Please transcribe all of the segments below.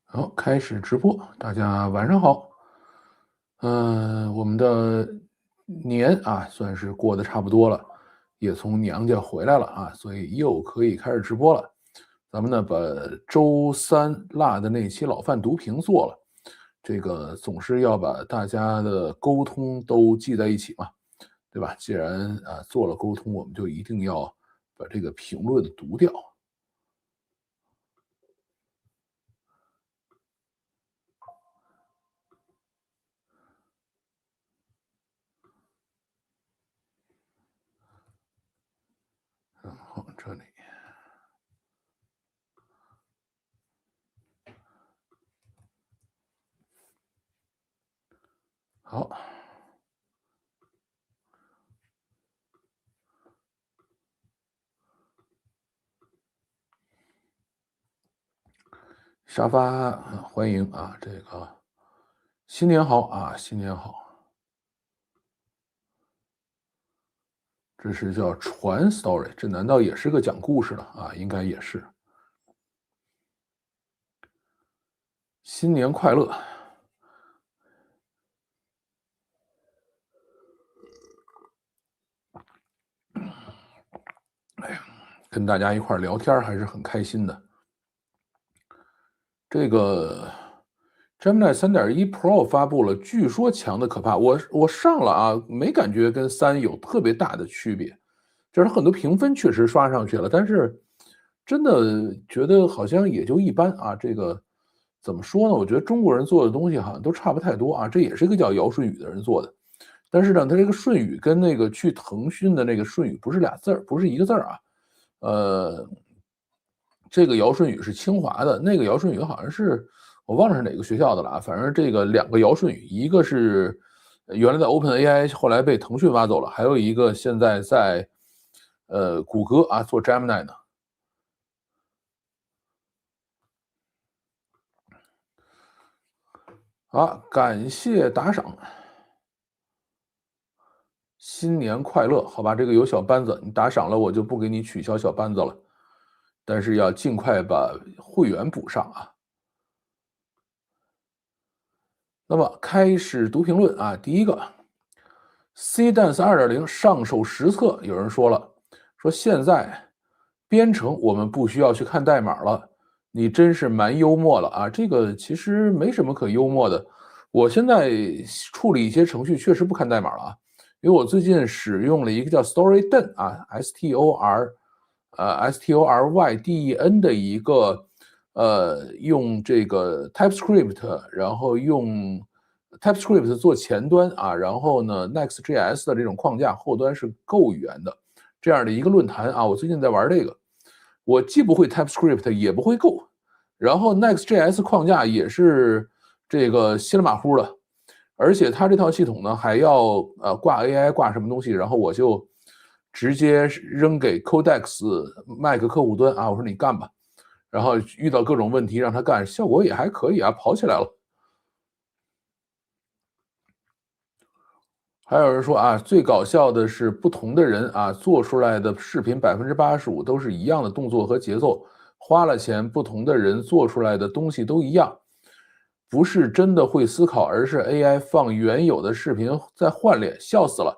好，开始直播，大家晚上好。我们的年啊，算是过得差不多了，也从娘家回来了啊，所以又可以开始直播了。咱们呢，把周三落的那期老范读评做了，这个总是要把大家的沟通都记在一起嘛，对吧？既然做了沟通，我们就一定要把这个评论读掉。然后这里好。沙发，欢迎啊！这个新年好啊，新年好！这是叫传 story，这难道也是个讲故事的啊？应该也是。新年快乐！哎呀，跟大家一块聊天还是很开心的。这个 Gemini 3.1 Pro 发布了，据说强的可怕。我上了啊，没感觉跟3有特别大的区别，就是很多评分确实刷上去了，但是真的觉得好像也就一般啊。这个怎么说呢？我觉得中国人做的东西好像都差不太多啊。这也是一个叫姚顺宇的人做的，但是呢，他这个顺宇跟那个去腾讯的那个顺宇不是俩字儿，不是一个字儿啊。这个姚顺宇是清华的，那个姚顺宇好像是我忘了是哪个学校的了啊。反正这个两个姚顺宇，一个是原来在 OpenAI，后来被腾讯挖走了，还有一个现在在谷歌啊做 Gemini 呢。好，感谢打赏，新年快乐！好吧，这个有小班子，你打赏了我就不给你取消小班子了，但是要尽快把会员补上啊。那么开始读评论啊，第一个 C-Dance 2.0上手实测，有人说了，说现在编程我们不需要去看代码了，你真是蛮幽默了啊！这个其实没什么可幽默的，我现在处理一些程序确实不看代码了啊，因为我最近使用了一个叫 StoryDen 啊，STORYDEN 的一个用这个 TypeScript，然后用 TypeScript 做前端啊，然后呢 Next.js 的这种框架，后端是 Go 语言的这样的一个论坛啊。我最近在玩这个，我既不会 TypeScript，也不会 Go，然后 Next.js 框架也是这个稀里马虎的，而且它这套系统呢还要挂 AI 挂什么东西，然后我就直接扔给 Codex Mac 客户端啊，我说你干吧，然后遇到各种问题让他干，效果也还可以啊，跑起来了。还有人说啊，最搞笑的是不同的人啊做出来的视频85%都是一样的动作和节奏，花了钱，不同的人做出来的东西都一样，不是真的会思考，而是 AI 放原有的视频在换脸，笑死了。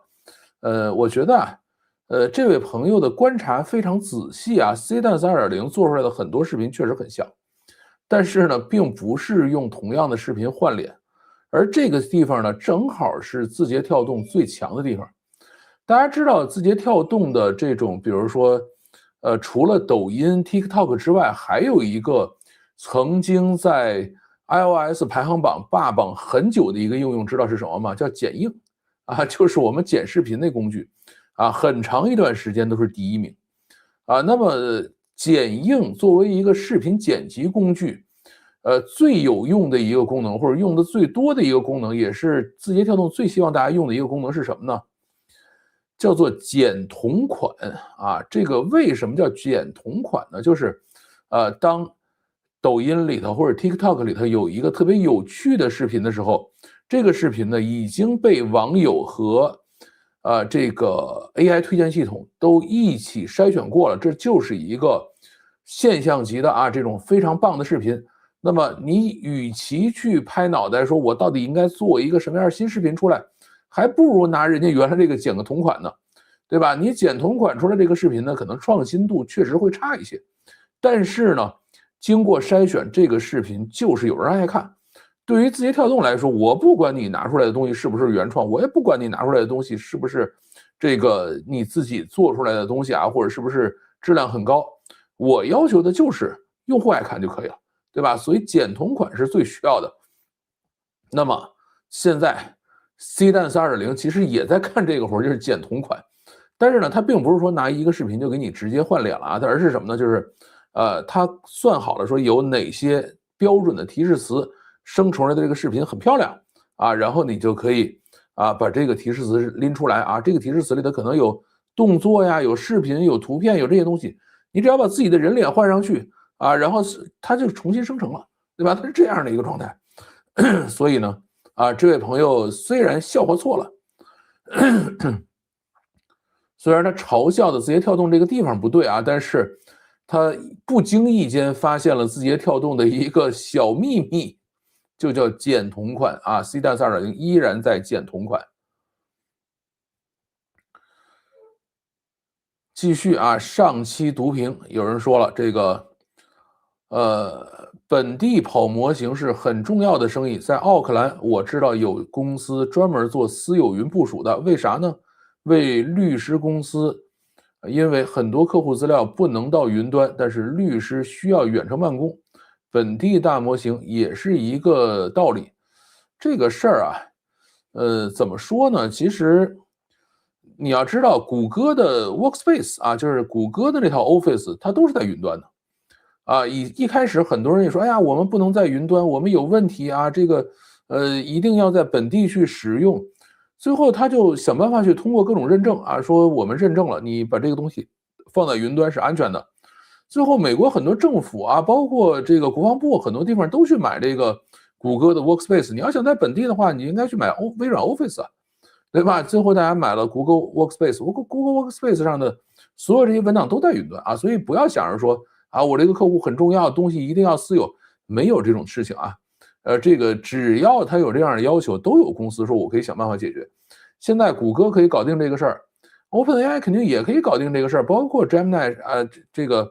我觉得啊，这位朋友的观察非常仔细啊，C-Dance 2.0做出来的很多视频确实很像，但是呢，并不是用同样的视频换脸。而这个地方呢，正好是字节跳动最强的地方。大家知道，字节跳动的这种，比如说，除了抖音、TikTok 之外，还有一个曾经在 iOS 排行榜霸榜很久的一个应用，知道是什么吗？叫剪映啊，就是我们剪视频的工具啊，很长一段时间都是第一名啊。那么剪映作为一个视频剪辑工具，最有用的一个功能，或者用的最多的一个功能，也是字节跳动最希望大家用的一个功能是什么呢？叫做剪同款啊。这个为什么叫剪同款呢？就是当抖音里头或者 TikTok 里头有一个特别有趣的视频的时候，这个视频呢已经被网友和这个 AI 推荐系统都一起筛选过了，这就是一个现象级的啊这种非常棒的视频。那么你与其去拍脑袋说我到底应该做一个什么样的新视频出来，还不如拿人家原来这个剪个同款呢，对吧？你剪同款出来这个视频呢，可能创新度确实会差一些，但是呢，经过筛选，这个视频就是有人爱看。对于字节跳动来说，我不管你拿出来的东西是不是原创，我也不管你拿出来的东西是不是这个你自己做出来的东西啊，或者是不是质量很高，我要求的就是用户爱看就可以了，对吧？所以剪同款是最需要的。那么现在 C-Dance 2.0其实也在干这个活，就是剪同款。但是呢，它并不是说拿一个视频就给你直接换脸了啊，它而是什么呢？就是它算好了说有哪些标准的提示词生成出来的这个视频很漂亮啊，然后你就可以把这个提示词拎出来啊，这个提示词里头可能有动作呀，有视频，有图片，有这些东西，你只要把自己的人脸换上去啊，然后它就重新生成了，对吧？它是这样的一个状态。所以呢，这位朋友虽然笑话错了，虽然他嘲笑的字节跳动这个地方不对啊，但是他不经意间发现了字节跳动的一个小秘密，就叫剪同款啊 ，C-Dance 2.0依然在剪同款。继续啊，上期读评有人说了，这个本地跑模型是很重要的生意，在奥克兰我知道有公司专门做私有云部署的，为啥呢？为律师公司，因为很多客户资料不能到云端，但是律师需要远程办公，本地大模型也是一个道理。这个事儿啊，怎么说呢？其实你要知道，谷歌的 Workspace 啊，就是谷歌的那套 Office，它都是在云端的。一开始很多人也说，哎呀，我们不能在云端，我们有问题啊，这个一定要在本地去使用。最后他就想办法去通过各种认证啊，说我们认证了，你把这个东西放在云端是安全的。最后美国很多政府啊，包括这个国防部很多地方都去买这个谷歌的 Workspace。你要想在本地的话，你应该去买微软 Office 啊，对吧？最后大家买了 Google Workspace，Google Workspace 上的所有这些文档都在云端啊，所以不要想着说我这个客户很重要，东西一定要私有，没有这种事情啊。这个只要他有这样的要求，都有公司说我可以想办法解决。现在谷歌可以搞定这个事儿 ，OpenAI 肯定也可以搞定这个事儿，包括 Gemini 这个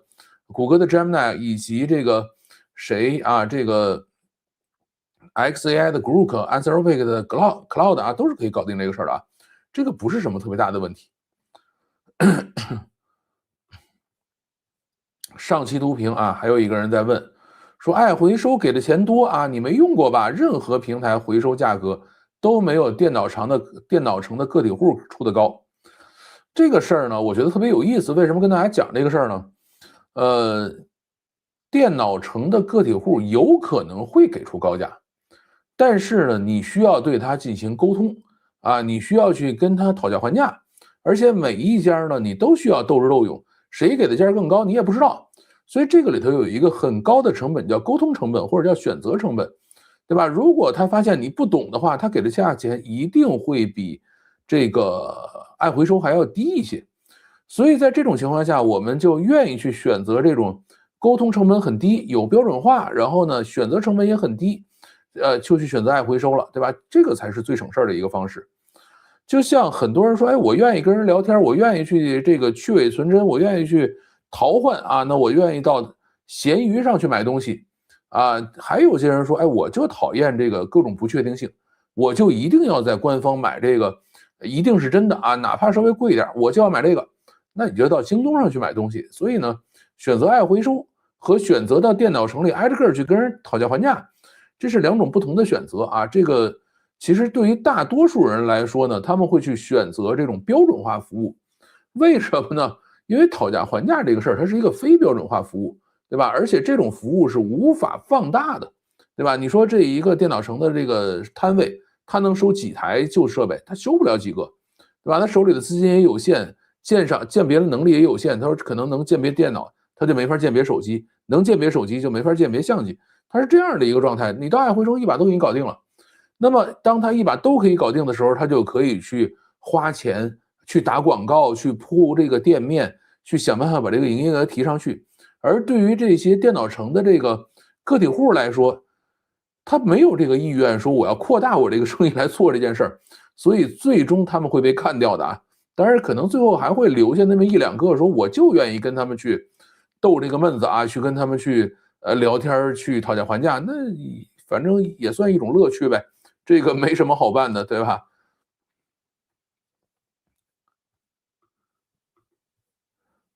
谷歌的 Gemini 以及这个谁这个 XAI 的 Grok、Anthropic 的 Cloud 啊，都是可以搞定这个事儿的啊，这个不是什么特别大的问题。上期读评还有一个人在问。说爱回收给的钱多啊，你没用过吧？任何平台回收价格都没有电脑城的个体户出的高。这个事儿呢，我觉得特别有意思。为什么跟大家讲这个事儿呢？电脑城的个体户有可能会给出高价，但是呢，你需要对他进行沟通你需要去跟他讨价还价，而且每一家呢，你都需要斗智斗勇，谁给的价更高你也不知道。所以这个里头有一个很高的成本，叫沟通成本或者叫选择成本，对吧？如果他发现你不懂的话，他给的价钱一定会比这个爱回收还要低一些。所以在这种情况下，我们就愿意去选择这种沟通成本很低、有标准化，然后呢选择成本也很低，就去选择爱回收了，对吧？这个才是最省事儿的一个方式。就像很多人说，哎，我愿意跟人聊天，我愿意去这个去伪存真，我愿意去淘换那我愿意到闲鱼上去买东西还有些人说，哎，我就讨厌这个各种不确定性，我就一定要在官方买这个，一定是真的哪怕稍微贵一点，我就要买这个。那你就到京东上去买东西。所以呢，选择爱回收和选择到电脑城里挨着个去跟人讨价还价，这是两种不同的选择这个其实对于大多数人来说呢，他们会去选择这种标准化服务。为什么呢？因为讨价还价这个事儿，它是一个非标准化服务，对吧？而且这种服务是无法放大的，对吧？你说这一个电脑城的这个摊位，他能收几台旧设备？他修不了几个，对吧？他手里的资金也有限，鉴别的能力也有限。他说可能能鉴别电脑，他就没法鉴别手机；能鉴别手机，就没法鉴别相机。他是这样的一个状态。你到爱回收一把都给你搞定了，那么当他一把都可以搞定的时候，他就可以去花钱。去打广告，去铺这个店面，去想办法把这个营业额提上去。而对于这些电脑城的这个个体户来说，他没有这个意愿说我要扩大我这个生意来做这件事儿，所以最终他们会被干掉的啊。当然，可能最后还会留下那么一两个，说我就愿意跟他们去斗这个闷子啊，去跟他们去聊天，去讨价还价，那反正也算一种乐趣呗。这个没什么好办的，对吧？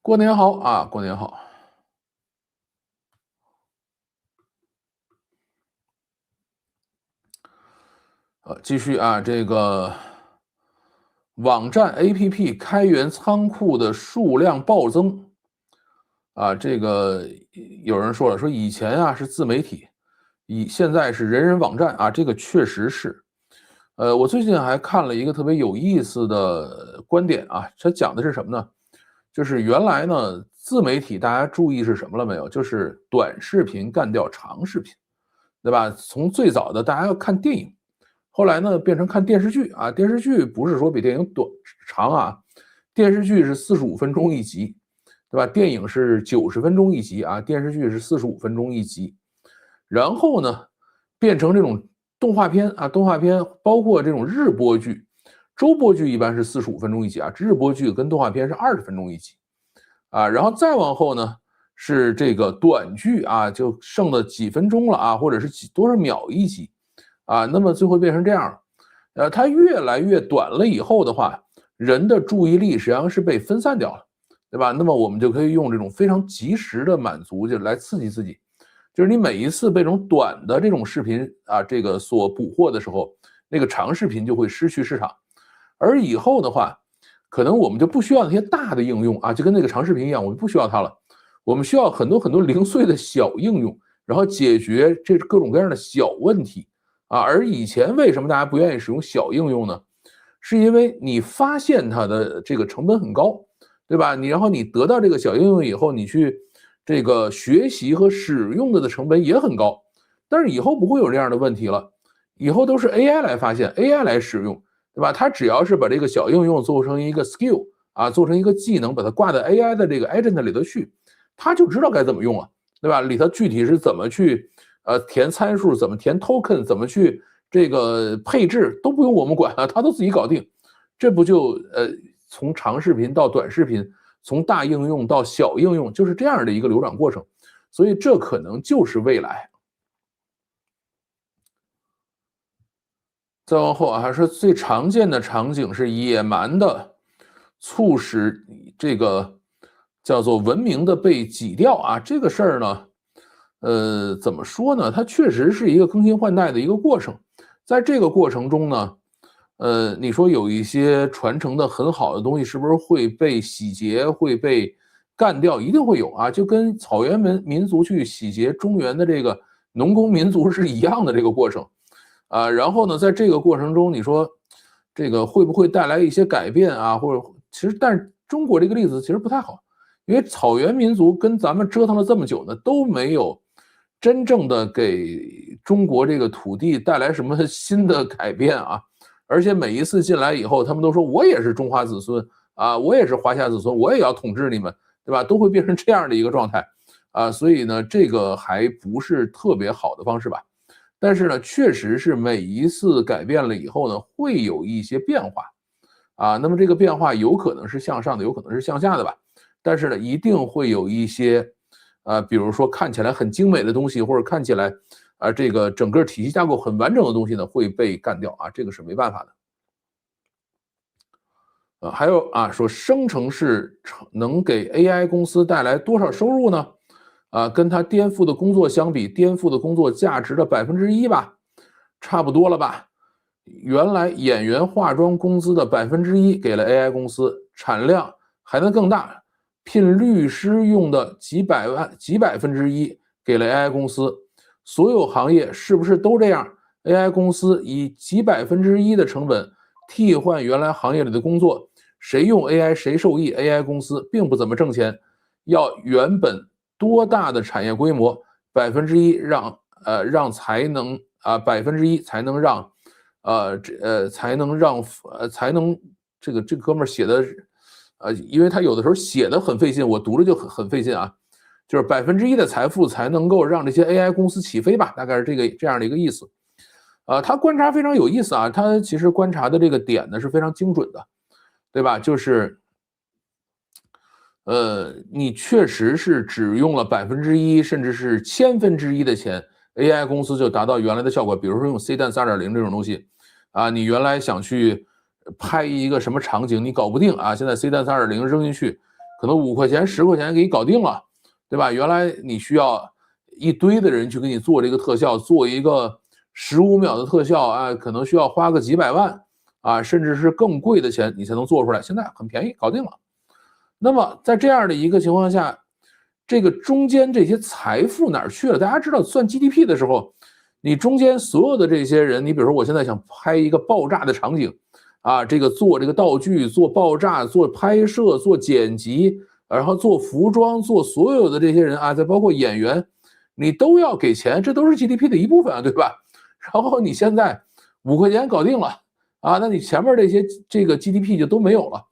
过年好啊，过年好。继续啊，这个网站 APP 开源仓库的数量暴增啊，这个有人说了，说以前啊是自媒体，现在是人人网站啊，这个确实是。我最近还看了一个特别有意思的观点啊，它讲的是什么呢？就是原来呢，自媒体大家注意是什么了没有？就是短视频干掉长视频，对吧？从最早的大家要看电影，后来呢变成看电视剧啊，电视剧不是说比电影长啊，电视剧是45分钟一集，对吧？电影是90分钟一集啊，电视剧是45分钟一集。然后呢，变成这种动画片啊，动画片包括这种日播剧，周播剧一般是45分钟一集啊，日播剧跟动画片是20分钟一集啊，然后再往后呢是这个短剧啊，就剩了几分钟了啊，或者是多少秒一集啊，那么最后变成这样了，它越来越短了以后的话，人的注意力实际上是被分散掉了，对吧？那么我们就可以用这种非常及时的满足，就来刺激自己。就是你每一次被这种短的这种视频啊，这个所捕获的时候，那个长视频就会失去市场。而以后的话，可能我们就不需要那些大的应用啊，就跟那个长视频一样，我们不需要它了。我们需要很多很多零碎的小应用，然后解决这各种各样的小问题啊。而以前为什么大家不愿意使用小应用呢？是因为你发现它的这个成本很高，对吧？然后你得到这个小应用以后，你去这个学习和使用的成本也很高。但是以后不会有这样的问题了，以后都是 AI 来发现，AI 来使用，对吧？它只要是把这个小应用做成一个 skill 啊，做成一个技能，把它挂在 AI 的这个 agent 里头去，它就知道该怎么用了，对吧？里头具体是怎么去填参数，怎么填 token，怎么去这个配置都不用我们管啊，它都自己搞定。这不就从长视频到短视频，从大应用到小应用，就是这样的一个流转过程。所以这可能就是未来。再往后啊，还是最常见的场景是野蛮的促使这个叫做文明的被挤掉啊，这个事儿呢，怎么说呢？它确实是一个更新换代的一个过程，在这个过程中呢，你说有一些传承的很好的东西，是不是会被洗劫、会被干掉？一定会有啊，就跟草原民族去洗劫中原的这个农工民族是一样的这个过程。啊，然后呢，在这个过程中，你说这个会不会带来一些改变啊？或者其实，但是中国这个例子其实不太好，因为草原民族跟咱们折腾了这么久呢，都没有真正的给中国这个土地带来什么新的改变啊。而且每一次进来以后，他们都说我也是中华子孙啊，我也是华夏子孙，我也要统治你们，对吧？都会变成这样的一个状态啊，所以呢，这个还不是特别好的方式吧。但是呢，确实是每一次改变了以后呢，会有一些变化，啊，那么这个变化有可能是向上的，有可能是向下的吧。但是呢，一定会有一些，比如说看起来很精美的东西，或者看起来，这个整个体系架构很完整的东西呢，会被干掉啊，这个是没办法的。还有啊，说生成式能给 AI 公司带来多少收入呢？跟它颠覆的工作相比，颠覆的工作价值的1%吧，差不多了吧？原来演员化妆工资的1%给了 AI 公司，产量还能更大，聘律师用的几百分之一给了 AI 公司，所有行业是不是都这样？AI 公司以几百分之一的成本替换原来行业里的工作，谁用 AI 谁受益？AI 公司并不怎么挣钱，要原本多大的产业规模？1%让才能1%才能让才能这哥们儿写的因为他有的时候写的很费劲，我读着就很费劲啊。就是1%的财富才能够让这些 AI 公司起飞吧，大概是这样的一个意思。他观察非常有意思啊，他其实观察的这个点呢是非常精准的，对吧？就是你确实是只用了1%甚至是1/1000的钱，AI 公司就达到原来的效果。比如说用 C 蛋3.0这种东西，啊，你原来想去拍一个什么场景，你搞不定啊，现在 C 蛋3.0扔进去，可能5块钱、10块钱给你搞定了，对吧？原来你需要一堆的人去给你做这个特效，做一个15秒的特效啊，可能需要花个几百万啊，甚至是更贵的钱你才能做出来。现在很便宜，搞定了。那么在这样的一个情况下，这个中间这些财富哪儿去了？大家知道算 GDP 的时候，你中间所有的这些人，你比如说我现在想拍一个爆炸的场景，啊，这个做这个道具、做爆炸、做拍摄、做剪辑，然后做服装、做所有的这些人啊，再包括演员，你都要给钱，这都是 GDP 的一部分啊，对吧？然后你现在5块钱搞定了啊，那你前面这个 GDP 就都没有了。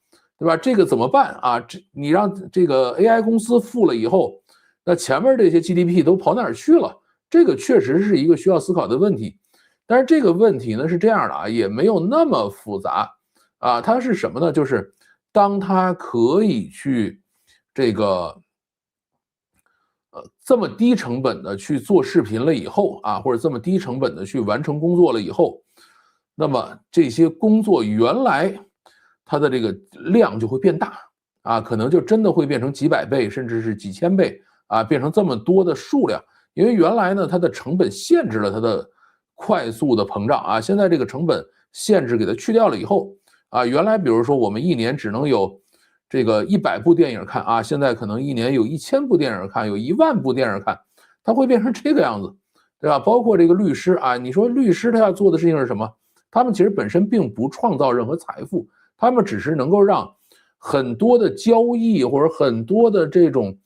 对吧？这个怎么办啊？你让这个 AI 公司富了以后，那前面这些 GDP 都跑哪儿去了？这个确实是一个需要思考的问题。但是这个问题呢是这样的啊，也没有那么复杂啊。它是什么呢？就是当它可以去这个这么低成本的去做视频了以后啊，或者这么低成本的去完成工作了以后，那么这些工作原来它的这个量就会变大啊，可能就真的会变成几百倍，甚至是几千倍啊，变成这么多的数量。因为原来呢，它的成本限制了它的快速的膨胀啊，现在这个成本限制给它去掉了以后啊，原来比如说我们一年只能有这个100部电影看啊，现在可能一年有1000部电影看，有1万部电影看，它会变成这个样子，对吧？包括这个律师啊，你说律师他要做的事情是什么？他们其实本身并不创造任何财富。他们只是能够让很多的交易或者很多的这种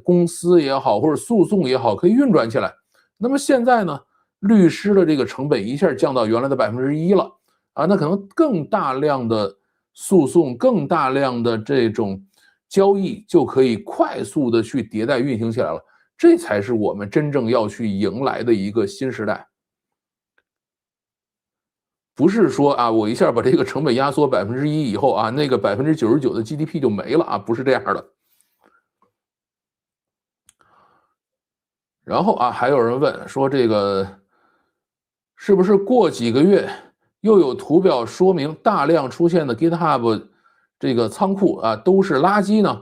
公司也好或者诉讼也好可以运转起来。那么现在呢，律师的这个成本一下降到原来的1%了啊，那可能更大量的诉讼、更大量的这种交易就可以快速的去迭代运行起来了。这才是我们真正要去迎来的一个新时代。不是说啊，我一下把这个成本压缩1%以后啊，那个99%的 GDP 就没了啊，不是这样的。然后啊，还有人问说这个是不是过几个月又有图表说明大量出现的 GitHub 这个仓库啊都是垃圾呢？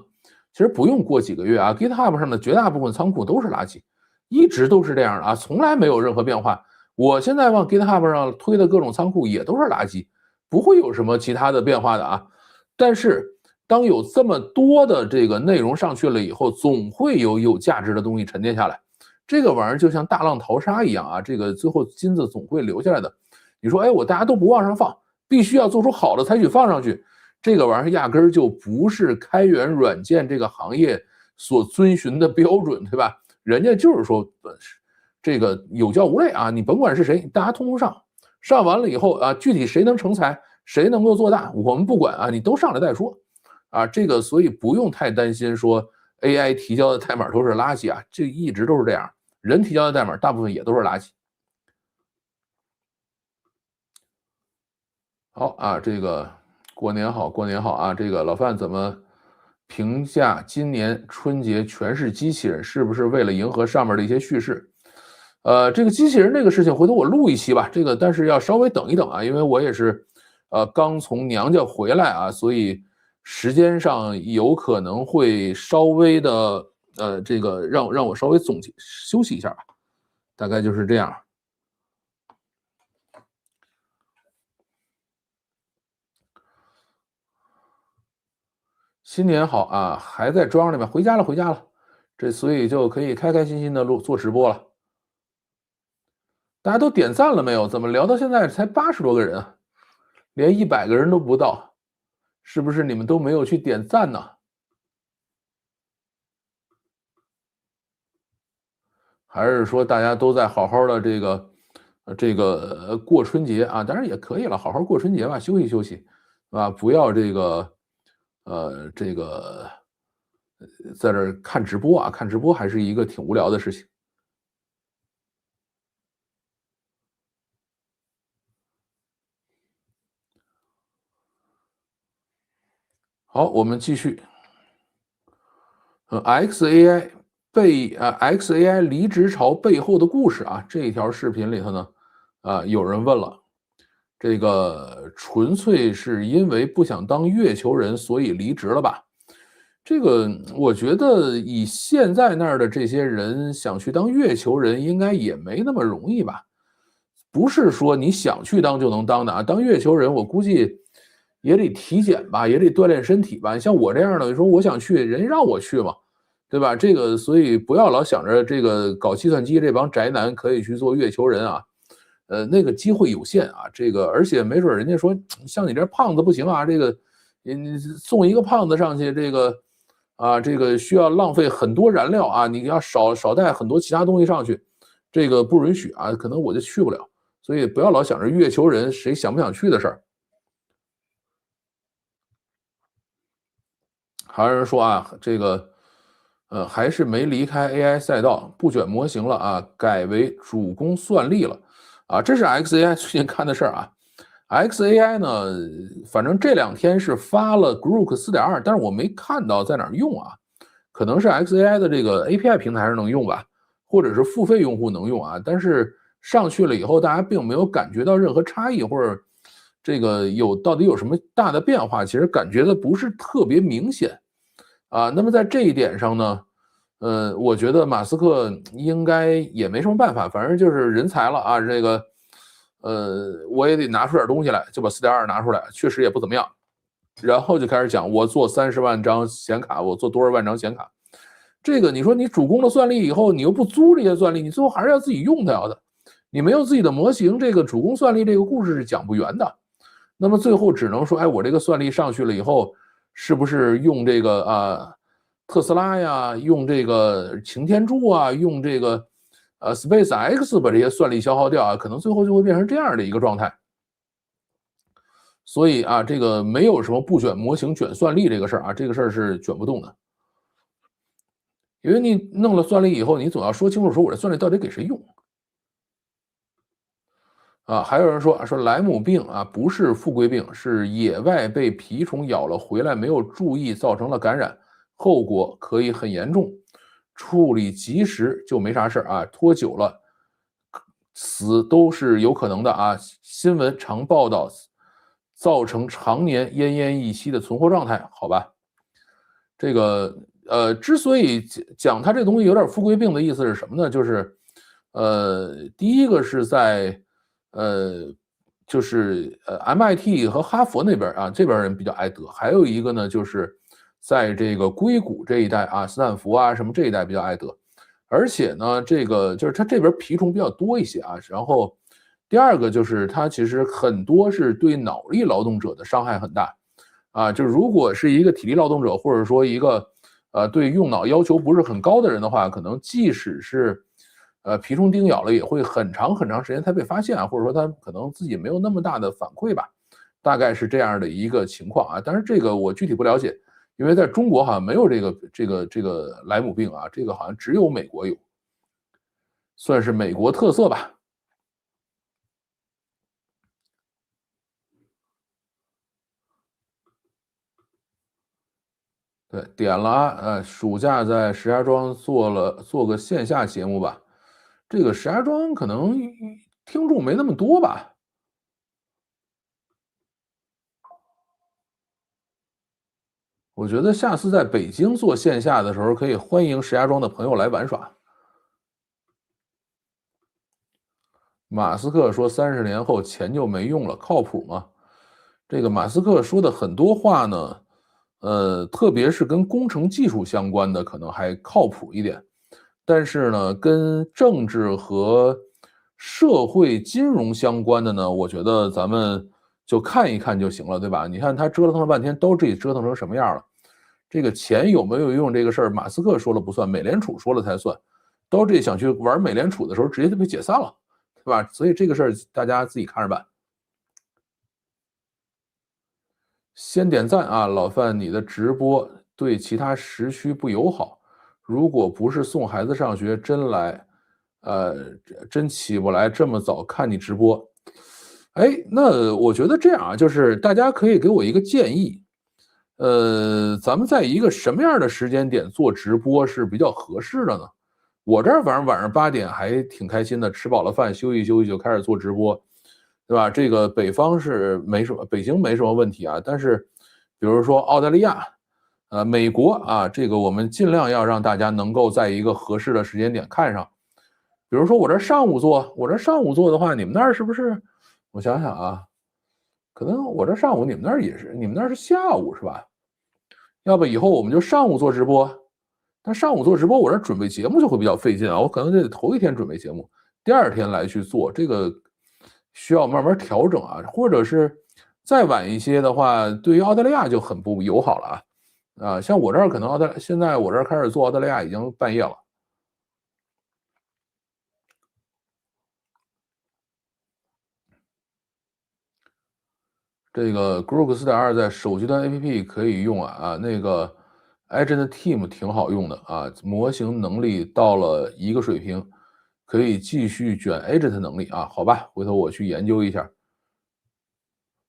其实不用过几个月啊，GitHub 上的绝大部分仓库都是垃圾，一直都是这样的啊，从来没有任何变化。我现在往 GitHub 上推的各种仓库也都是垃圾，不会有什么其他的变化的啊。但是当有这么多的这个内容上去了以后，总会有价值的东西沉淀下来。这个玩意儿就像大浪淘沙一样啊，这个最后金子总会留下来的。你说，哎，我大家都不往上放，必须要做出好的才去放上去，这个玩意儿压根儿就不是开源软件这个行业所遵循的标准，对吧？人家就是说，这个有教无类啊，你甭管是谁，大家通通上，上完了以后啊，具体谁能成才，谁能够做大，我们不管啊，你都上来再说啊。这个所以不用太担心说 AI 提交的代码都是垃圾啊，这一直都是这样，人提交的代码大部分也都是垃圾。好啊，这个过年好，过年好啊！这个老范怎么评价今年春节全是机器人？是不是为了迎合上面的一些叙事？这个机器人这个事情，回头我录一期吧。这个但是要稍微等一等啊，因为我也是刚从娘家回来啊，所以时间上有可能会稍微的这个让我稍微总结休息一下吧，大概就是这样。新年好啊，还在庄里面，回家了，回家了。这所以就可以开开心心的做直播了。大家都点赞了没有？怎么聊到现在才80多个人啊，连100个人都不到，是不是你们都没有去点赞呢？还是说大家都在好好的过春节啊？当然也可以了，好好过春节吧，休息休息，啊，不要这个在这看直播啊，看直播还是一个挺无聊的事情。好，我们继续。XAI XAI 离职潮背后的故事啊，这条视频里头呢，有人问了，这个纯粹是因为不想当月球人，所以离职了吧？这个我觉得以现在那儿的这些人想去当月球人，应该也没那么容易吧？不是说你想去当就能当的啊！当月球人，我估计也得体检吧，也得锻炼身体吧。像我这样的，说我想去，人家让我去嘛，对吧？这个，所以不要老想着这个搞计算机这帮宅男可以去做月球人啊，那个机会有限啊。这个，而且没准人家说像你这胖子不行啊，这个你送一个胖子上去，这个需要浪费很多燃料啊，你要少带很多其他东西上去，这个不允许啊，可能我就去不了。所以不要老想着月球人谁想不想去的事儿。还有人说啊，这个还是没离开 AI 赛道，不卷模型了啊，改为主攻算力了啊，这是 XAI 最近看的事儿啊。XAI 呢，反正这2天是发了 Grok 4.2，但是我没看到在哪儿用啊，可能是 XAI 的这个 API 平台上能用吧，或者是付费用户能用啊，但是上去了以后，大家并没有感觉到任何差异，或者这个到底有什么大的变化，其实感觉的不是特别明显啊。那么在这一点上呢，我觉得马斯克应该也没什么办法，反正就是人才了啊，这个我也得拿出点东西来，就把4.2拿出来，确实也不怎么样。然后就开始讲，我做30万张显卡，我做多少万张显卡。这个你说你主攻了算力以后，你又不租这些算力，你最后还是要自己用它的。你没有自己的模型，这个主攻算力这个故事是讲不圆的。那么最后只能说，哎，我这个算力上去了以后，是不是用这个特斯拉呀，用这个擎天柱啊，用这个SpaceX 把这些算力消耗掉啊？可能最后就会变成这样的一个状态。所以啊，这个没有什么不卷模型卷算力这个事儿啊，这个事儿是卷不动的，因为你弄了算力以后，你总要说清楚，说我这算力到底给谁用啊？还有人说莱姆病啊，不是富贵病，是野外被蜱虫咬了回来没有注意造成了感染，后果可以很严重，处理及时就没啥事啊，拖久了死都是有可能的啊。新闻常报道造成常年奄奄一息的存活状态，好吧？这个之所以讲它这东西有点富贵病的意思是什么呢？就是第一个是在呃MIT 和哈佛那边啊，这边人比较爱得，还有一个呢就是在这个硅谷这一带啊，斯坦福啊什么这一带比较爱得，而且呢，这个就是它这边蜱虫比较多一些啊，然后第二个就是它其实很多是对脑力劳动者的伤害很大。啊，就如果是一个体力劳动者，或者说一个对用脑要求不是很高的人的话，可能即使是蜱虫叮咬了，也会很长很长时间才被发现啊，或者说他可能自己没有那么大的反馈吧，大概是这样的一个情况啊。但是这个我具体不了解，因为在中国好像没有这个莱姆病啊，这个好像只有美国有，算是美国特色吧。对，点了啊，暑假在石家庄做个线下节目吧。这个石家庄可能听众没那么多吧，我觉得下次在北京做线下的时候，可以欢迎石家庄的朋友来玩耍。马斯克说30年后钱就没用了，靠谱吗？这个马斯克说的很多话呢，特别是跟工程技术相关的，可能还靠谱一点。但是呢，跟政治和社会金融相关的呢，我觉得咱们就看一看就行了，对吧？你看他折腾了半天，都这折腾成什么样了？这个钱有没有用这个事儿，马斯克说了不算，美联储说了才算。都这想去玩美联储的时候，直接就被解散了，对吧？所以这个事儿大家自己看着办。先点赞啊，老范，你的直播对其他时区不友好。如果不是送孩子上学，真起不来这么早看你直播。哎，那我觉得这样啊，就是大家可以给我一个建议，咱们在一个什么样的时间点做直播是比较合适的呢？我这儿反正晚上8点还挺开心的，吃饱了饭休息休息就开始做直播，对吧？这个北方是没什么，北京没什么问题啊，但是比如说澳大利亚，美国啊，这个我们尽量要让大家能够在一个合适的时间点看上。比如说我这上午做，我这上午做的话，你们那儿是不是？我想想啊，可能我这上午，你们那儿也是，你们那儿是下午是吧？要不以后我们就上午做直播，但上午做直播，我这准备节目就会比较费劲啊，我可能得头一天准备节目，第二天来去做，这个需要慢慢调整啊，或者是再晚一些的话，对于澳大利亚就很不友好了啊，像我这儿可能现在我这儿开始做澳大利亚已经半夜了。这个 Grok 4.2在手机端 APP 可以用那个 Agent Team 挺好用的啊，模型能力到了一个水平，可以继续卷 Agent 能力啊，好吧，回头我去研究一下。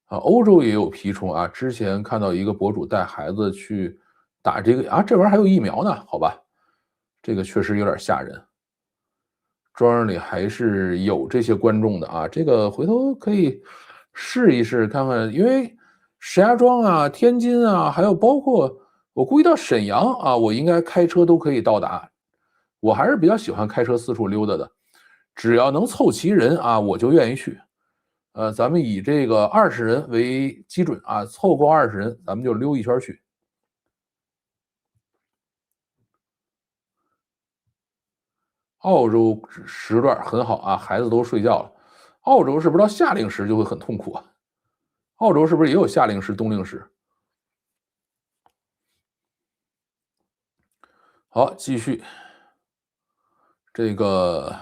啊，欧洲也有蜱虫啊，之前看到一个博主带孩子去打这个啊，这玩意儿还有疫苗呢，好吧，这个确实有点吓人。庄里还是有这些观众的啊，这个回头可以试一试看看，因为石家庄啊、天津啊，还有包括我估计到沈阳啊，我应该开车都可以到达。我还是比较喜欢开车四处溜达的，只要能凑齐人啊，我就愿意去。咱们以这个20人为基准啊，凑够20人，咱们就溜一圈去。澳洲时段很好啊，孩子都睡觉了。澳洲是不是到夏令时就会很痛苦啊？澳洲是不是也有夏令时、冬令时？好，继续。这个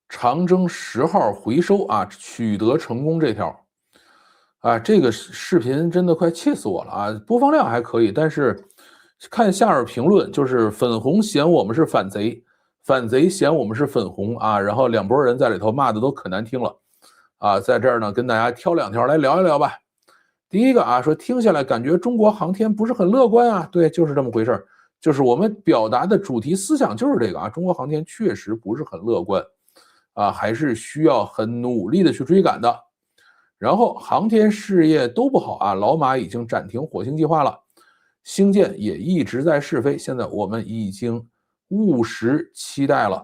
长征10号回收啊，取得成功这条啊，这个视频真的快气死我了啊！播放量还可以，但是看下面评论，就是粉红嫌我们是反贼，反贼嫌我们是粉红啊，然后两拨人在里头骂的都可难听了啊，在这儿呢跟大家挑2条来聊一聊吧。第一个啊，说听下来感觉中国航天不是很乐观啊，对，就是这么回事就是我们表达的主题思想就是这个啊，中国航天确实不是很乐观啊，还是需要很努力的去追赶的。然后航天事业都不好啊，老马已经暂停火星计划了，星舰也一直在试飞，现在我们已经务实期待了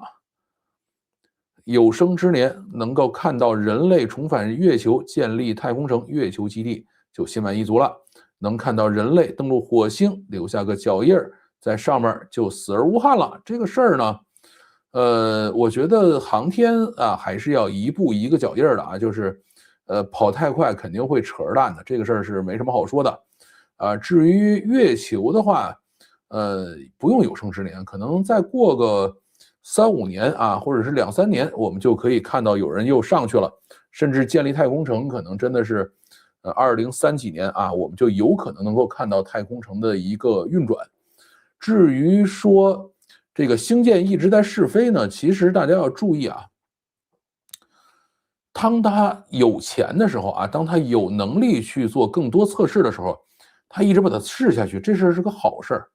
有生之年能够看到人类重返月球，建立太空城、月球基地，就心满意足了。能看到人类登陆火星，留下个脚印在上面，就死而无憾了。这个事儿呢，我觉得航天啊，还是要一步一个脚印的啊，就是跑太快肯定会扯着蛋的，这个事儿是没什么好说的。至于月球的话，不用有生之年，可能再过个3-5年啊，或者是2-3年，我们就可以看到有人又上去了，甚至建立太空城，可能真的是2030几年啊，我们就有可能能够看到太空城的一个运转。至于说这个星舰一直在试飞呢，其实大家要注意啊，当他有钱的时候啊，当他有能力去做更多测试的时候，他一直把它试下去，这事是个好事儿。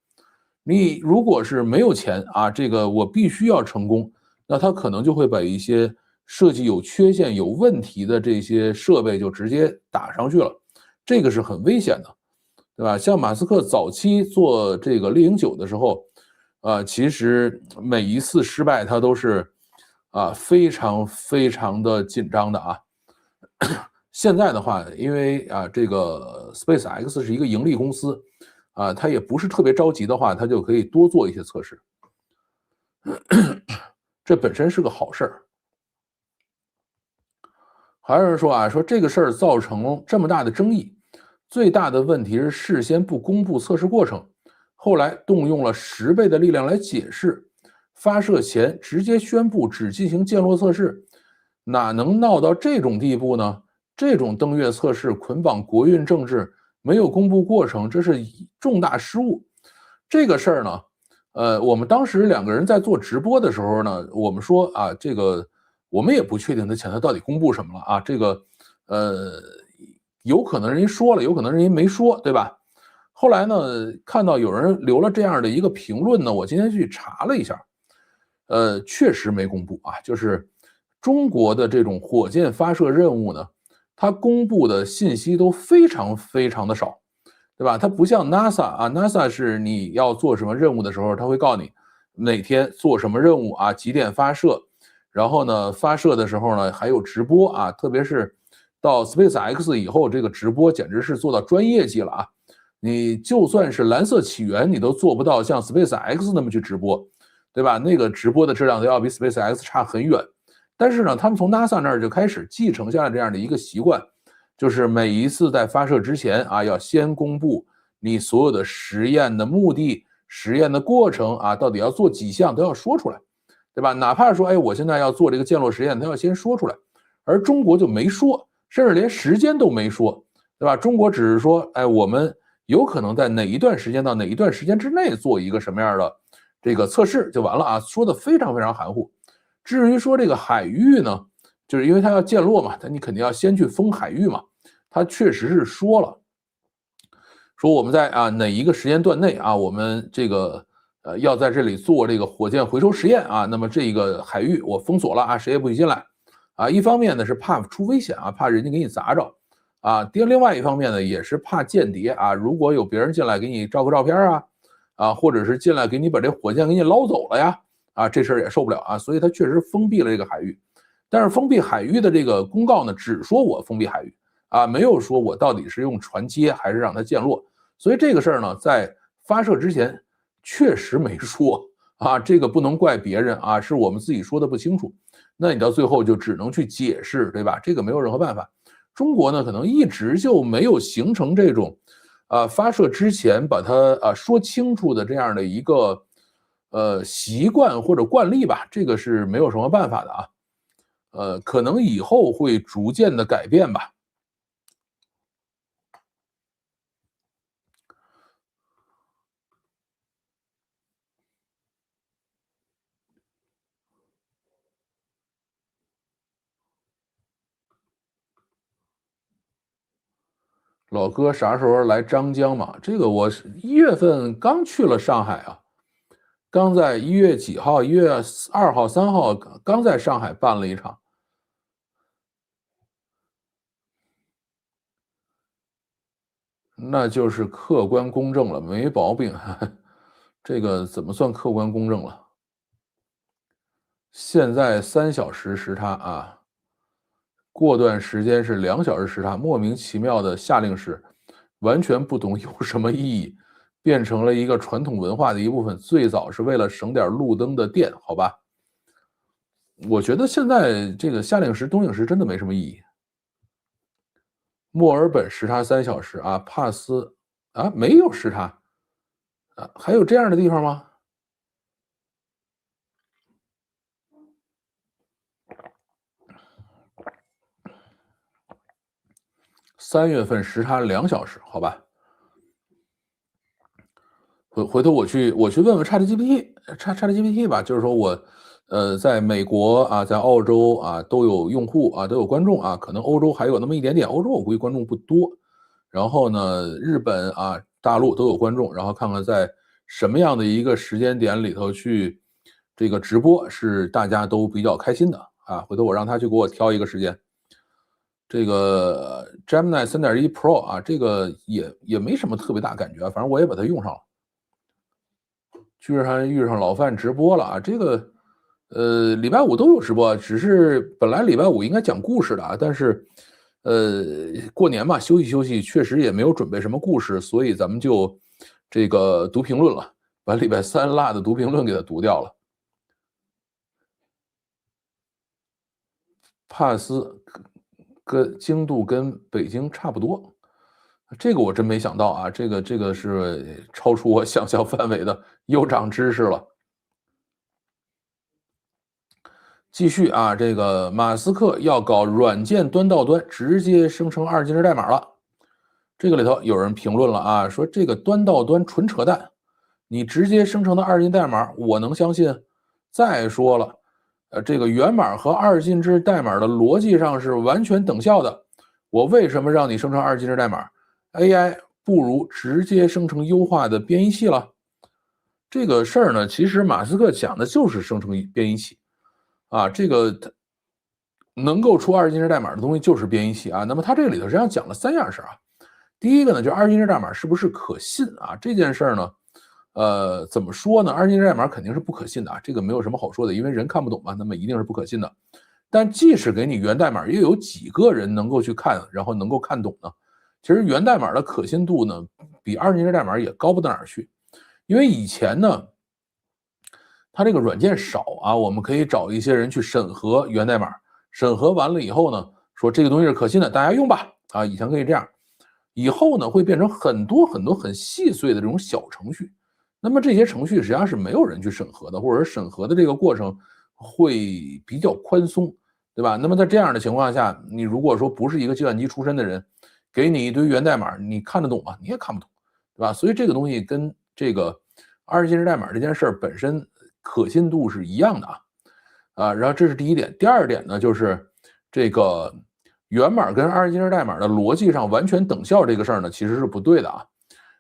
你如果是没有钱啊，这个我必须要成功，那他可能就会把一些设计有缺陷、有问题的这些设备就直接打上去了，这个是很危险的，对吧？像马斯克早期做这个猎鹰9的时候，其实每一次失败他都是非常非常的紧张的啊。现在的话，因为这个 SpaceX 是一个盈利公司他也不是特别着急的话，他就可以多做一些测试，这本身是个好事儿。还有人说说这个事儿造成这么大的争议，最大的问题是事先不公布测试过程，后来动用了10倍的力量来解释，发射前直接宣布只进行降落测试，哪能闹到这种地步呢？这种登月测试捆绑国运政治，没有公布过程，这是重大失误。这个事儿呢，我们当时两个人在做直播的时候呢，我们说啊，这个我们也不确定他前头到底公布什么了啊，这个有可能人家说了，有可能人家没说，对吧？后来呢，看到有人留了这样的一个评论呢，我今天去查了一下，确实没公布啊，就是中国的这种火箭发射任务呢，它公布的信息都非常非常的少，对吧？它不像 NASA 啊，NASA 是你要做什么任务的时候，它会告诉你哪天做什么任务啊，几点发射，然后呢，发射的时候呢还有直播啊，特别是到 SpaceX 以后，这个直播简直是做到专业级了啊！你就算是蓝色起源，你都做不到像 SpaceX 那么去直播，对吧？那个直播的质量都要比 SpaceX 差很远。但是呢，他们从 NASA 那儿就开始继承下来这样的一个习惯，就是每一次在发射之前啊，要先公布你所有的实验的目的、实验的过程啊，到底要做几项都要说出来，对吧？哪怕说，哎，我现在要做这个降落实验，他要先说出来，而中国就没说，甚至连时间都没说，对吧？中国只是说，哎，我们有可能在哪一段时间到哪一段时间之内做一个什么样的这个测试就完了啊，说的非常非常含糊。至于说这个海域呢，就是因为它要降落嘛，你肯定要先去封海域嘛。它确实是说了，说我们在哪一个时间段内啊，我们这个要在这里做这个火箭回收实验啊，那么这个海域我封锁了啊，谁也不许进来啊。一方面呢是怕出危险啊，怕人家给你砸着啊，另外一方面呢也是怕间谍啊，如果有别人进来给你照个照片啊，或者是进来给你把这火箭给你捞走了呀。啊，这事儿也受不了啊，所以它确实封闭了这个海域，但是封闭海域的这个公告呢，只说我封闭海域啊，没有说我到底是用船接还是让它降落，所以这个事儿呢，在发射之前确实没说啊，这个不能怪别人啊，是我们自己说的不清楚，那你到最后就只能去解释，对吧？这个没有任何办法。中国呢，可能一直就没有形成这种，发射之前把它说清楚的这样的一个。习惯或者惯例吧，这个是没有什么办法的啊。可能以后会逐渐的改变吧。老哥啥时候来张江嘛？这个我是1月份刚去了上海啊，刚在1月几号？1月2号、3号刚在上海办了一场。那就是客观公正了，没毛病。这个怎么算客观公正了？现在3小时时差啊，过段时间是2小时时差，莫名其妙的下令时，完全不懂有什么意义，变成了一个传统文化的一部分。最早是为了省点路灯的电，好吧？我觉得现在这个夏令时、冬令时真的没什么意义。墨尔本时差3小时啊，帕斯啊没有时差啊，还有这样的地方吗？3月份时差2小时，好吧？回头我去问问 ChatGPT 吧，就是说我在美国啊，在澳洲啊都有用户啊，都有观众啊，可能欧洲还有那么一点点，欧洲我估计观众不多。然后呢，日本啊、大陆都有观众，然后看看在什么样的一个时间点里头去这个直播是大家都比较开心的啊。回头我让他去给我挑一个时间。这个 Gemini 3.1 Pro 啊，这个也没什么特别大感觉啊，反正我也把它用上了。居然还遇上老范直播了啊！这个，礼拜五都有直播，只是本来礼拜五应该讲故事的啊，但是，过年嘛，休息休息，确实也没有准备什么故事，所以咱们就这个读评论了，把礼拜三落的读评论给它读掉了。帕斯跟精度跟北京差不多，这个我真没想到啊，这个是超出我想象范围的，又长知识了。继续啊，这个马斯克要搞软件端到端，直接生成二进制代码了。这个里头有人评论了啊，说这个端到端纯扯淡，你直接生成的二进代码，我能相信？再说了，这个源码和二进制代码的逻辑上是完全等效的，我为什么让你生成二进制代码 ？AI 不如直接生成优化的编译器了。这个事儿呢，其实马斯克讲的就是生成编译器啊，这个能够出二进制代码的东西就是编译器啊。那么他这个里头实际上讲了3样事啊。第一个呢，就二进制代码是不是可信啊？这件事儿呢，怎么说呢？二进制代码肯定是不可信的啊，这个没有什么好说的，因为人看不懂嘛，那么一定是不可信的。但即使给你源代码，又有几个人能够去看，然后能够看懂呢？其实源代码的可信度呢，比二进制代码也高不到哪儿去，因为以前呢，它这个软件少啊，我们可以找一些人去审核源代码，审核完了以后呢，说这个东西是可信的，大家用吧啊，以前可以这样。以后呢，会变成很多很细碎的这种小程序，那么这些程序实际上是没有人去审核的，或者审核的这个过程会比较宽松，对吧？那么在这样的情况下，你如果说不是一个计算机出身的人，给你一堆源代码，你看得懂吗？你也看不懂，对吧？所以这个东西跟这个二进制代码这件事儿本身可信度是一样的啊，然后这是第一点。第二点呢，就是这个源码跟二进制代码的逻辑上完全等效这个事儿呢，其实是不对的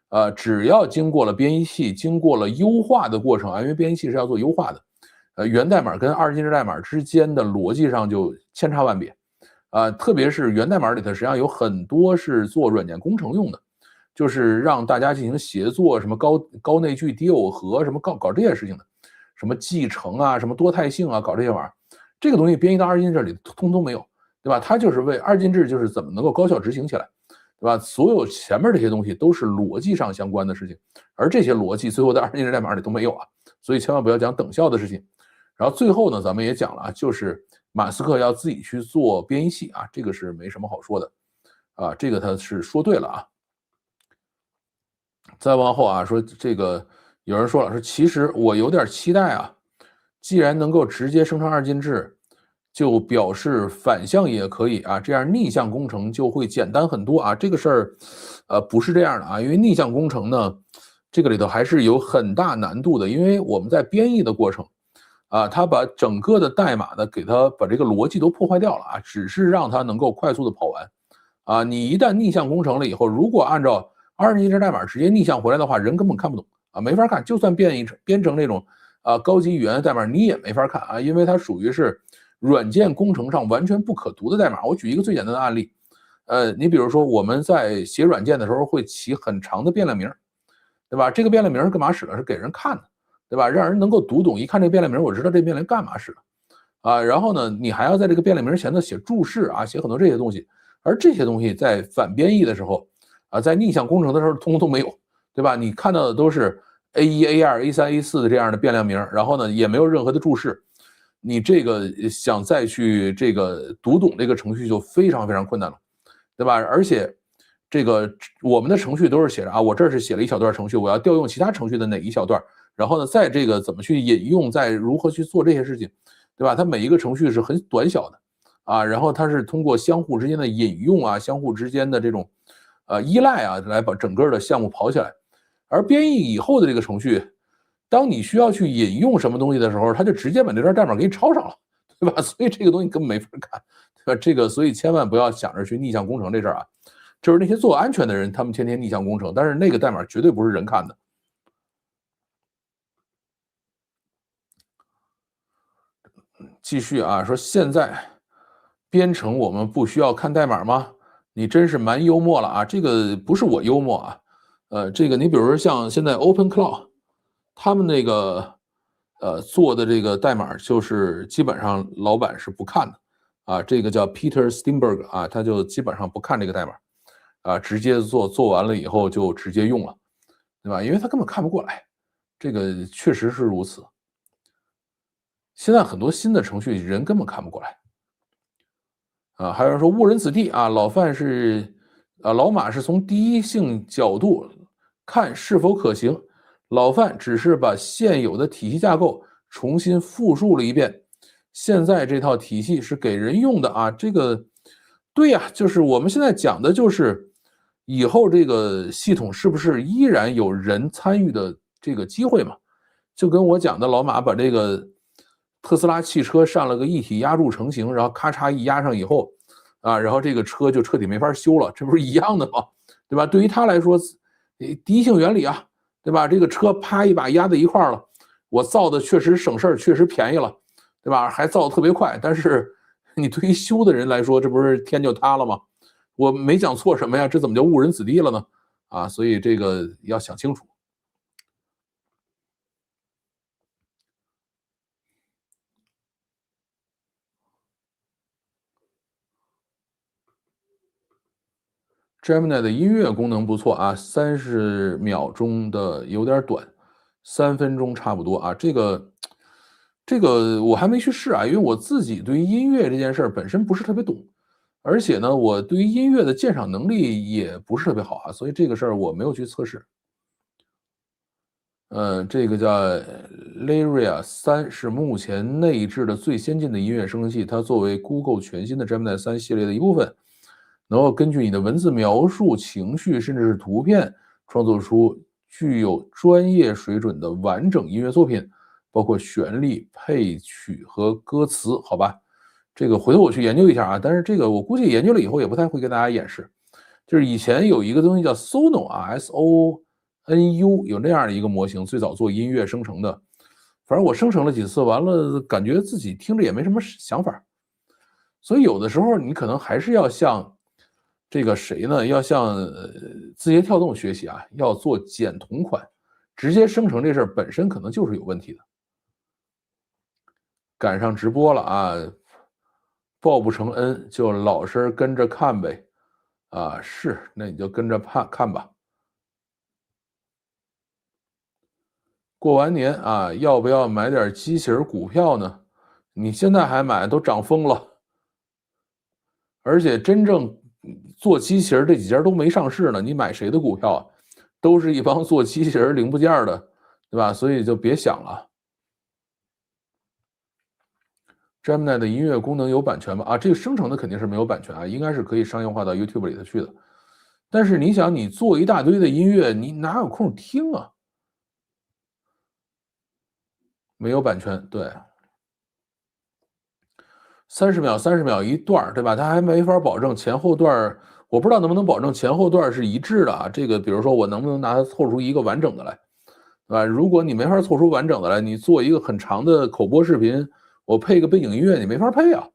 啊。只要经过了编译器，经过了优化的过程啊，因为编译器是要做优化的，源代码跟二进制代码之间的逻辑上就千差万别特别是源代码里头实际上有很多是做软件工程用的，就是让大家进行协作，什么高内聚低耦合，什么搞这些事情的，什么继承啊，什么多态性啊，搞这些玩意儿，这个东西编译到二进制里通通没有。对吧？它就是为二进制就是怎么能够高效执行起来，对吧？所有前面这些东西都是逻辑上相关的事情，而这些逻辑最后在二进制代码里都没有啊，所以千万不要讲等效的事情。然后最后呢，咱们也讲了啊，就是马斯克要自己去做编译器啊，这个是没什么好说的啊，这个他是说对了啊。再往后啊，说这个有人说了，说其实我有点期待啊，既然能够直接生成二进制。就表示反向也可以啊，这样逆向工程就会简单很多啊。这个事儿，不是这样的啊，因为逆向工程呢，这个里头还是有很大难度的，因为我们在编译的过程啊，它把整个的代码呢，给它把这个逻辑都破坏掉了啊，只是让它能够快速的跑完啊。你一旦逆向工程了以后，如果按照二进制代码直接逆向回来的话，人根本看不懂啊，没法看，就算编成那种高级语言的代码，你也没法看啊，因为它属于是软件工程上完全不可读的代码。我举一个最简单的案例，你比如说我们在写软件的时候会起很长的变量名，对吧？这个变量名是干嘛使的？是给人看的，对吧？让人能够读懂，一看这个变量名，我知道这变量干嘛使的啊。然后呢，你还要在这个变量名前头写注释啊，写很多这些东西。而这些东西在反编译的时候啊，在逆向工程的时候，通通都没有，对吧？你看到的都是 A1、A2、A3、A4的这样的变量名，然后呢，也没有任何的注释。你这个想再去这个读懂这个程序就非常困难了，对吧？而且这个我们的程序都是写着啊，我这是写了一小段程序，我要调用其他程序的哪一小段，然后呢，在这个怎么去引用，再如何去做这些事情，对吧？它每一个程序是很短小的啊，然后它是通过相互之间的引用啊，相互之间的这种依赖啊，来把整个的项目跑起来。而编译以后的这个程序，当你需要去引用什么东西的时候，他就直接把这段代码给你抄上了，对吧？所以这个东西根本没法看，对吧？这个所以千万不要想着去逆向工程这事儿啊，就是那些做安全的人，他们天天逆向工程，但是那个代码绝对不是人看的。继续啊，说现在编程我们不需要看代码吗？你真是蛮幽默了啊！这个不是我幽默啊，这个你比如说像现在 OpenCloud。他们那个做的这个代码就是基本上老板是不看的啊，这个叫 Peter Steinberg 啊，他就基本上不看这个代码啊，直接做完了以后就直接用了，对吧？因为他根本看不过来，这个确实是如此。现在很多新的程序人根本看不过来啊，还有人说误人子弟啊，老马是从第一性角度看是否可行。老范只是把现有的体系架构重新复述了一遍，现在这套体系是给人用的啊，这个对呀，就是我们现在讲的就是以后这个系统是不是依然有人参与的这个机会嘛？就跟我讲的老马把这个特斯拉汽车上了个一体压铸成型，然后咔嚓一压上以后，然后这个车就彻底没法修了，这不是一样的吗？对吧？对于他来说，第一性原理啊，对吧？这个车啪一把压在一块了，我造的确实省事儿，确实便宜了，对吧？还造的特别快，但是你对于修的人来说，这不是天就塌了吗？我没讲错什么呀？这怎么就误人子弟了呢？所以这个要想清楚。Gemini 的音乐功能不错啊，30秒钟的有点短，3分钟差不多啊。这个我还没去试啊，因为我自己对于音乐这件事儿本身不是特别懂，而且呢，我对于音乐的鉴赏能力也不是特别好啊，所以这个事儿我没有去测试。这个叫 Lyria 3是目前内置的最先进的音乐生成器，它作为 Google 全新的 Gemini 3系列的一部分，能够根据你的文字描述、情绪，甚至是图片，创作出具有专业水准的完整音乐作品，包括旋律、配曲和歌词。好吧，这个回头我去研究一下啊。但是这个我估计研究了以后也不太会跟大家演示。就是以前有一个东西叫 Sono 啊，SONU，有那样的一个模型，最早做音乐生成的。反正我生成了几次，完了感觉自己听着也没什么想法。所以有的时候你可能还是要向这个谁呢？要向字节跳动学习啊，要做减同款，直接生成这事儿本身可能就是有问题的。赶上直播了啊，报不成恩就老实跟着看呗。是，那你就跟着看吧。过完年啊，要不要买点机器人股票呢？你现在还买，都涨疯了。而且真正做机器人这几家都没上市呢，你买谁的股票啊？都是一帮做机器人零部件的，对吧？所以就别想了。Gemini 的音乐功能有版权吗？这个生成的肯定是没有版权啊，应该是可以商业化到 YouTube 里头去的。但是你想，你做一大堆的音乐，你哪有空听啊？没有版权，对。30秒，30秒一段，对吧？它还没法保证前后段，我不知道能不能保证前后段是一致的啊。这个，比如说我能不能拿它凑出一个完整的来，对吧？如果你没法凑出完整的来，你做一个很长的口播视频，我配个背景音乐，你没法配啊，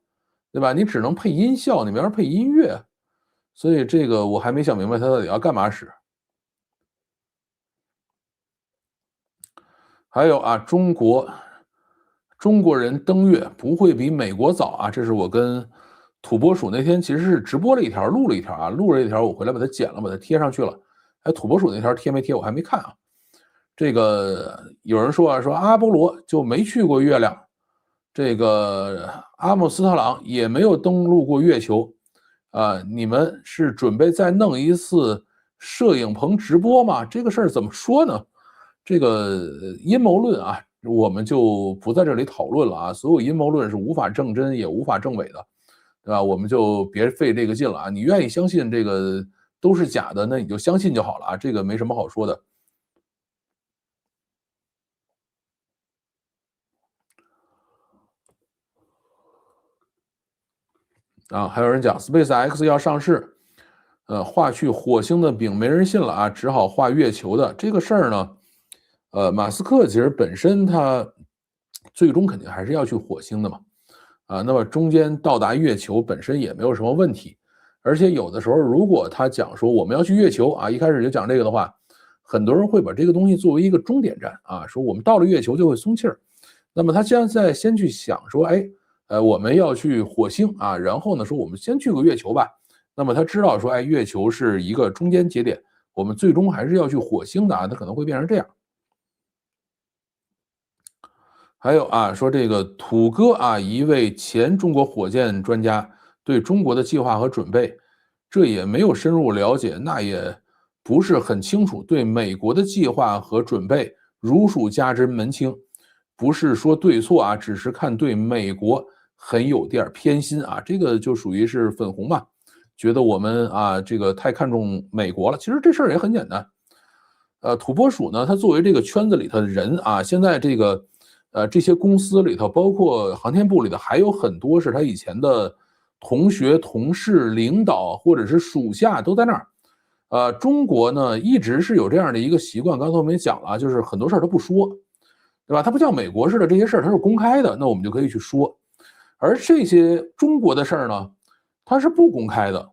对吧？你只能配音效，你没法配音乐，所以这个我还没想明白它到底要干嘛使。还有啊，中国人登月不会比美国早啊！这是我跟土拨鼠那天其实是直播了一条，录了一条啊，录了一条，我回来把它剪了，把它贴上去了。土拨鼠那条贴没贴我还没看啊。这个有人说说阿波罗就没去过月亮，这个阿姆斯特朗也没有登陆过月球你们是准备再弄一次摄影棚直播吗？这个事儿怎么说呢？这个阴谋论啊，我们就不在这里讨论了啊。所有阴谋论是无法证真也无法证伪的，对吧？我们就别费这个劲了啊。你愿意相信这个都是假的，那你就相信就好了啊，这个没什么好说的。还有人讲 SpaceX 要上市，画去火星的饼没人信了啊，只好画月球的这个事儿呢。马斯克其实本身他最终肯定还是要去火星的嘛，那么中间到达月球本身也没有什么问题，而且有的时候如果他讲说我们要去月球啊，一开始就讲这个的话，很多人会把这个东西作为一个终点站啊，说我们到了月球就会松气儿，那么他现在先去想说，我们要去火星啊，然后呢说我们先去个月球吧，那么他知道说，月球是一个中间节点，我们最终还是要去火星的啊，他可能会变成这样。还有说这个土哥一位前中国火箭专家对中国的计划和准备，这也没有深入了解，那也不是很清楚，对美国的计划和准备如数家珍门清，不是说对错只是看对美国很有点偏心这个就属于是粉红嘛，觉得我们啊这个太看重美国了。其实这事儿也很简单，土拨鼠呢，他作为这个圈子里头的人啊，现在这些公司里头，包括航天部里头，还有很多是他以前的同学、同事、领导或者是属下都在那儿。中国呢一直是有这样的一个习惯，刚才我们也讲了，就是很多事儿他不说，对吧？它不像美国似的，这些事儿它是公开的，那我们就可以去说。而这些中国的事儿呢，它是不公开的。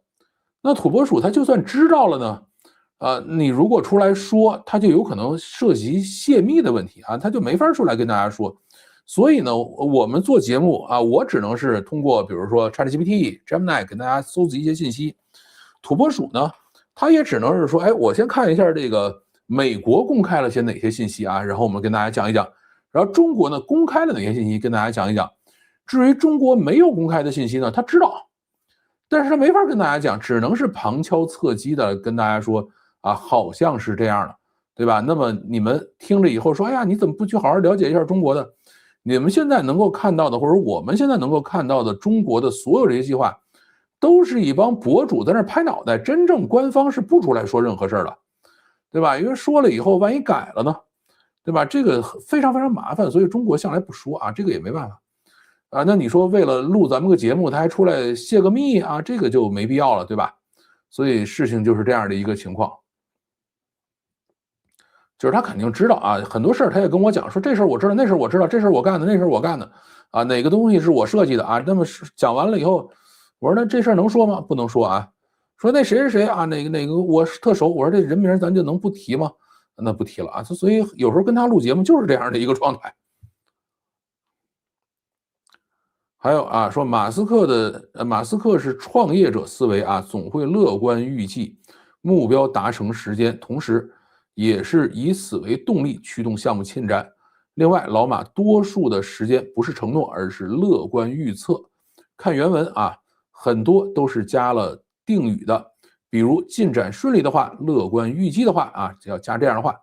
那土拨鼠它就算知道了呢，你如果出来说，它就有可能涉及泄密的问题啊，它就没法出来跟大家说。所以呢，我们做节目啊，我只能是通过比如说 ChatGPT、Gemini 跟大家搜集一些信息。土拨鼠呢，它也只能是说，哎，我先看一下这个美国公开了些哪些信息啊，然后我们跟大家讲一讲。然后中国呢公开了哪些信息，跟大家讲一讲。至于中国没有公开的信息呢，他知道，但是他没法跟大家讲，只能是旁敲侧击的跟大家说啊，好像是这样的，对吧？那么你们听着以后说，哎呀，你怎么不去好好了解一下中国的？你们现在能够看到的，或者我们现在能够看到的中国的所有这些计划，都是一帮博主在那拍脑袋，真正官方是不出来说任何事儿的，对吧？因为说了以后，万一改了呢？对吧？这个非常非常麻烦，所以中国向来不说啊，这个也没办法啊。那你说为了录咱们个节目，他还出来泄个密啊，这个就没必要了，对吧？所以事情就是这样的一个情况，就是他肯定知道啊，很多事儿他也跟我讲说，这事儿我知道，那事儿我知道，这事儿我干的，那事儿我干的啊，哪个东西是我设计的啊？那么讲完了以后，我说那这事儿能说吗？不能说啊。说那谁谁谁啊，哪个我特熟，我说这人名咱就能不提吗？那不提了啊，所以有时候跟他录节目就是这样的一个状态。还有啊，说马斯克是创业者思维啊，总会乐观预计目标达成时间，同时也是以此为动力驱动项目进展。另外，老马多数的时间不是承诺，而是乐观预测。看原文啊，很多都是加了定语的，比如进展顺利的话，乐观预计的话啊，要加这样的话，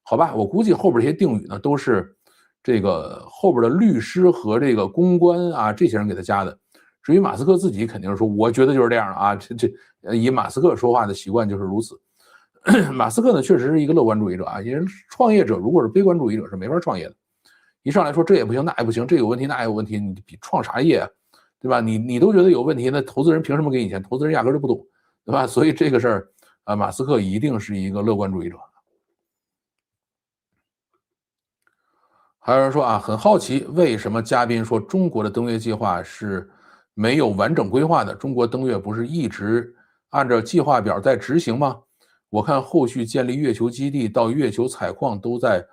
好吧？我估计后边这些定语呢，都是这个后边的律师和这个公关啊这些人给他加的。至于马斯克自己，肯定是说，我觉得就是这样的啊，以马斯克说话的习惯就是如此。马斯克呢，确实是一个乐观主义者啊，因为创业者如果是悲观主义者是没法创业的。一上来说这也不行，那也不行，这有问题，那也有问题，你比创啥业啊？对吧？你都觉得有问题，那投资人凭什么给你钱？投资人压根就不懂，对吧？所以这个事儿啊，马斯克一定是一个乐观主义者。还有人说啊，很好奇为什么嘉宾说中国的登月计划是没有完整规划的？中国登月不是一直按照计划表在执行吗？我看后续建立月球基地到月球采矿都在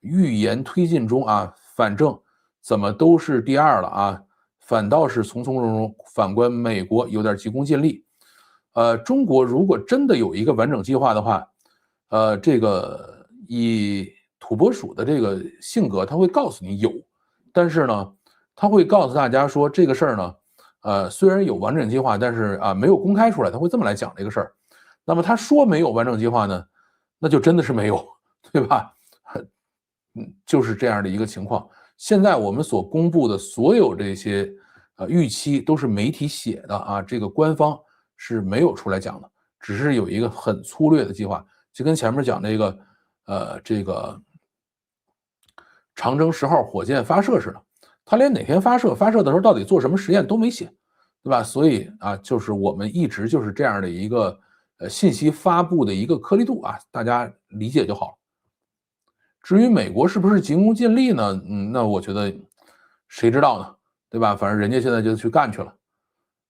预研推进中啊，反正怎么都是第二了啊，反倒是从从容容。反观美国有点急功近利。中国如果真的有一个完整计划的话，这个以土拨鼠的这个性格，他会告诉你有，但是呢，他会告诉大家说这个事儿呢，虽然有完整计划，但是啊没有公开出来，他会这么来讲这个事儿。那么他说没有完整计划呢，那就真的是没有，对吧？就是这样的一个情况。现在我们所公布的所有这些预期都是媒体写的啊，这个官方是没有出来讲的，只是有一个很粗略的计划，就跟前面讲这个长征10号火箭发射似的，他连哪天发射，发射的时候到底做什么实验都没写，对吧？所以啊，就是我们一直就是这样的一个信息发布的一个颗粒度啊，大家理解就好了。至于美国是不是急功近利呢？那我觉得谁知道呢？对吧？反正人家现在就去干去了。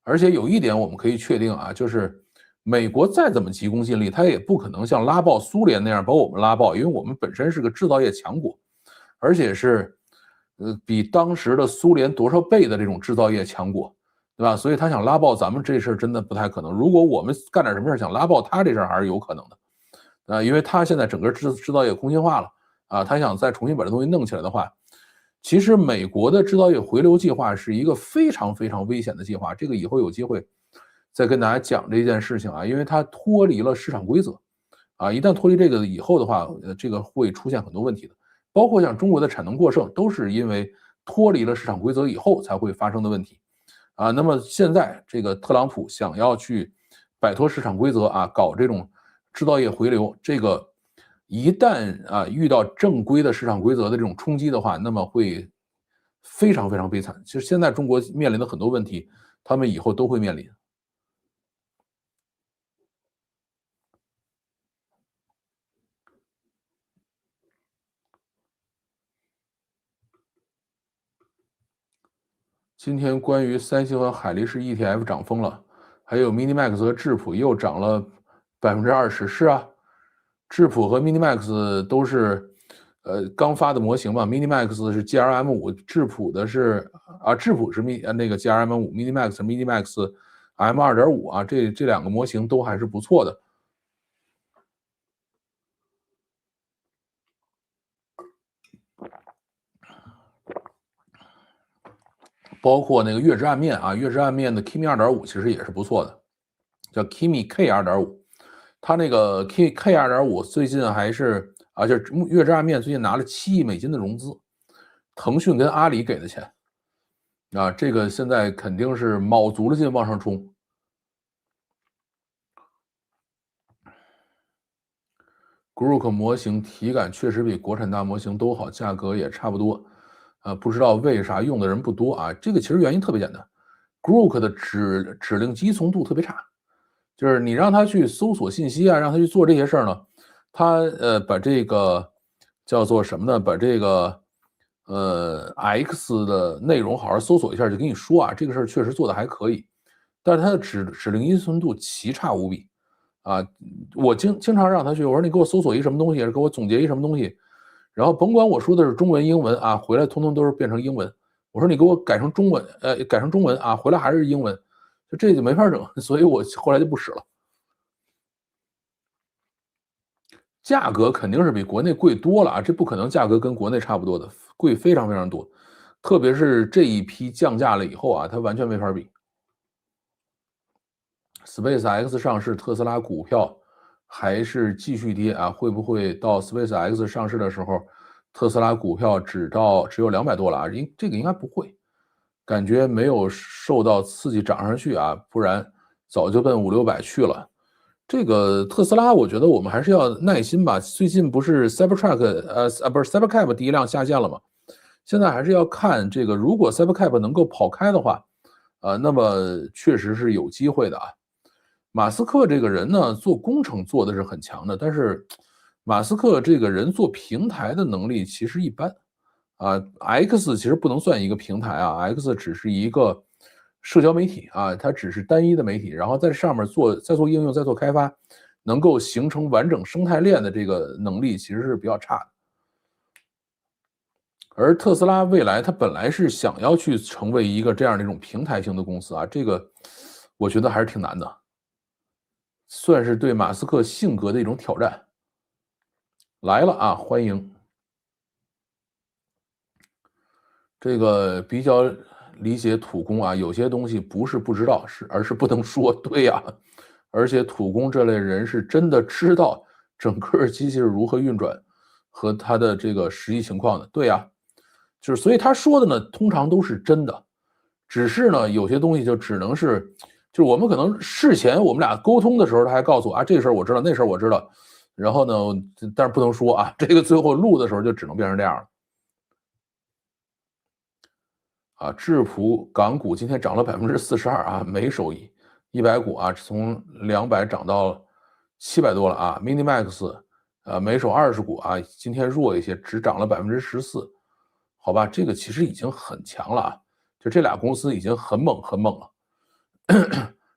而且有一点我们可以确定啊，就是美国再怎么急功近利，他也不可能像拉爆苏联那样把我们拉爆，因为我们本身是个制造业强国，而且是比当时的苏联多少倍的这种制造业强国，对吧？所以他想拉爆咱们这事儿真的不太可能。如果我们干点什么事想拉爆他这事儿还是有可能的，因为他现在整个制造业空心化了。啊，他想再重新把这东西弄起来的话，其实美国的制造业回流计划是一个非常非常危险的计划。这个以后有机会再跟大家讲这件事情啊，因为它脱离了市场规则啊，一旦脱离这个以后的话，这个会出现很多问题的，包括像中国的产能过剩，都是因为脱离了市场规则以后才会发生的问题啊。那么现在这个特朗普想要去摆脱市场规则啊，搞这种制造业回流，这个一旦啊遇到正规的市场规则的这种冲击的话，那么会非常非常悲惨。其实现在中国面临的很多问题，他们以后都会面临。今天关于三星和海力士 ETF 涨疯了，还有 MiniMax 和质朴又涨了20%。是啊，质朴和 MiniMax 都是刚发的模型嘛。MiniMax 是 GRM5，质朴的是质朴是那个 GRM5，MiniMax MiniMax M2.5啊，这两个模型都还是不错的。包括那个月之暗面啊，月之暗面的 Kimi 2.5其实也是不错的，叫 Kimi K 2.5。它那个 K 2.5最近还是就是月之暗面最近拿了7亿美金的融资，腾讯跟阿里给的钱啊，这个现在肯定是卯足了劲往上冲。Grok 模型体感确实比国产大模型都好，价格也差不多，不知道为啥用的人不多啊？这个其实原因特别简单 ，Grok 的指令集从度特别差，就是你让他去搜索信息啊，让他去做这些事儿呢，他把这个叫做什么呢？把这个X 的内容好好搜索一下，就跟你说啊，这个事儿确实做的还可以，但是它的指令依存度奇差无比。我经常让他去，我说你给我搜索一什么东西，给我总结一什么东西，然后甭管我说的是中文、英文啊，回来通通都是变成英文。我说你给我改成中文，改成中文啊，回来还是英文，这就没法整，所以我后来就不使了。价格肯定是比国内贵多了啊，这不可能价格跟国内差不多的，贵非常非常多，特别是这一批降价了以后啊，它完全没法比。SpaceX 上市，特斯拉股票还是继续跌啊？会不会到 SpaceX 上市的时候，特斯拉股票只有200多了啊？这个应该不会，感觉没有受到刺激涨上去啊，不然早就奔500-600去了。这个特斯拉，我觉得我们还是要耐心吧。最近不是 Cybertruck，不是 Cybercab 第一辆下线了吗？现在还是要看这个，如果 Cybercab 能够跑开的话，那么确实是有机会的啊。马斯克这个人呢，做工程做的是很强的，但是马斯克这个人做平台的能力其实一般X 其实不能算一个平台啊，X 只是一个社交媒体啊，它只是单一的媒体，然后在上面再做应用，再做开发，能够形成完整生态链的这个能力其实是比较差的。而特斯拉未来它本来是想要去成为一个这样的一种平台型的公司啊，这个我觉得还是挺难的。算是对马斯克性格的一种挑战。来了啊，欢迎。这个比较理解土工啊，有些东西不是不知道，而是不能说。对呀，而且土工这类人是真的知道整个机器是如何运转和它的这个实际情况的。对呀，就是所以他说的呢，通常都是真的，只是呢有些东西就只能是，就是我们可能事前我们俩沟通的时候，他还告诉我啊，这个事儿我知道，那事儿我知道，然后呢，但是不能说啊，这个最后录的时候就只能变成这样了。质朴港股今天涨了42%啊，没收益，100股啊，从200涨到700多了啊。MiniMax 没手20股啊，今天弱一些，只涨了14%，好吧，这个其实已经很强了啊，就这俩公司已经很猛很猛了。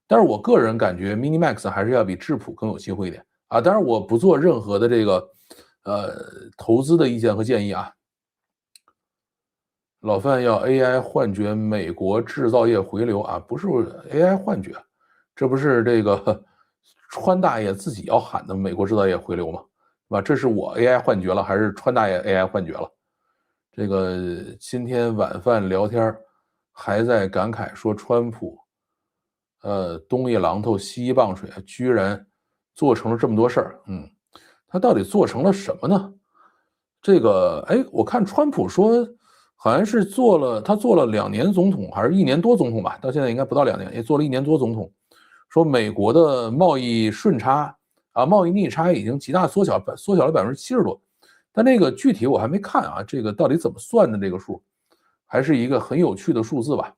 但是我个人感觉 MiniMax 还是要比质朴更有机会一点啊。当然我不做任何的这个投资的意见和建议啊。老范要 AI 幻觉美国制造业回流啊，不是 AI 幻觉，这不是这个川大爷自己要喊的美国制造业回流吗？是吧？这是我 AI 幻觉了，还是川大爷 AI 幻觉了？这个今天晚饭聊天还在感慨说川普，东一榔头西一棒槌，居然做成了这么多事儿。他到底做成了什么呢？这个，我看川普说，好像是他做了2年总统，还是1年多总统吧？到现在应该不到2年，也做了1年多总统。说美国的贸易顺差贸易逆差已经极大缩小了70%多，但那个具体我还没看啊，这个到底怎么算的这个数，还是一个很有趣的数字吧。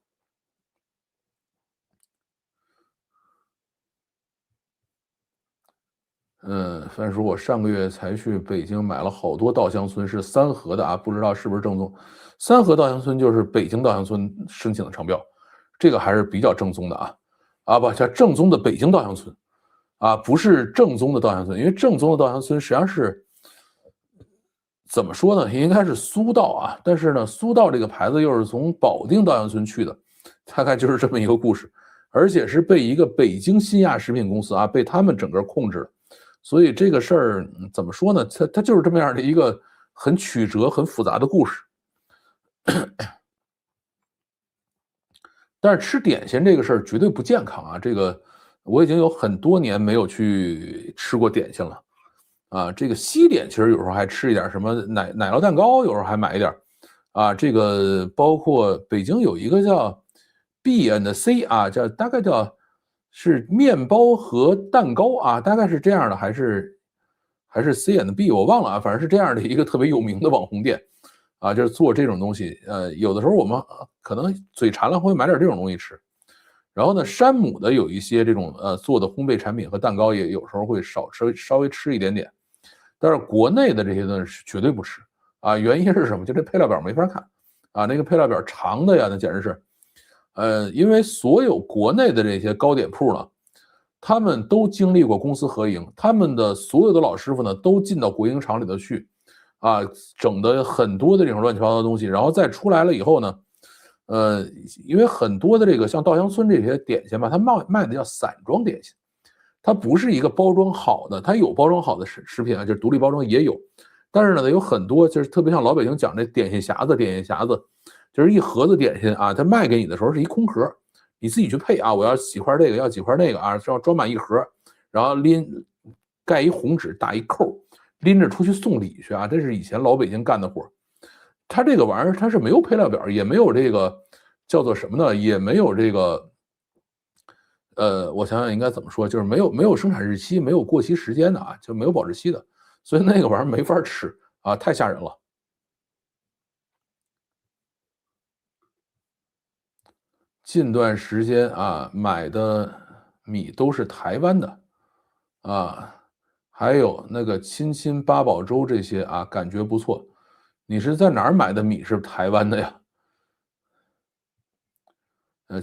范叔，我上个月才去北京买了好多稻香村，是三河的啊，不知道是不是正宗。三河稻香村就是北京稻香村申请的商标，这个还是比较正宗的不叫正宗的北京稻香村不是正宗的稻香村，因为正宗的稻香村实际上是怎么说呢？应该是苏稻但是呢，苏稻这个牌子又是从保定稻香村去的，大概就是这么一个故事，而且是被一个北京新亚食品公司被他们整个控制了。所以这个事儿怎么说呢？它就是这么样的一个很曲折、很复杂的故事。但是吃点心这个事儿绝对不健康这个我已经有很多年没有去吃过点心了这个西点其实有时候还吃一点什么奶酪蛋糕，有时候还买一点这个包括北京有一个叫 B&C 大概是面包和蛋糕大概是这样的，还是 C&B 我忘了反正是这样的一个特别有名的网红店就是做这种东西。有的时候我们可能嘴馋了会买点这种东西吃。然后呢，山姆的有一些这种做的烘焙产品和蛋糕也有时候会稍微吃一点点。但是国内的这些呢是绝对不吃原因是什么？就这配料表没法看那个配料表长的呀，那简直是，因为所有国内的这些糕点铺呢，他们都经历过公司合营，他们的所有的老师傅呢都进到国营厂里头去整的很多的这种乱七八糟的东西，然后再出来了以后呢，因为很多的这个像稻香村这些点心吧，它卖的叫散装点心。它不是一个包装好的，它有包装好的食品就是独立包装也有，但是呢，有很多就是特别像老北京讲这点心匣子，就是一盒子点心它卖给你的时候是一空盒，你自己去配我要几块这个，要几块那个要装满一盒，然后盖一红纸打一扣，拎着出去送礼去这是以前老北京干的活。它这个玩意儿它是没有配料表，也没有这个叫做什么呢，也没有这个。我想想应该怎么说，就是没有生产日期，没有过期时间的就没有保质期的，所以那个玩意儿没法吃太吓人了。近段时间买的米都是台湾的啊，还有那个亲亲八宝粥这些感觉不错。你是在哪儿买的米是台湾的呀？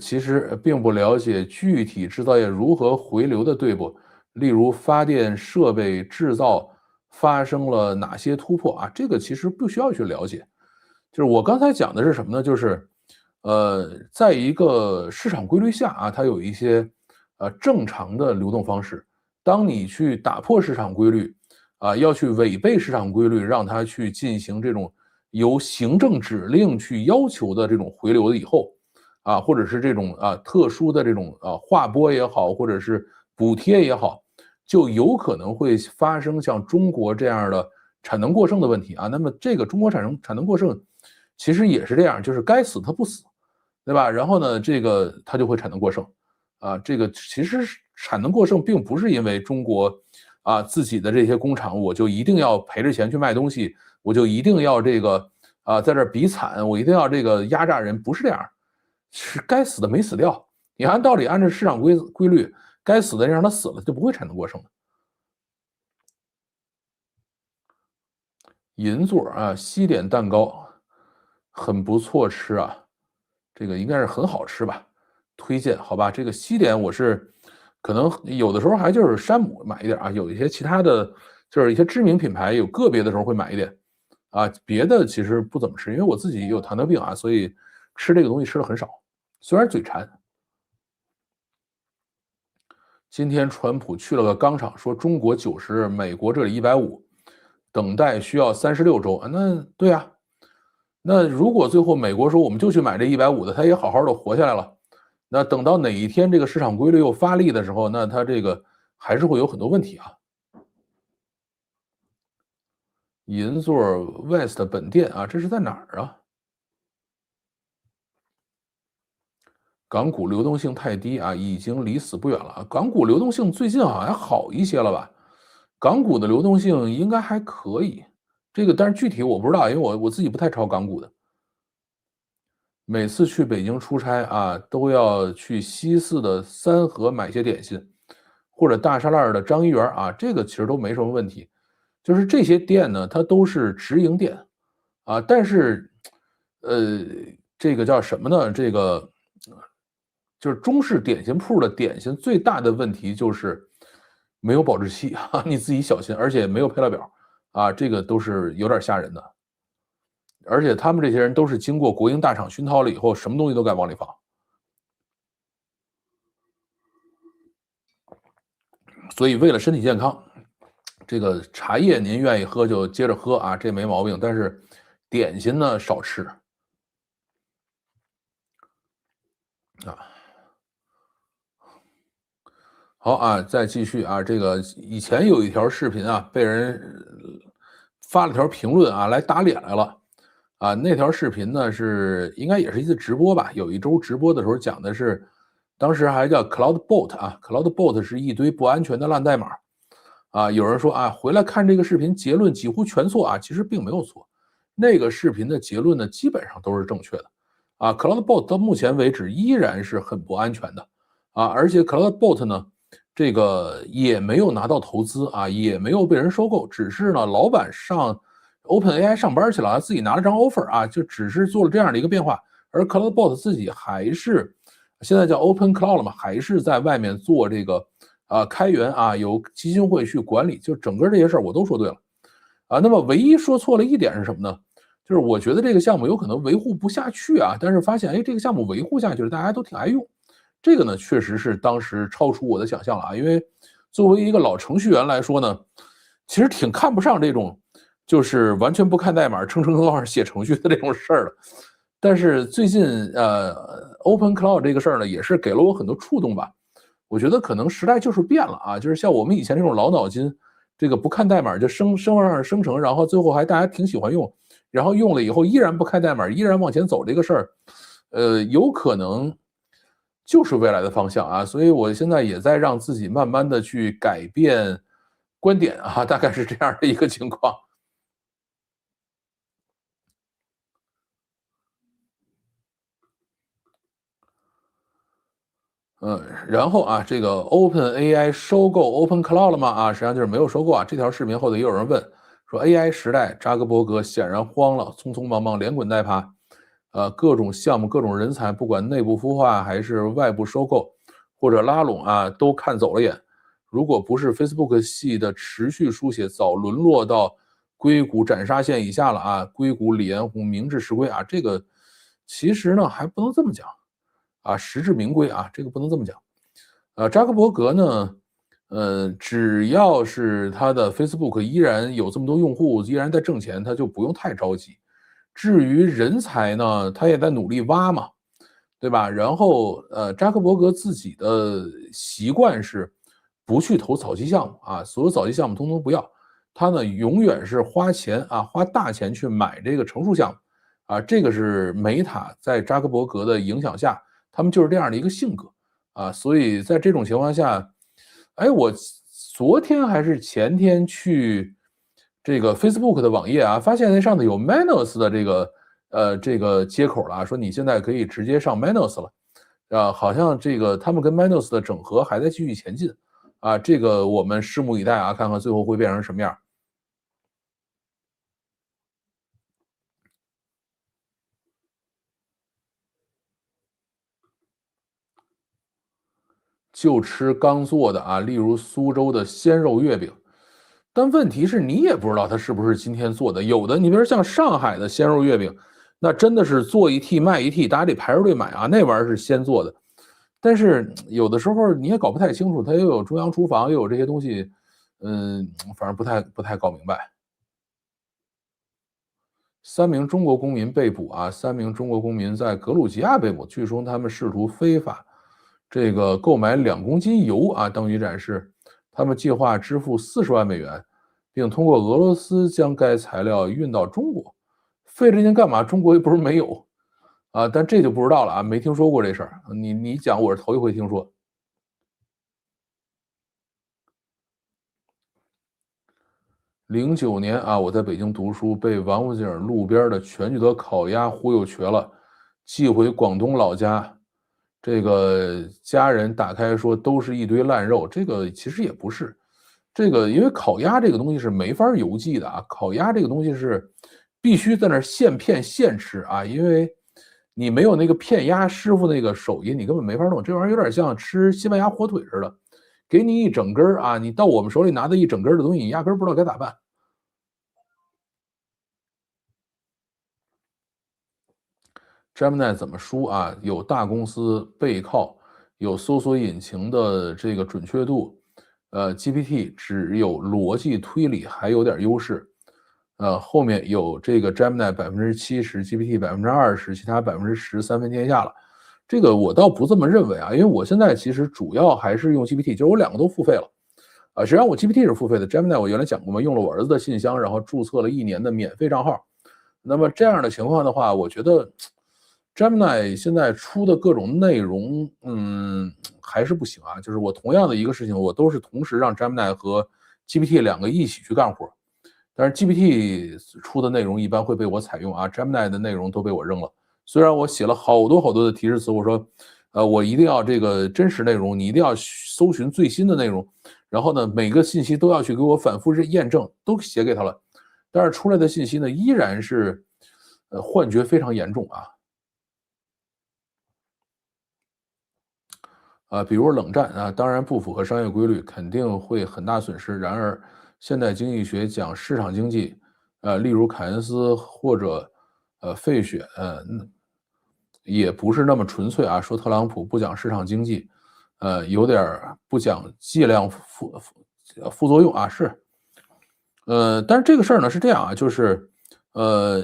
其实并不了解具体制造业如何回流的，对不？例如发电设备制造发生了哪些突破这个其实不需要去了解。就是我刚才讲的是什么呢？就是在一个市场规律下它有一些正常的流动方式。当你去打破市场规律要去违背市场规律，让它去进行这种由行政指令去要求的这种回流以后或者是这种特殊的这种划拨也好，或者是补贴也好，就有可能会发生像中国这样的产能过剩的问题那么这个中国产能过剩，其实也是这样，就是该死它不死，对吧？然后呢，这个它就会产能过剩这个其实产能过剩并不是因为中国自己的这些工厂，我就一定要赔着钱去卖东西，我就一定要这个在这比惨，我一定要这个压榨人，不是这样。是该死的没死掉。你按道理按照市场规律，该死的让他死了，就不会产能过剩的。银座西点蛋糕很不错吃这个应该是很好吃吧？推荐好吧？这个西点我是可能有的时候还就是山姆买一点有一些其他的就是一些知名品牌，有个别的时候会买一点别的其实不怎么吃，因为我自己有糖尿病所以吃这个东西吃的很少，虽然嘴馋。今天川普去了个钢厂，说中国90，美国这里150，等待需要36周那对那如果最后美国说我们就去买这150的，他也好好的活下来了，那等到哪一天这个市场规律又发力的时候，那他这个还是会有很多问题银座 West 本店这是在哪儿港股流动性太低啊，已经离死不远了。港股流动性最近好像好一些了吧？港股的流动性应该还可以，这个但是具体我不知道，因为我自己不太炒港股的。每次去北京出差啊，都要去西四的三河买些点心，或者大栅栏的张一元啊，这个其实都没什么问题。就是这些店呢，它都是直营店啊，但是，呃，这个叫什么呢？这个就是中式点心铺的点心最大的问题就是没有保质期啊，你自己小心，而且没有配料表啊，这个都是有点吓人的。而且他们这些人都是经过国营大厂熏陶了以后，什么东西都敢往里放。所以为了身体健康，这个茶叶您愿意喝就接着喝啊，这没毛病。但是点心呢少吃啊。好啊，再继续啊，这个以前有一条视频啊，被人发了条评论啊，来打脸来了。啊，那条视频呢是应该也是一次直播吧，有一周直播的时候讲的是，当时还叫 CloudBot 啊，CloudBot 是一堆不安全的烂代码。啊，有人说啊，回来看这个视频，结论几乎全错啊，其实并没有错，那个视频的结论呢，基本上都是正确的。啊，CloudBot 到目前为止依然是很不安全的。啊，而且 CloudBot 呢，这个也没有拿到投资啊，也没有被人收购，只是呢，老板上 OpenAI 上班去了，自己拿了张 offer 啊，就只是做了这样的一个变化。而 CloudBot 自己还是现在叫 OpenCloud 了嘛，还是在外面做这个开源啊，由基金会去管理，就整个这些事儿我都说对了。啊，那么唯一说错了一点是什么呢？就是我觉得这个项目有可能维护不下去啊，但是发现哎，这个项目维护下去了，大家都挺爱用。这个呢，确实是当时超出我的想象了啊，因为作为一个老程序员来说呢，其实挺看不上这种就是完全不看代码、称称号写程序的这种事儿的。但是最近Open Cloud 这个事儿呢，也是给了我很多触动吧。我觉得可能时代就是变了啊，就是像我们以前这种老脑筋，这个不看代码就生成，然后最后还大家挺喜欢用，然后用了以后依然不看代码，依然往前走这个事儿，有可能就是未来的方向啊。所以我现在也在让自己慢慢的去改变观点啊，大概是这样的一个情况。然后啊，这个 OpenAI 收购 OpenCloud 了吗？啊，实际上就是没有收购啊。这条视频后头也有人问说，AI 时代，扎克伯格显然慌了，匆匆忙忙，连滚带爬，各种项目、各种人才，不管内部孵化还是外部收购或者拉拢啊，都看走了眼。如果不是 Facebook 系的持续书写，早沦落到硅谷斩杀线以下了啊！硅谷李彦宏明智实归啊，这个其实呢还不能这么讲。啊，实至名归啊，这个不能这么讲。扎克伯格呢，只要是他的 Facebook 依然有这么多用户，依然在挣钱，他就不用太着急。至于人才呢，他也在努力挖嘛，对吧？然后扎克伯格自己的习惯是不去投早期项目啊，所有早期项目通通不要。他呢永远是花钱啊，花大钱去买这个成熟项目啊，这个是梅塔在扎克伯格的影响下。他们就是这样的一个性格啊，所以在这种情况下，哎，我昨天还是前天去这个 Facebook 的网页啊，发现那上头有 Manos 的这个接口了，说你现在可以直接上 Manos 了，啊，好像这个他们跟 Manos 的整合还在继续前进啊，这个我们拭目以待啊，看看最后会变成什么样。就吃刚做的啊，例如苏州的鲜肉月饼。但问题是你也不知道它是不是今天做的，有的你比如像上海的鲜肉月饼，那真的是做一屉卖一屉，大家得排着队买啊，那玩意儿是现做的。但是有的时候你也搞不太清楚，它又有中央厨房，又有这些东西，反正不太搞明白。三名中国公民被捕啊，三名中国公民在格鲁吉亚被捕，据说他们试图非法这个购买2公斤油啊，当鱼展示，他们计划支付40万美元，并通过俄罗斯将该材料运到中国。费这劲干嘛？中国又不是没有啊，但这就不知道了啊，没听说过这事儿。你讲我是头一回听说。09年啊，我在北京读书，被王府井路边的全聚德烤鸭忽悠瘸了，寄回广东老家。这个家人打开说都是一堆烂肉，这个其实也不是。这个因为烤鸭这个东西是没法邮寄的啊，烤鸭这个东西是必须在那儿现片现吃啊，因为你没有那个片鸭师傅那个手艺，你根本没法弄。这玩意儿有点像吃西班牙火腿似的，给你一整根儿啊，你到我们手里拿的一整根儿的东西，你压根儿不知道该咋办。Gemini 怎么输啊？有大公司背靠，有搜索引擎的这个准确度，GPT 只有逻辑推理还有点优势，后面有这个 Gemini 70%，GPT 20%，其他10%三分天下了。这个我倒不这么认为啊，因为我现在其实主要还是用 GPT，就是我两个都付费了。实际上我 GPT 是付费的，Gemini 我原来讲过嘛，用了我儿子的信箱，然后注册了1年的免费账号。那么这样的情况的话，我觉得 Gemini 现在出的各种内容，还是不行啊。就是我同样的一个事情，我都是同时让 Gemini 和 GPT 两个一起去干活，但是 GPT 出的内容一般会被我采用啊，Gemini 的内容都被我扔了。虽然我写了好多好多的提示词，我说，我一定要这个真实内容，你一定要搜寻最新的内容，然后呢，每个信息都要去给我反复验证，都写给他了，但是出来的信息呢，依然是，幻觉非常严重啊。比如冷战啊，当然不符合商业规律，肯定会很大损失。然而，现代经济学讲市场经济，例如凯恩斯或者费雪，也不是那么纯粹啊。说特朗普不讲市场经济，有点不讲剂量副作用啊，是。但是这个事儿呢是这样啊，就是，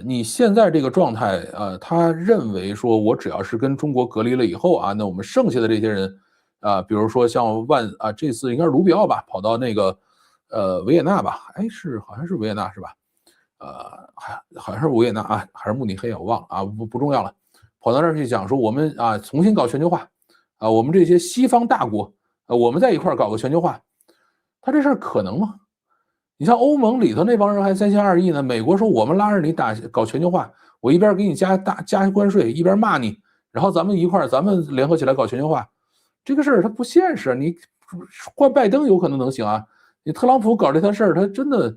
你现在这个状态，他认为说我只要是跟中国隔离了以后啊，那我们剩下的这些人，比如说像这次应该是卢比奥吧，跑到那个，维也纳吧，哎，好像是维也纳是吧？好像是维也纳啊，还是慕尼黑啊，我忘了啊，不重要了。跑到那儿去讲说我们啊重新搞全球化，我们这些西方大国，我们在一块儿搞个全球化，他这事儿可能吗？你像欧盟里头那帮人还3000-2000亿呢，美国说我们拉着你搞全球化，我一边给你加关税，一边骂你，然后咱们一块儿咱们联合起来搞全球化，这个事儿它不现实。你换拜登有可能能行啊，你特朗普搞这摊事儿，他真的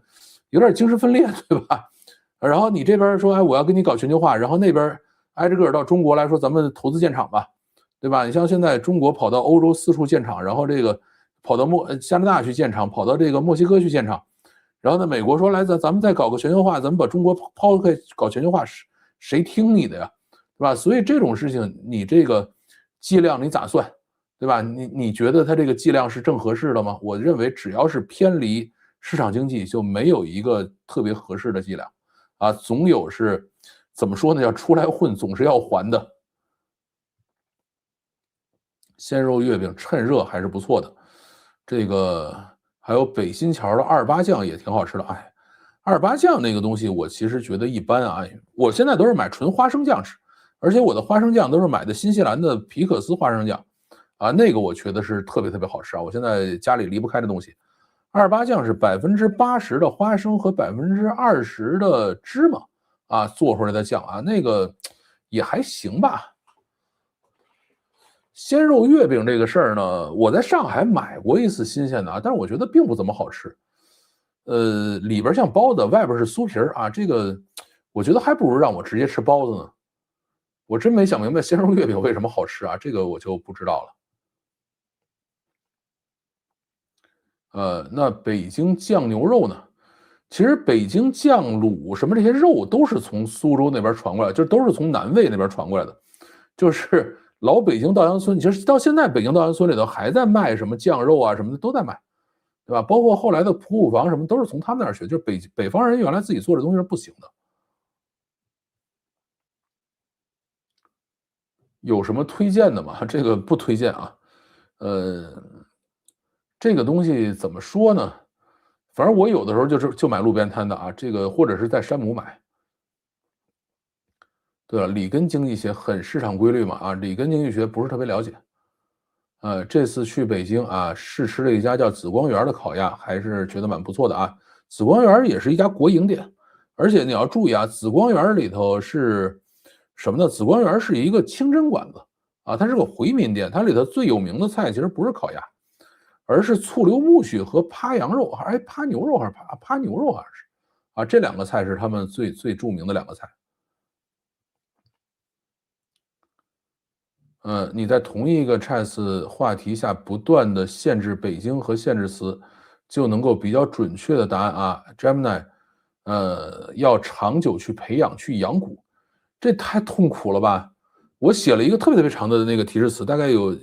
有点精神分裂，对吧？然后你这边说，哎，我要跟你搞全球化，然后那边挨着个到中国来说，咱们投资建厂吧，对吧？你像现在中国跑到欧洲四处建厂，然后这个跑到加拿大去建厂，跑到这个墨西哥去建厂，然后呢，美国说来咱们再搞个全球化，咱们把中国抛开搞全球化，谁听你的呀，对吧？所以这种事情，你这个剂量你咋算，对吧？你觉得它这个剂量是正合适的吗？我认为只要是偏离市场经济，就没有一个特别合适的剂量。总有是怎么说呢？要出来混，总是要还的。鲜肉月饼趁热还是不错的，这个还有北新桥的二八酱也挺好吃的。哎，二八酱那个东西我其实觉得一般啊，我现在都是买纯花生酱吃，而且我的花生酱都是买的新西兰的皮克斯花生酱，那个我觉得是特别特别好吃啊，我现在家里离不开的东西。二八酱是80%的花生和20%的芝麻做出来的酱啊，那个也还行吧。鲜肉月饼这个事儿呢，我在上海买过一次新鲜的但是我觉得并不怎么好吃。里边像包子，外边是酥皮儿这个我觉得还不如让我直接吃包子呢。我真没想明白鲜肉月饼为什么好吃这个我就不知道了。那北京酱牛肉呢？其实北京酱卤什么这些肉都是从苏州那边传过来，就都是从南魏那边传过来的。就是老北京稻香村，其实到现在北京稻香村里头还在卖什么酱肉什么的都在卖，对吧？包括后来的普谷房什么都是从他们那儿学，就是北方人原来自己做的东西是不行的。有什么推荐的吗？这个不推荐啊。呃，这个东西怎么说呢？反正我有的时候就买路边摊的这个或者是在山姆买。对了，里根经济学很市场规律嘛啊，里根经济学不是特别了解。这次去北京啊，试吃了一家叫紫光园的烤鸭，还是觉得蛮不错的啊。紫光园也是一家国营店，而且你要注意啊，紫光园里头是什么呢？紫光园是一个清真馆子啊，它是个回民店，它里头最有名的菜其实不是烤鸭，而是醋溜木须和趴羊肉，趴牛肉还是趴牛肉好像是啊，这两个菜是他们最著名的两个菜。你在同一个 Chat 话题下不断的限制北京和限制词，就能够比较准确的答案啊。Gemini，要长久去培养去养蛊，这太痛苦了吧？我写了一个特别特别长的那个提示词，大概有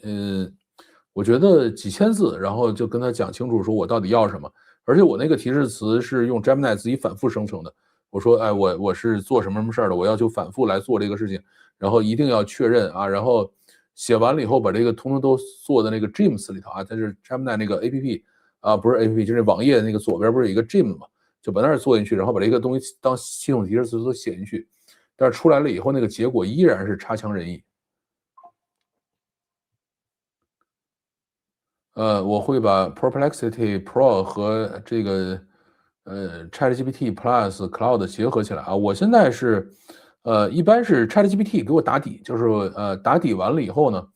我觉得几千字，然后就跟他讲清楚说我到底要什么，而且我那个提示词是用 Gemini 自己反复生成的。我说，哎，我是做什么什么事儿的，我要求反复来做这个事情，然后一定要确认啊，然后写完了以后把这个通通都做的那个 James 里头啊，它是 Gemini 那个 APP 啊，不是 APP，就是那网页那个左边不是有一个 Gem 嘛，就把那儿做进去，然后把这个东西当系统提示词都写进去，但是出来了以后那个结果依然是差强人意。我会把 Perplexity Pro 和这个ChatGPT Plus Cloud 结合起来啊。我现在是一般是 ChatGPT 给我打底，就是打底完了以后呢，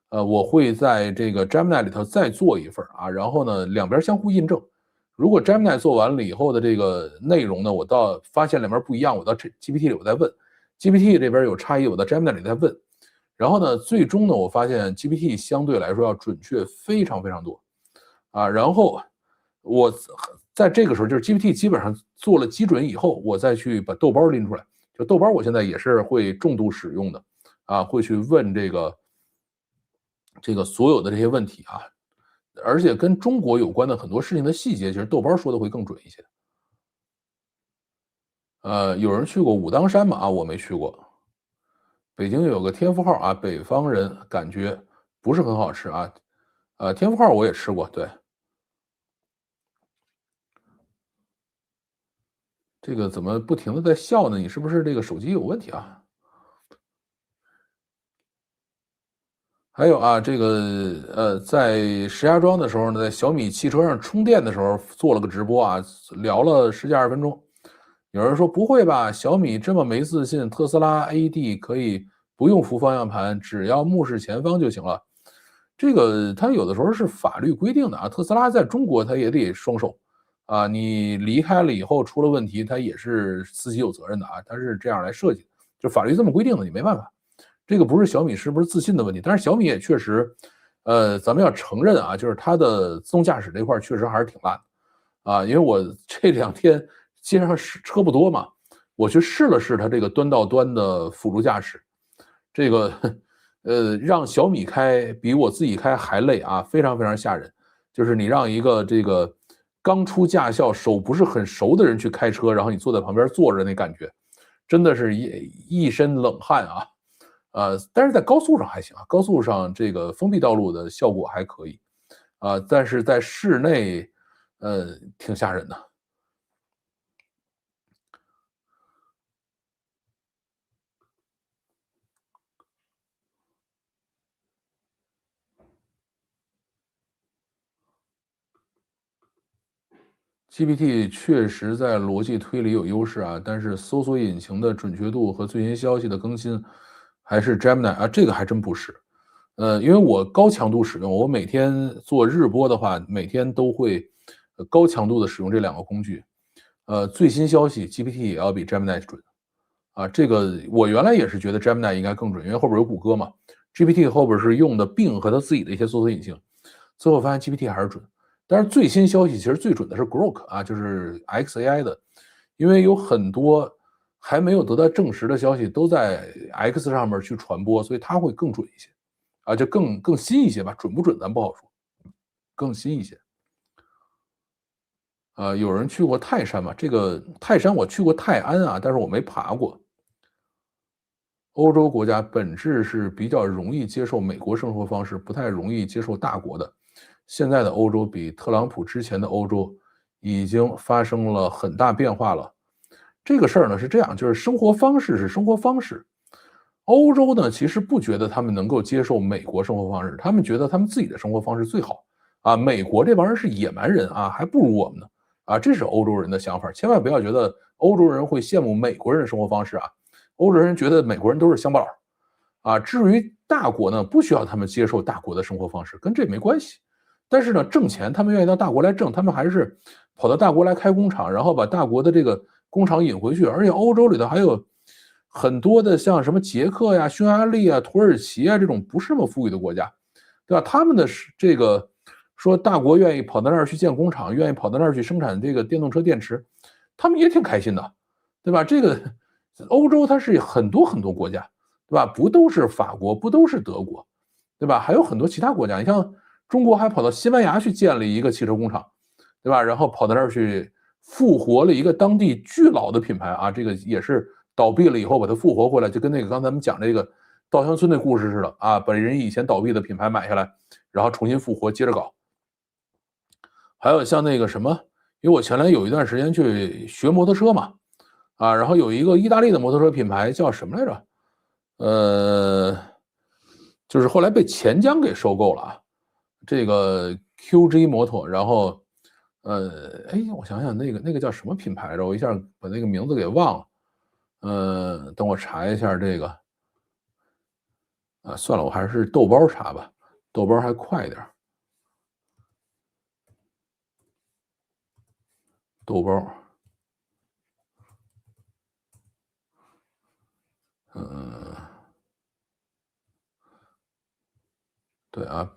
我会在这个 Gemini 里头再做一份啊，然后呢两边相互印证。如果 Gemini 做完了以后的这个内容呢，我到发现两边不一样，我到 GPT 里我再问，GPT 这边有差异，我到 Gemini 里再问。然后呢，最终呢，我发现 GPT 相对来说要准确非常非常多，啊，然后我在这个时候就是 GPT 基本上做了基准以后，我再去把豆包拎出来。就豆包，我现在也是会重度使用的，啊，会去问这个所有的这些问题啊，而且跟中国有关的很多事情的细节，其实豆包说的会更准一些。有人去过武当山吗？啊，我没去过。北京有个天福号啊，北方人感觉不是很好吃啊。天福号我也吃过，对。这个怎么不停的在笑呢？你是不是这个手机有问题啊？还有啊，这个在石家庄的时候呢，在小米汽车上充电的时候做了个直播啊，聊了10几20分钟。有人说不会吧，小米这么没自信，特斯拉 AD 可以不用扶方向盘，只要目视前方就行了。这个它有的时候是法律规定的啊，特斯拉在中国它也得双手啊，你离开了以后出了问题，它也是自己有责任的啊，它是这样来设计的，就法律这么规定的，你没办法。这个不是小米是不是自信的问题，但是小米也确实，咱们要承认啊，就是它的自动驾驶这块确实还是挺烂的啊。因为我这2天街上是车不多嘛，我去试了试它这个端到端的辅助驾驶，这个让小米开比我自己开还累啊，非常非常吓人。就是你让一个这个刚出驾校、手不是很熟的人去开车，然后你坐在旁边坐着那感觉，真的是一身冷汗啊。但是在高速上还行啊，高速上这个封闭道路的效果还可以，但是在室内，挺吓人的。GPT 确实在逻辑推理有优势啊，但是搜索引擎的准确度和最新消息的更新，还是 Gemini 啊，这个还真不是。因为我高强度使用，我每天做日播的话，每天都会高强度的使用这两个工具。最新消息 GPT 也要比 Gemini 准啊，这个我原来也是觉得 Gemini 应该更准，因为后边有谷歌嘛，GPT 后边是用的 Bing 和它自己的一些搜索引擎，最后发现 GPT 还是准。但是最新消息其实最准的是 Grok 啊，就是 XAI 的，因为有很多还没有得到证实的消息都在 X 上面去传播，所以它会更准一些，啊，就更新一些吧，准不准咱不好说，更新一些。有人去过泰山吗？这个泰山我去过泰安啊，但是我没爬过。欧洲国家本质是比较容易接受美国生活方式，不太容易接受大国的。现在的欧洲比特朗普之前的欧洲已经发生了很大变化了。这个事儿呢是这样，就是生活方式是生活方式，欧洲呢，其实不觉得他们能够接受美国生活方式，他们觉得他们自己的生活方式最好啊。美国这帮人是野蛮人啊，还不如我们呢啊，这是欧洲人的想法。千万不要觉得欧洲人会羡慕美国人的生活方式啊，欧洲人觉得美国人都是乡巴佬啊。至于大国呢，不需要他们接受大国的生活方式，跟这没关系。但是呢，挣钱他们愿意到大国来挣，他们还是跑到大国来开工厂，然后把大国的这个工厂引回去。而且欧洲里头还有很多的像什么捷克呀、匈牙利啊、土耳其啊这种不是那么富裕的国家，对吧？他们的这个说大国愿意跑到那儿去建工厂，愿意跑到那儿去生产这个电动车电池，他们也挺开心的，对吧？这个欧洲它是很多很多国家，对吧？不都是法国，不都是德国，对吧？还有很多其他国家，你像中国还跑到西班牙去建了一个汽车工厂，对吧？然后跑到那儿去复活了一个当地巨老的品牌啊，这个也是倒闭了以后把它复活回来，就跟那个刚才咱们讲这个稻香村的故事似的啊，把人以前倒闭的品牌买下来，然后重新复活，接着搞。还有像那个什么，因为我前来有一段时间去学摩托车嘛，啊，然后有一个意大利的摩托车品牌叫什么来着？就是后来被钱江给收购了啊，这个 QG 摩托，然后，哎，我想想那个叫什么品牌着，我一下把那个名字给忘了，等我查一下这个，啊，算了，我还是豆包查吧，豆包还快一点，豆包，嗯，对啊，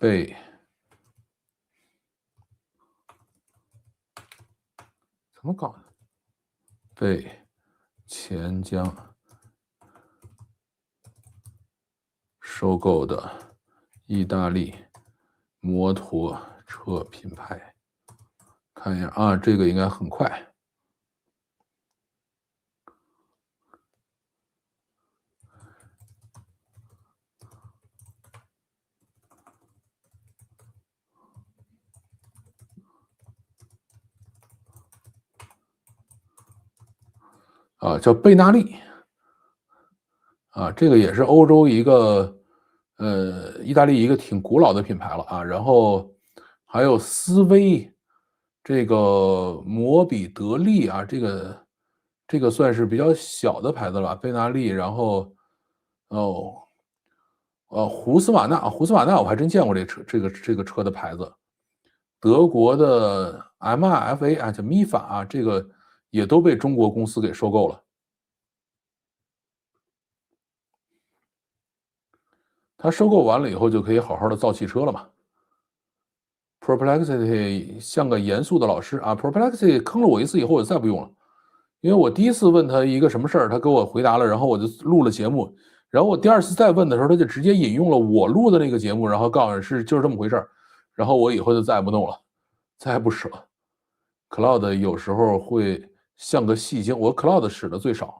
怎么搞的？被钱江收购的意大利摩托车品牌，看一下啊，这个应该很快。啊，叫贝纳利，啊，这个也是欧洲一个，意大利一个挺古老的品牌了啊。然后还有斯威，这个摩比德利啊，这个算是比较小的牌子了吧，贝纳利。然后哦，胡斯瓦纳，胡斯瓦纳我还真见过这个车的牌子。德国的 MRFA 啊，叫米法啊，这个也都被中国公司给收购了。它收购完了以后，就可以好好的造汽车了嘛。Perplexity 像个严肃的老师啊 ，Perplexity 坑了我一次以后，我就再不用了，因为我第一次问他一个什么事儿，他给我回答了，然后我就录了节目，然后我第二次再问的时候，他就直接引用了我录的那个节目，然后告诉就是这么回事儿，然后我以后就再也不弄了，再也不使了。Cloud 有时候会像个戏精，我 Cloud 使的最少。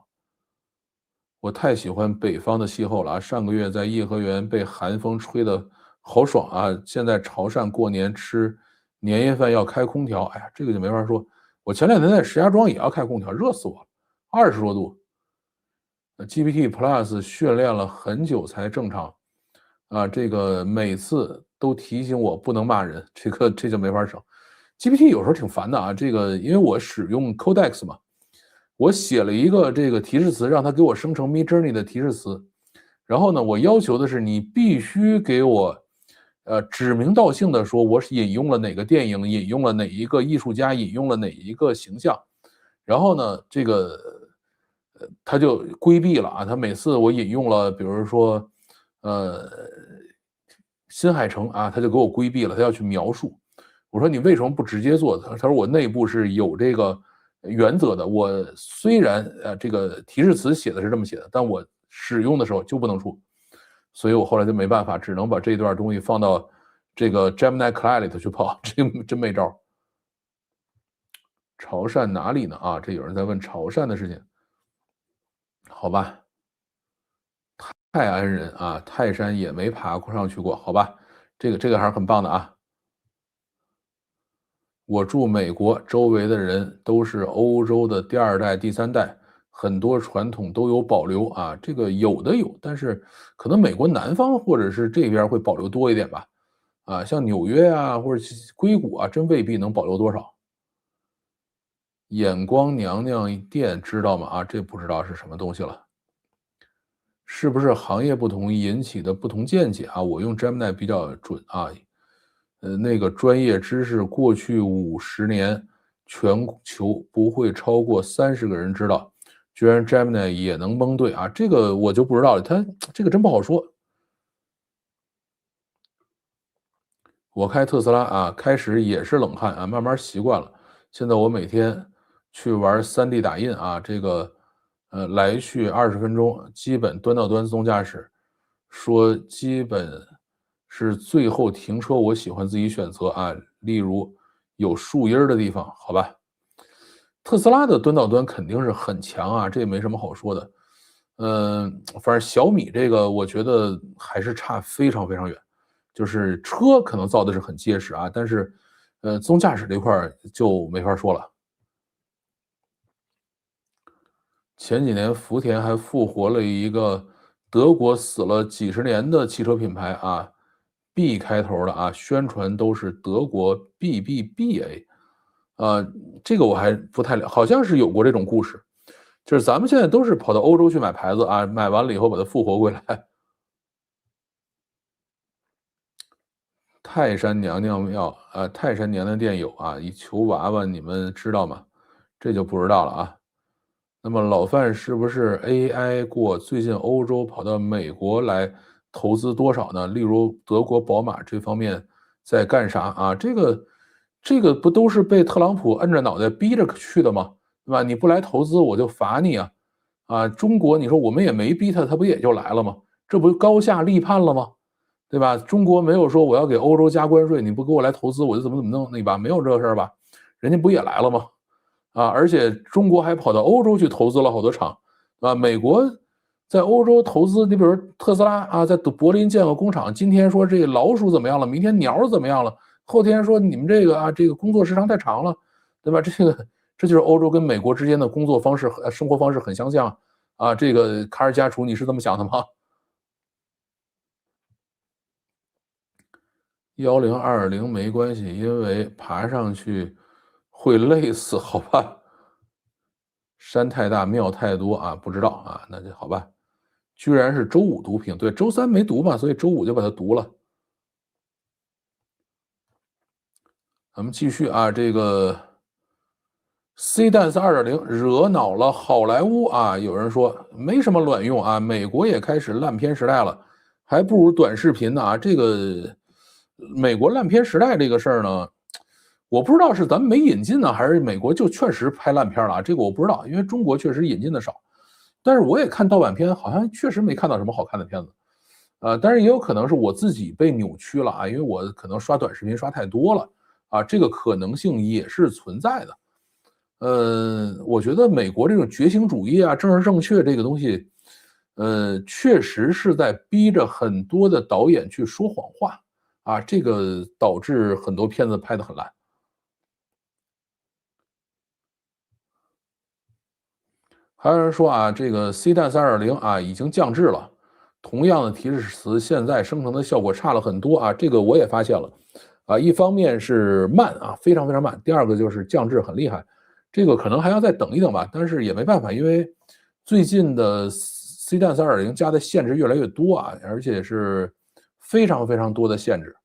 我太喜欢北方的气候了啊！上个月在颐和园被寒风吹得好爽啊！现在潮汕过年吃年夜饭要开空调，哎呀，这个就没法说。我前两天在石家庄也要开空调，热死我了，20多度。GPT Plus 训练了很久才正常，啊，这个每次都提醒我不能骂人，这就没法整。GPT 有时候挺烦的啊，这个因为我使用 Codex 嘛。我写了一个这个提示词，让它给我生成 Midjourney 的提示词。然后呢，我要求的是你必须给我，指名道姓的说我是引用了哪个电影，引用了哪一个艺术家，引用了哪一个形象。然后呢，这个，他就规避了啊。他每次我引用了，比如说，呃，新海诚啊，他就给我规避了，他要去描述。我说你为什么不直接做？他说我内部是有这个原则的。我虽然这个提示词写的是这么写的，但我使用的时候就不能出。所以我后来就没办法，只能把这段东西放到这个 Gemini Client 里头去跑，这真没招。潮汕哪里呢？啊，这有人在问潮汕的事情。好吧，泰安人啊，泰山也没爬过上去过，好吧，这个还是很棒的啊。我住美国，周围的人都是欧洲的第二代、第三代，很多传统都有保留啊，这个有的有，但是可能美国南方或者是这边会保留多一点吧。啊，像纽约啊或者硅谷啊，真未必能保留多少。眼光娘娘店知道吗？啊，这不知道是什么东西了。是不是行业不同引起的不同见解啊？我用 Gemini 比较准啊。那个专业知识，过去50年全球不会超过30个人知道，居然 Gemini 也能蒙对啊，这个我就不知道了，它这个真不好说。我开特斯拉啊，开始也是冷汗啊，慢慢习惯了。现在我每天去玩3D 打印啊，这个来去20分钟，基本端到端自动驾驶。说基本是最后停车，我喜欢自己选择啊，例如有树荫的地方，好吧。特斯拉的端到端肯定是很强啊，这也没什么好说的。反正小米这个我觉得还是差非常非常远。就是车可能造的是很结实啊，但是，自动驾驶这块就没法说了。前几年福田还复活了一个德国死了几十年的汽车品牌啊，B 开头的啊，宣传都是德国 BBBA，这个我还不太了，好像是有过这种故事，就是咱们现在都是跑到欧洲去买牌子啊，买完了以后把它复活过来。泰山娘娘庙啊，泰山娘娘殿有啊，一球娃娃你们知道吗？这就不知道了啊。那么老范是不是 AI 过？最近欧洲跑到美国来投资多少呢？例如德国宝马这方面在干啥啊？这个不都是被特朗普摁着脑袋逼着去的吗？对吧？你不来投资我就罚你啊！啊，中国你说我们也没逼他，他不也就来了吗？这不高下立判了吗？对吧？中国没有说我要给欧洲加关税，你不给我来投资，我就怎么弄，对吧？没有这事儿吧？人家不也来了吗？啊，而且中国还跑到欧洲去投资了好多厂，啊，美国在欧洲投资，你比如特斯拉啊，在柏林建个工厂，今天说这个老鼠怎么样了，明天鸟怎么样了，后天说你们这个啊，这个工作时长太长了，对吧？这就是欧洲跟美国之间的工作方式、生活方式很相像啊。这个卡尔加楚，你是这么想的吗？1020没关系，因为爬上去会累死，好吧？山太大，庙太多啊，不知道啊，那就好吧。居然是周五读屏，对，周三没读嘛，所以周五就把它读了。咱们继续啊，这个 C Dance 2.0惹恼了好莱坞啊，有人说没什么卵用啊，美国也开始烂片时代了，还不如短视频呢啊。这个美国烂片时代这个事儿呢，我不知道是咱们没引进呢，还是美国就确实拍烂片了啊，这个我不知道，因为中国确实引进的少。但是我也看盗版片，好像确实没看到什么好看的片子。但是也有可能是我自己被扭曲了啊，因为我可能刷短视频刷太多了啊，这个可能性也是存在的。我觉得美国这种觉醒主义啊、政治正确这个东西，确实是在逼着很多的导演去说谎话啊，这个导致很多片子拍得很烂。还有人说啊，这个 C 蛋3.0啊已经降质了，同样的提示词现在生成的效果差了很多啊，这个我也发现了，啊，一方面是慢啊，非常非常慢，第二个就是降质很厉害，这个可能还要再等一等吧，但是也没办法，因为最近的 C 蛋3.0加的限制越来越多啊，而且是非常非常多的限制。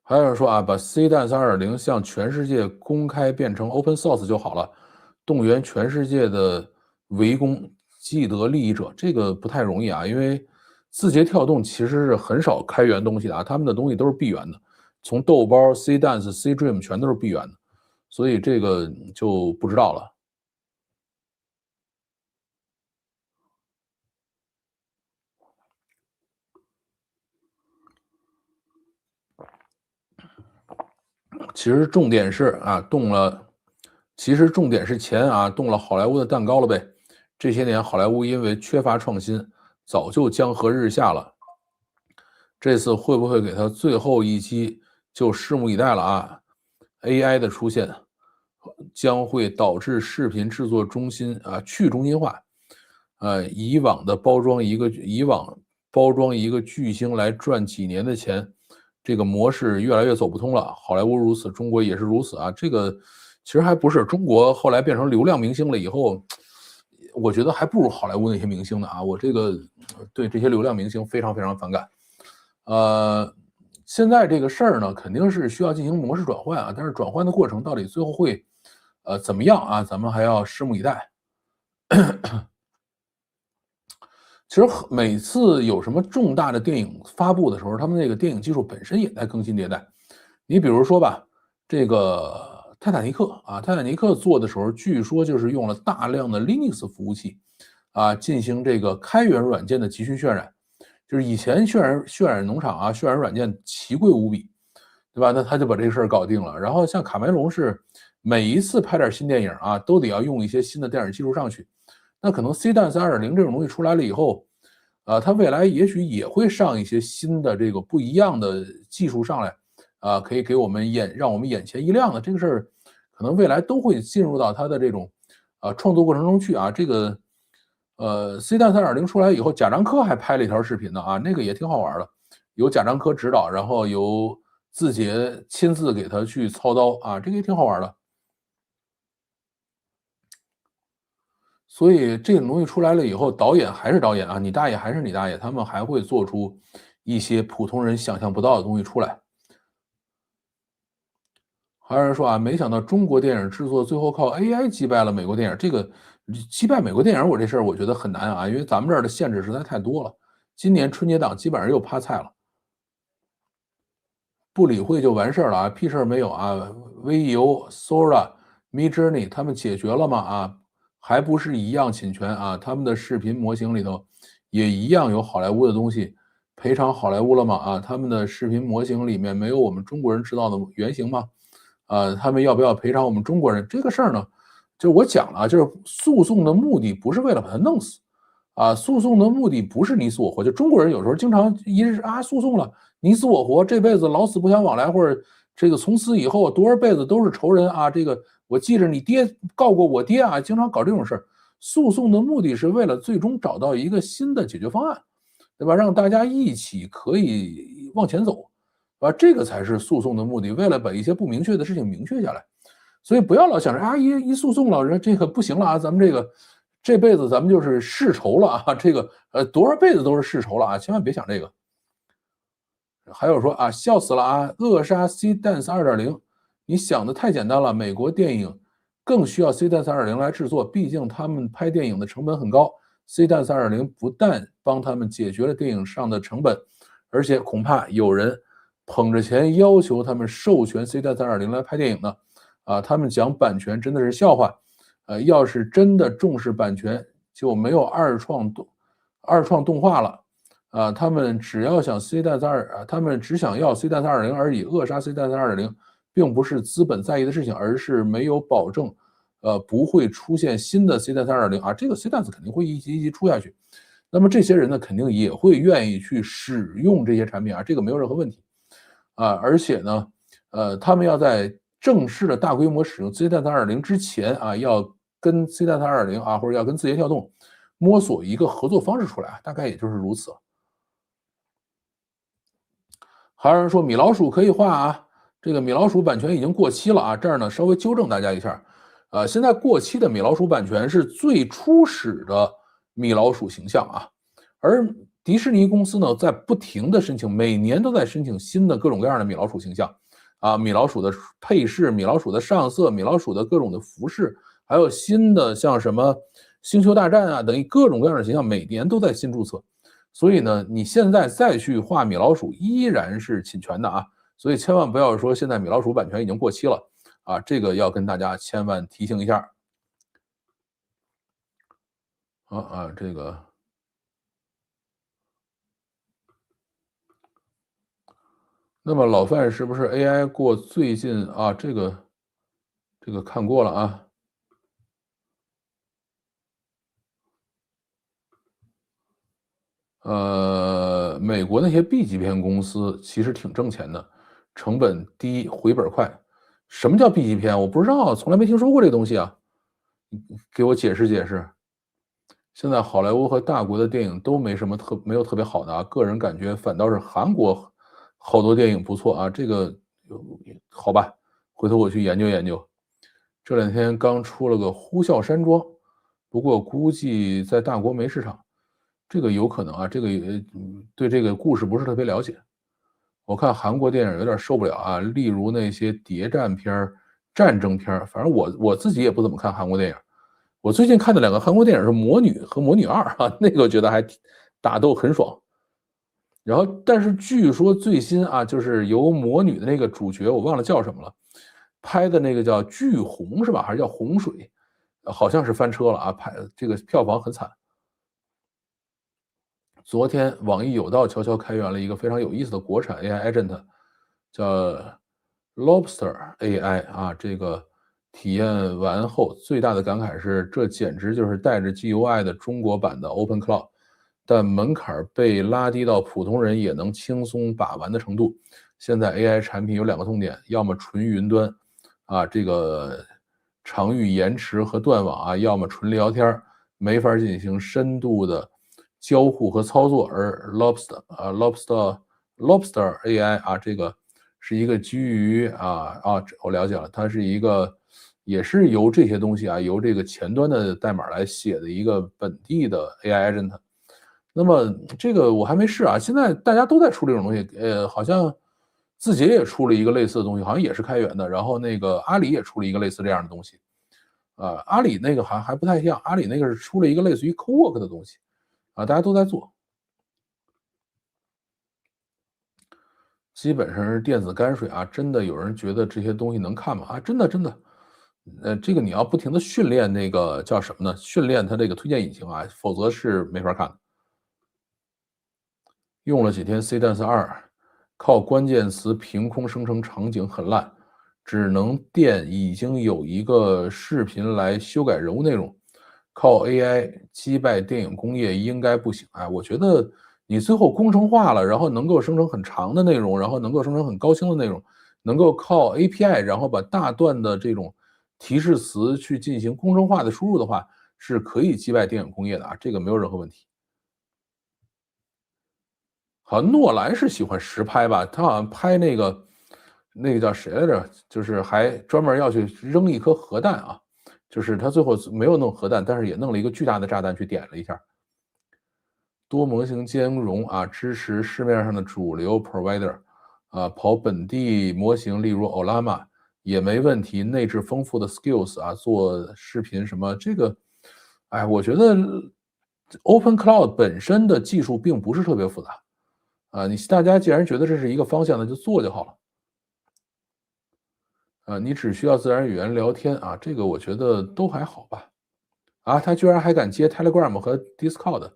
还有人说啊，把 C 蛋3.0向全世界公开变成 Open Source 就好了，动员全世界的围攻既得利益者，这个不太容易啊，因为字节跳动其实是很少开源东西的啊，他们的东西都是闭源的，从豆包、C Dance、C Dream 全都是闭源的，所以这个就不知道了。其实重点是啊，动了，其实重点是钱啊，动了好莱坞的蛋糕了呗。这些年好莱坞因为缺乏创新，早就江河日下了。这次会不会给他最后一击，就拭目以待了啊。AI 的出现将会导致视频制作中心去中心化，以往包装一个巨星来赚几年的钱，这个模式越来越走不通了。好莱坞如此，中国也是如此啊。这个其实还不是中国后来变成流量明星了以后，我觉得还不如好莱坞那些明星呢啊。我这个对这些流量明星非常非常反感。现在这个事儿呢，肯定是需要进行模式转换啊，但是转换的过程到底最后会怎么样啊？咱们还要拭目以待。其实每次有什么重大的电影发布的时候，他们那个电影技术本身也在更新迭代。你比如说吧，这个泰坦尼克啊，泰坦尼克做的时候，据说就是用了大量的 Linux 服务器进行这个开源软件的集群渲染。就是以前渲染农场渲染软件奇贵无比，对吧？那他就把这个事儿搞定了。然后像卡梅隆是每一次拍点新电影都得要用一些新的电影技术上去。那可能 C-DANS 2.0这种东西出来了以后，它未来也许也会上一些新的这个不一样的技术上来，可以给我们让我们眼前一亮的这个事儿，可能未来都会进入到它的这种创作过程中去啊。这个C-DANS 3.0出来以后，贾樟柯还拍了一条视频呢那个也挺好玩的，由贾樟柯指导，然后由字节亲自给他去操刀这个也挺好玩的。所以这种东西出来了以后，导演还是导演你大爷还是你大爷，他们还会做出一些普通人想象不到的东西出来。还有人说没想到中国电影制作最后靠 AI 击败了美国电影，这个击败美国电影，我这事儿我觉得很难因为咱们这儿的限制实在太多了。今年春节档基本上又趴菜了，不理会就完事儿了屁事儿没有VIO、Sora、Midjourney 他们解决了吗还不是一样侵权他们的视频模型里头也一样有好莱坞的东西，赔偿好莱坞了吗他们的视频模型里面没有我们中国人知道的原型吗？他们要不要赔偿我们中国人？这个事儿呢，就是我讲了就是诉讼的目的不是为了把他弄死诉讼的目的不是你死我活。就中国人有时候经常一日诉讼了，你死我活，这辈子老死不相往来，或者这个从此以后多少辈子都是仇人这个我记着你爹告过我爹经常搞这种事儿。诉讼的目的是为了最终找到一个新的解决方案，对吧？让大家一起可以往前走。这个才是诉讼的目的，为了把一些不明确的事情明确下来。所以不要老想着一诉讼了，人这个不行了咱们这辈子咱们就是世仇了这个多少辈子都是世仇了千万别想这个。还有说笑死了扼杀 C-DANS 2.0，你想的太简单了，美国电影更需要 C-DANS 2.0来制作，毕竟他们拍电影的成本很高。C-DANS 2.0不但帮他们解决了电影上的成本，而且恐怕有人捧着钱要求他们授权 C-DANS 2.0来拍电影呢他们讲版权真的是笑话要是真的重视版权，就没有二创动画了他们只要想 C-DANS 2他们只想要 C-DANS 2.0而已，扼杀 C-DANS 2.0并不是资本在意的事情，而是没有保证不会出现新的 C-DANS 2.0这个 C-DANS 肯定会一级一级出下去。那么这些人呢，肯定也会愿意去使用这些产品这个没有任何问题而且呢他们要在正式的大规模使用 C-DANS 2.0之前要跟 C-DANS 2.0或者要跟字节跳动摸索一个合作方式出来大概也就是如此。还有人说米老鼠可以画这个米老鼠版权已经过期了这儿呢稍微纠正大家一下现在过期的米老鼠版权是最初始的米老鼠形象而迪士尼公司呢在不停的申请，每年都在申请新的各种各样的米老鼠形象米老鼠的配饰、米老鼠的上色、米老鼠的各种的服饰，还有新的像什么星球大战等于各种各样的形象，每年都在新注册。所以呢，你现在再去画米老鼠依然是侵权的所以千万不要说现在米老鼠版权已经过期了这个要跟大家千万提醒一下这个。那么老范是不是 AI 过最近这个看过了美国那些 B 级片公司其实挺挣钱的，成本低，回本快。什么叫 B 级片？我不知道，从来没听说过这个东西啊，给我解释解释。现在好莱坞和大国的电影都没有特别好的啊，个人感觉反倒是韩国好多电影不错啊，这个好吧，回头我去研究研究。这两天刚出了个《呼啸山庄》，不过估计在大国没市场，这个有可能啊，这个对这个故事不是特别了解。我看韩国电影有点受不了啊，例如那些谍战片儿、战争片儿，反正我自己也不怎么看韩国电影。我最近看的两个韩国电影是《魔女》和《魔女2》啊，那个我觉得还打斗很爽。然后，但是据说最新啊，就是由魔女的那个主角，我忘了叫什么了，拍的那个叫《巨红》是吧？还是叫《洪水》？好像是翻车了啊，这个票房很惨。昨天网易有道悄悄开源了一个非常有意思的国产 AI agent，叫 Lobster AI 啊，这个体验完后最大的感慨是，这简直就是带着 GUI 的中国版的 OpenCloud，但门槛被拉低到普通人也能轻松把玩的程度。现在 AI 产品有两个痛点，要么纯云端，啊，这个常遇延迟和断网啊，要么纯聊天，没法进行深度的交互和操作。而 Lobster AI 啊，这个是一个基于我了解了，它是一个也是由这些东西啊，由这个前端的代码来写的一个本地的 AI agent。那么这个我还没试啊，现在大家都在出这种东西，好像字节也出了一个类似的东西，好像也是开源的，然后那个阿里也出了一个类似这样的东西，阿里那个还不太一样，阿里那个是出了一个类似于 Cowork 的东西，啊，大家都在做，基本上是电子泔水啊，真的有人觉得这些东西能看吗？啊，真的真的，这个你要不停的训练那个叫什么呢？训练它这个推荐引擎啊，否则是没法看的。用了几天 CDance2，靠关键词凭空生成场景很烂，只能垫已经有一个视频来修改人物内容，靠 AI 击败电影工业应该不行。哎，我觉得你最后工程化了，然后能够生成很长的内容，然后能够生成很高清的内容，能够靠 API，然后把大段的这种提示词去进行工程化的输入的话，是可以击败电影工业的啊，这个没有任何问题。好像诺兰是喜欢实拍吧，他好像拍那个叫谁来着？就是还专门要去扔一颗核弹啊，就是他最后没有弄核弹，但是也弄了一个巨大的炸弹去点了一下。多模型兼容啊，支持市面上的主流 provider，啊，跑本地模型，例如 Ollama 也没问题。内置丰富的 skills 啊，做视频什么这个，哎，我觉得 OpenCloud 本身的技术并不是特别复杂。啊，大家既然觉得这是一个方向，那就做就好了。你只需要自然语言聊天啊，这个我觉得都还好吧。啊，他居然还敢接 Telegram 和 Discord，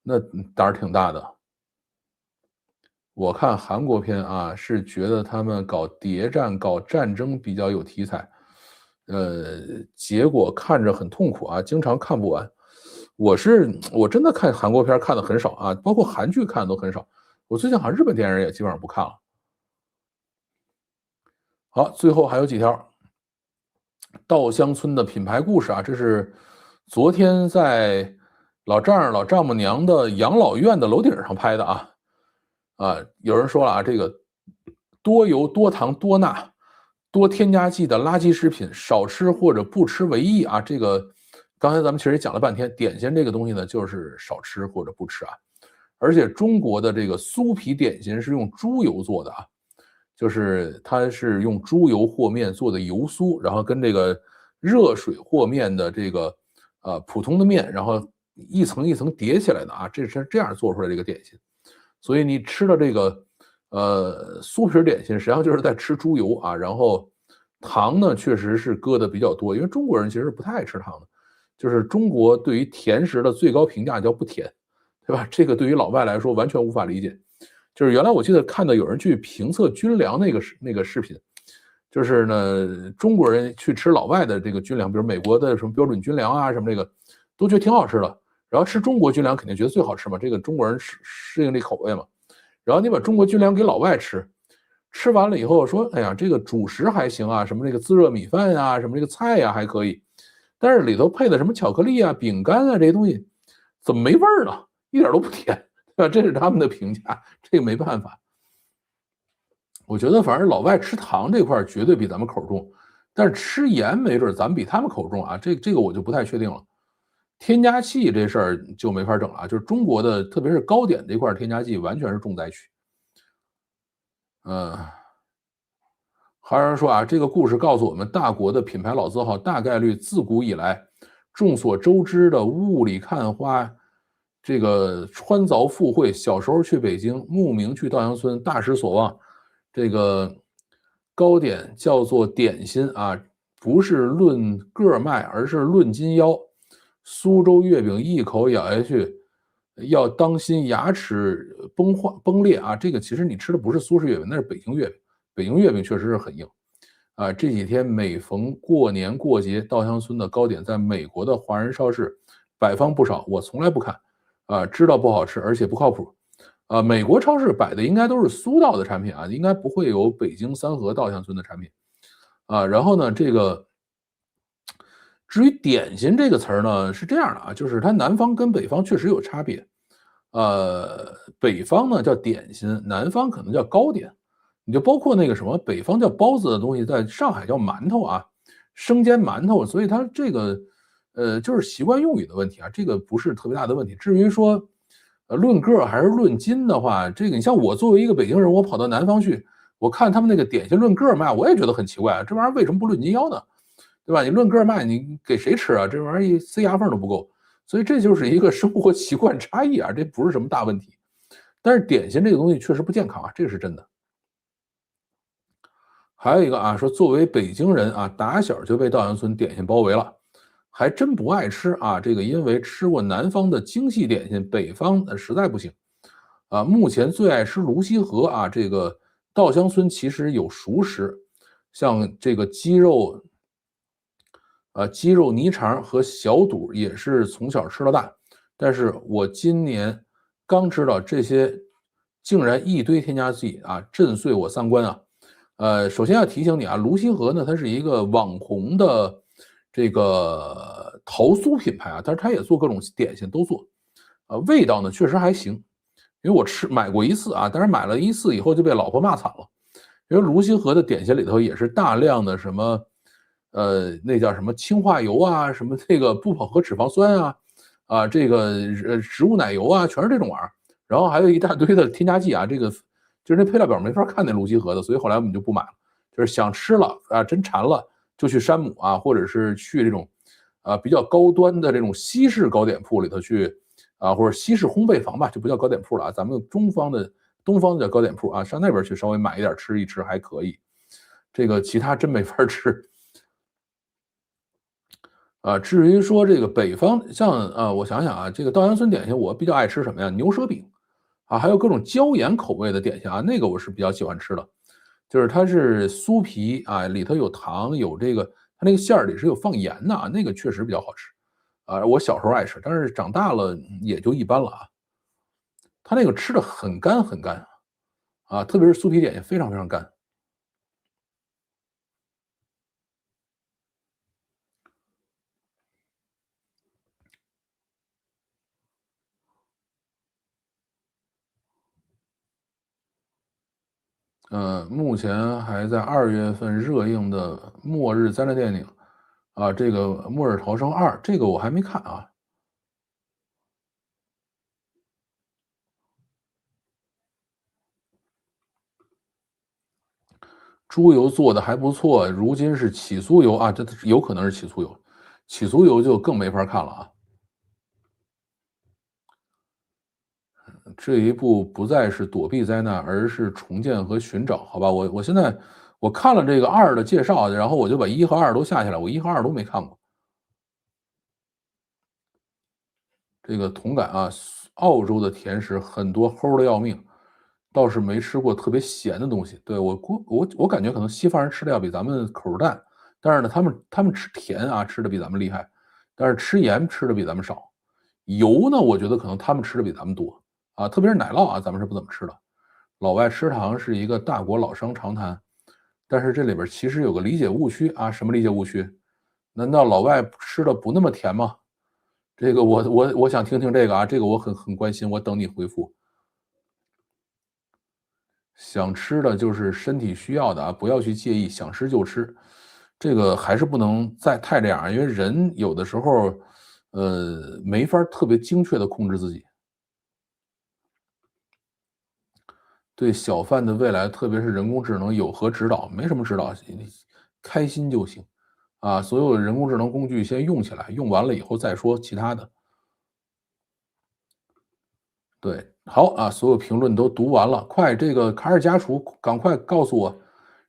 那胆儿挺大的。我看韩国片啊，是觉得他们搞谍战、搞战争比较有题材，结果看着很痛苦啊，经常看不完。我真的看韩国片看的很少啊，包括韩剧看的都很少。我最近好像日本电影也基本上不看了。好，最后还有几条稻香村的品牌故事啊，这是昨天在老丈母娘的养老院的楼顶上拍的啊。有人说了啊，这个多油、多糖、多钠、多添加剂的垃圾食品，少吃或者不吃为宜啊。这个刚才咱们其实也讲了半天，点心这个东西呢，就是少吃或者不吃啊。而且中国的这个酥皮点心是用猪油做的啊，就是它是用猪油和面做的油酥，然后跟这个热水和面的这个普通的面，然后一层一层叠起来的啊，这是这样做出来这个点心。所以你吃的这个酥皮点心，实际上就是在吃猪油啊。然后糖呢，确实是搁的比较多，因为中国人其实不太爱吃糖的。就是中国对于甜食的最高评价叫不甜，对吧？这个对于老外来说完全无法理解。就是原来我记得看到有人去评测军粮那个视频，就是呢中国人去吃老外的这个军粮，比如美国的什么标准军粮啊什么这个，都觉得挺好吃的。然后吃中国军粮肯定觉得最好吃嘛，这个中国人适应这口味嘛。然后你把中国军粮给老外吃，吃完了以后说，哎呀，这个主食还行啊，什么这个自热米饭啊，什么这个菜呀还可以，但是里头配的什么巧克力啊、饼干啊这些东西，怎么没味儿呢？一点都不甜，对吧？这是他们的评价，这个没办法。我觉得反正老外吃糖这块绝对比咱们口重，但是吃盐没准咱们比他们口重啊，这个我就不太确定了。添加剂这事儿就没法整了，就是中国的，特别是糕点这块添加剂完全是重灾区。嗯，还有人说啊，这个故事告诉我们，大国的品牌老字号大概率自古以来，众所周知的雾里看花，这个穿凿附会。小时候去北京，慕名去稻香村，大失所望。这个糕点叫做点心啊，不是论个卖，而是论斤腰。苏州月饼一口咬下去，要当心牙齿崩裂啊！这个其实你吃的不是苏式月饼，那是北京月饼。北京月饼确实是很硬啊！这几天每逢过年过节，稻香村的糕点在美国的华人超市摆放不少，我从来不看啊，知道不好吃，而且不靠谱。美国超市摆的应该都是苏稻的产品啊，应该不会有北京三河稻香村的产品啊。然后呢，这个至于点心这个词儿呢，是这样的啊，就是它南方跟北方确实有差别。北方呢叫点心，南方可能叫糕点。你就包括那个什么，北方叫包子的东西，在上海叫馒头啊，生煎馒头，所以它这个就是习惯用语的问题啊，这个不是特别大的问题。至于说论个还是论斤的话，这个你像我作为一个北京人，我跑到南方去，我看他们那个点心论个卖，我也觉得很奇怪啊，这玩意儿为什么不论斤腰呢？对吧？你论个卖，你给谁吃啊？这玩意儿一塞牙缝都不够。所以这就是一个生活习惯差异啊，这不是什么大问题。但是点心这个东西确实不健康啊，这个是真的。还有一个啊，说作为北京人啊，打小就被稻香村点心包围了，还真不爱吃啊。这个因为吃过南方的精细点心，北方实在不行啊。目前最爱吃泸溪河啊，这个稻香村其实有熟食，像这个鸡肉泥肠和小肚也是从小吃到大，但是我今年刚知道这些竟然一堆添加剂啊，震碎我三观啊！首先要提醒你啊，泸溪河呢，它是一个网红的这个桃酥品牌啊，但是它也做各种点心都做，味道呢确实还行，因为我买过一次啊，但是买了一次以后就被老婆骂惨了，因为泸溪河的点心里头也是大量的什么。那叫什么氢化油啊，什么这个不饱和脂肪酸啊，这个植物奶油啊，全是这种玩意儿。然后还有一大堆的添加剂啊，这个就是那配料表没法看那泸溪河的，所以后来我们就不买了。就是想吃了啊，真馋了就去山姆啊，或者是去这种比较高端的这种西式糕点铺里头去啊，或者西式烘焙坊吧，就不叫糕点铺了啊，咱们东方的叫糕点铺啊，上那边去稍微买一点吃一吃还可以。这个其他真没法吃。至于说这个北方，像我想想啊，这个稻香村点心我比较爱吃什么呀？牛舌饼啊，还有各种椒盐口味的点心啊，那个我是比较喜欢吃的。就是它是酥皮啊，里头有糖，有这个它那个馅儿里是有放盐的啊，那个确实比较好吃啊。我小时候爱吃，但是长大了也就一般了啊。它那个吃的很干很干啊，特别是酥皮点心非常非常干。目前还在2月份热映的末日灾难电影啊，这个《末日逃生2》，这个我还没看啊。猪油做的还不错，如今是起酥油啊，这有可能是起酥油，起酥油就更没法看了啊。这一步不再是躲避灾难，而是重建和寻找，好吧？我现在我看了这个2的介绍，然后我就把1和2都下下来，我1和2都没看过。这个同感啊，澳洲的甜食很多齁的要命，倒是没吃过特别咸的东西。对，我感觉可能西方人吃的要比咱们口淡，但是呢，他们吃甜啊吃的比咱们厉害，但是吃盐吃的比咱们少。油呢，我觉得可能他们吃的比咱们多啊，特别是奶酪啊，咱们是不怎么吃的。老外吃糖是一个大国老生常谈，但是这里边其实有个理解误区啊，什么理解误区？难道老外吃的不那么甜吗？这个我想听听这个啊，这个我很关心，我等你回复。想吃的就是身体需要的啊，不要去介意，想吃就吃。这个还是不能再太这样啊，因为人有的时候，没法特别精确的控制自己。对小贩的未来，特别是人工智能有何指导？没什么指导，你开心就行。啊，所有人工智能工具先用起来，用完了以后再说其他的。对，好啊，所有评论都读完了，快，这个卡尔加楚，赶快告诉我，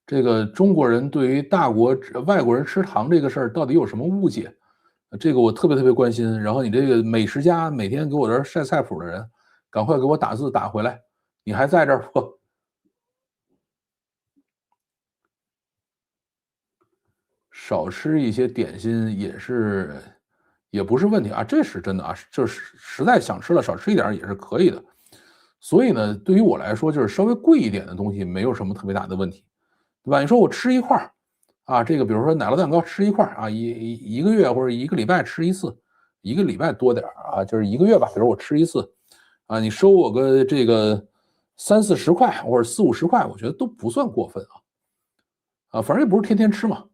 这个中国人对于外国人吃糖这个事儿到底有什么误解？这个我特别关心。然后你这个美食家每天给我这儿晒菜谱的人，赶快给我打字打回来，你还在这儿不？少吃一些点心也不是问题啊，这是真的啊，就是实在想吃了少吃一点也是可以的。所以呢，对于我来说，就是稍微贵一点的东西没有什么特别大的问题，对吧？你说我吃一块儿啊，这个比如说奶酪蛋糕吃一块儿啊，一个月或者一个礼拜吃一次，一个礼拜多点儿啊，就是一个月吧，比如我吃一次啊，你收我个这个30-40块或者40-50块，我觉得都不算过分啊，反正也不是天天吃嘛。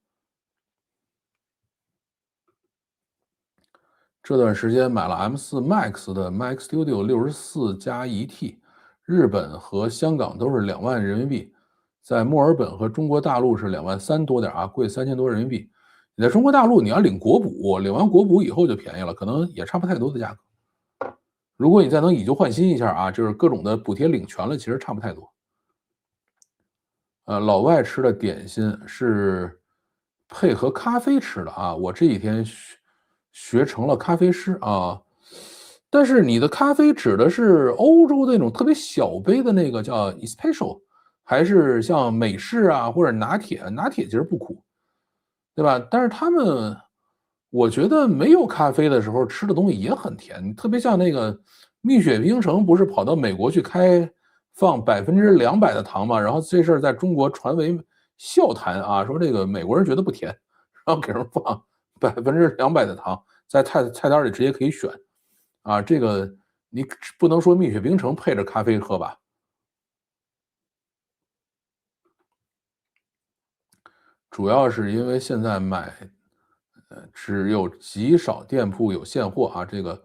这段时间买了 M4 Max 的 Mac Studio 64加 1T，日本和香港都是2万人民币，在墨尔本和中国大陆是2万3多点啊，贵3000多人民币。你在中国大陆你要领国补，领完国补以后就便宜了，可能也差不太多的价格。如果你再能以旧换新一下啊，就是各种的补贴领全了，其实差不太多。老外吃的点心是配合咖啡吃的啊，我这几天学成了咖啡师啊。但是你的咖啡指的是欧洲那种特别小杯的那个叫 espresso，还是像美式啊或者拿铁？拿铁其实不苦，对吧？但是他们，我觉得没有咖啡的时候吃的东西也很甜，特别像那个蜜雪冰城，不是跑到美国去放200%的糖嘛？然后这事儿在中国传为笑谈啊，说这个美国人觉得不甜，然后给人放200%的糖，在菜单里直接可以选啊。这个你不能说蜜雪冰城配着咖啡喝吧？主要是因为现在只有极少店铺有现货啊，这个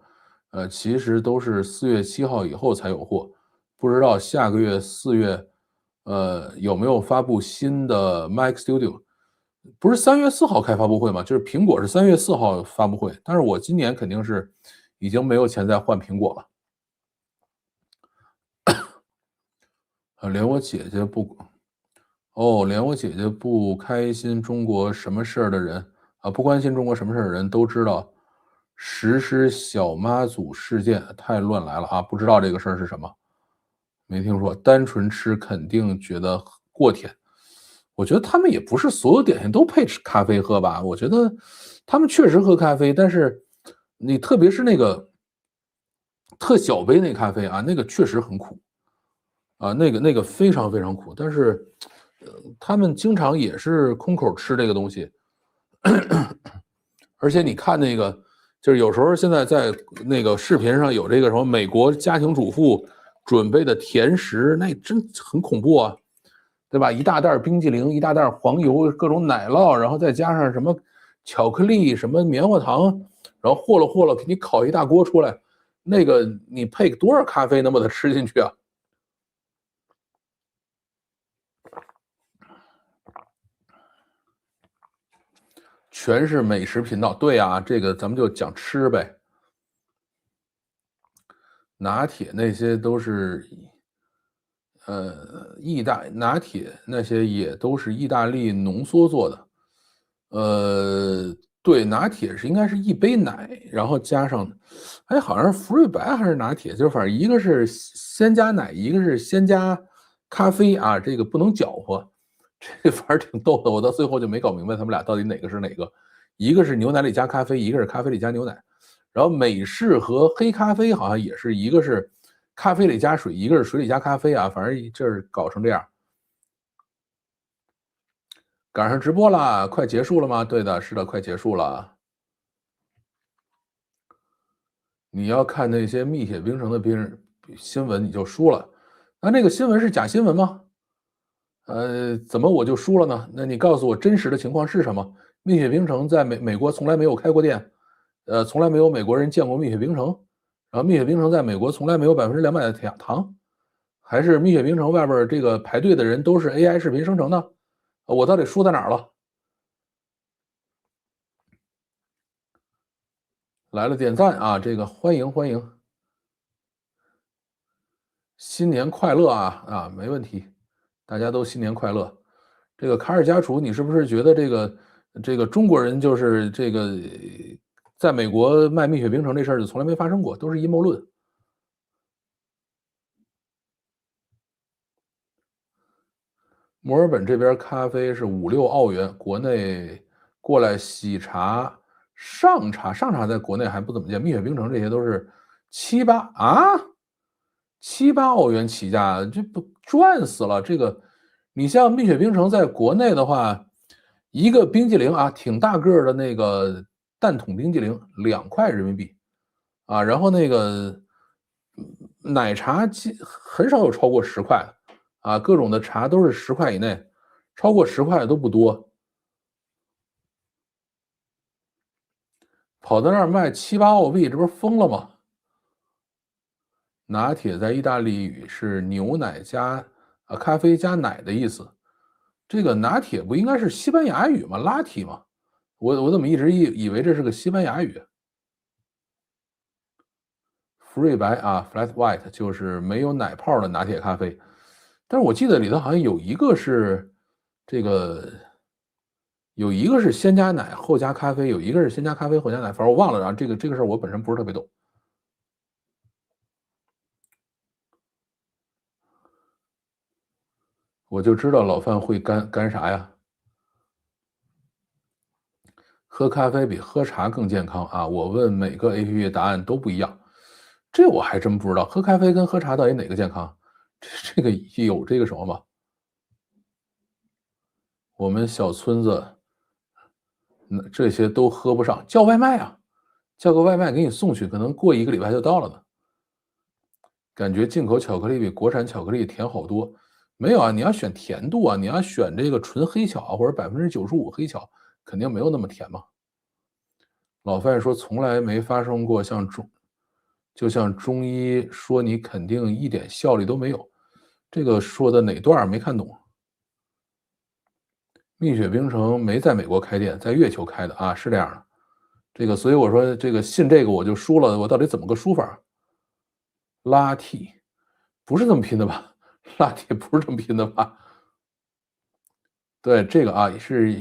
其实都是4月7号以后才有货，不知道下个月4月有没有发布新的 Mac Studio？不是3月4号开发布会吗？就是苹果是3月4号发布会，但是我今年肯定是已经没有钱再换苹果了。连我姐姐不连我姐姐不开心中国什么事儿的人啊，不关心中国什么事儿的人都知道，实施小妈祖事件太乱来了啊！不知道这个事儿是什么，没听说。单纯吃肯定觉得过甜，我觉得他们也不是所有点心都配吃咖啡喝吧？我觉得他们确实喝咖啡，但是你特别是那个特小杯那咖啡啊，那个确实很苦啊，那个非常苦，但是他们经常也是空口吃这个东西。而且你看那个，就是有时候现在在那个视频上有这个什么美国家庭主妇准备的甜食，那真很恐怖啊，对吧？一大袋冰激凌，一大袋黄油，各种奶酪，然后再加上什么巧克力、什么棉花糖，然后和了，给你烤一大锅出来，那个你配多少咖啡能把它吃进去啊？全是美食频道，对啊，这个咱们就讲吃呗。拿铁那些都是，拿铁那些也都是意大利浓缩做的。对，拿铁应该是一杯奶，然后加上，哎，好像是福瑞白还是拿铁，就反正一个是先加奶，一个是先加咖啡啊，这个不能搅和，这反正挺逗的。我到最后就没搞明白他们俩到底哪个是哪个，一个是牛奶里加咖啡，一个是咖啡里加牛奶。然后美式和黑咖啡好像也是一个是咖啡里加水，一个是水里加咖啡啊，反正这儿搞成这样。赶上直播了，快结束了吗？对的，是的，快结束了。你要看那些蜜雪冰城的新闻，你就输了。那个新闻是假新闻吗？怎么我就输了呢？那你告诉我真实的情况是什么？蜜雪冰城在美国从来没有开过店，从来没有美国人见过蜜雪冰城，然后蜜雪冰城在美国从来没有200%的糖，还是蜜雪冰城外边这个排队的人都是 AI 视频生成的？我到底输在哪儿了？来了点赞啊，这个欢迎欢迎，新年快乐啊，没问题，大家都新年快乐。这个卡尔加楚，你是不是觉得这个中国人就是这个在美国卖蜜雪冰城这事儿就从来没发生过，都是阴谋论？墨尔本这边咖啡是5、6澳元，国内过来喜茶、上茶在国内还不怎么见，蜜雪冰城这些都是7、8澳元起价，这不赚死了。这个你像蜜雪冰城在国内的话，一个冰激凌啊，挺大个的那个蛋筒冰激凌2块人民币啊，然后那个奶茶很少有超过10块的啊，各种的茶都是10块以内，超过10块的都不多。跑到那儿卖7、8澳币，这不是疯了吗？拿铁在意大利语是牛奶加咖啡加奶的意思。这个拿铁不应该是西班牙语吗？拉提吗？我怎么一直以为这是个西班牙语？福瑞白啊 ，flat white 就是没有奶泡的拿铁咖啡。但是我记得里头好像有一个是这个，有一个是先加奶后加咖啡，有一个是先加咖啡后加奶，反正我忘了啊。这个事儿我本身不是特别懂。我就知道老范会干啥呀？喝咖啡比喝茶更健康啊！我问每个 APP 答案都不一样，这我还真不知道。喝咖啡跟喝茶到底哪个健康？这个有这个什么吗？我们小村子，这些都喝不上，叫外卖啊，叫个外卖给你送去，可能过1个礼拜就到了呢。感觉进口巧克力比国产巧克力甜好多。没有啊，你要选甜度啊，你要选这个纯黑巧或者95%黑巧，肯定没有那么甜嘛。老范说从来没发生过就像中医说你肯定一点效力都没有，这个说的哪段没看懂？蜜雪冰城没在美国开店，在月球开的啊，是这样的。这个所以我说这个信这个我就输了，我到底怎么个输法？拉 T 不是这么拼的吧？拉 T 不是这么拼的吧？对，这个啊是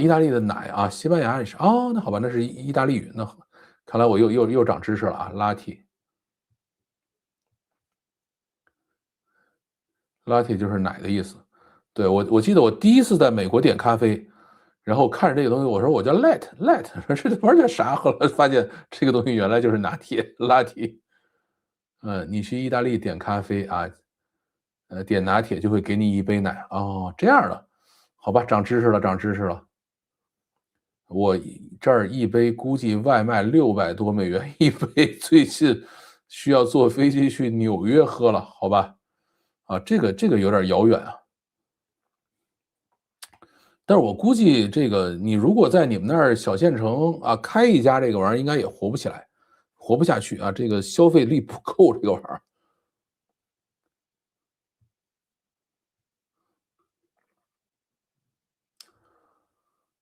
意大利的奶啊，西班牙也是哦，那好吧，那是意大利语，那看来我又长知识了啊，拉 T。Latte 就是奶的意思。对，我记得我第一次在美国点咖啡，然后看着这个东西，我说我叫 Let，说这玩意儿叫啥？后来发现这个东西原来就是拿铁拉提。你去意大利点咖啡啊，点拿铁就会给你一杯奶哦，这样的，好吧，长知识了，长知识了。我这儿一杯估计外卖$600多一杯，最近需要坐飞机去纽约喝了，好吧？啊，这个有点遥远啊。但是我估计这个你如果在你们那儿小县城啊开一家这个玩意儿，应该也活不起来，活不下去啊，这个消费力不够这个玩意儿。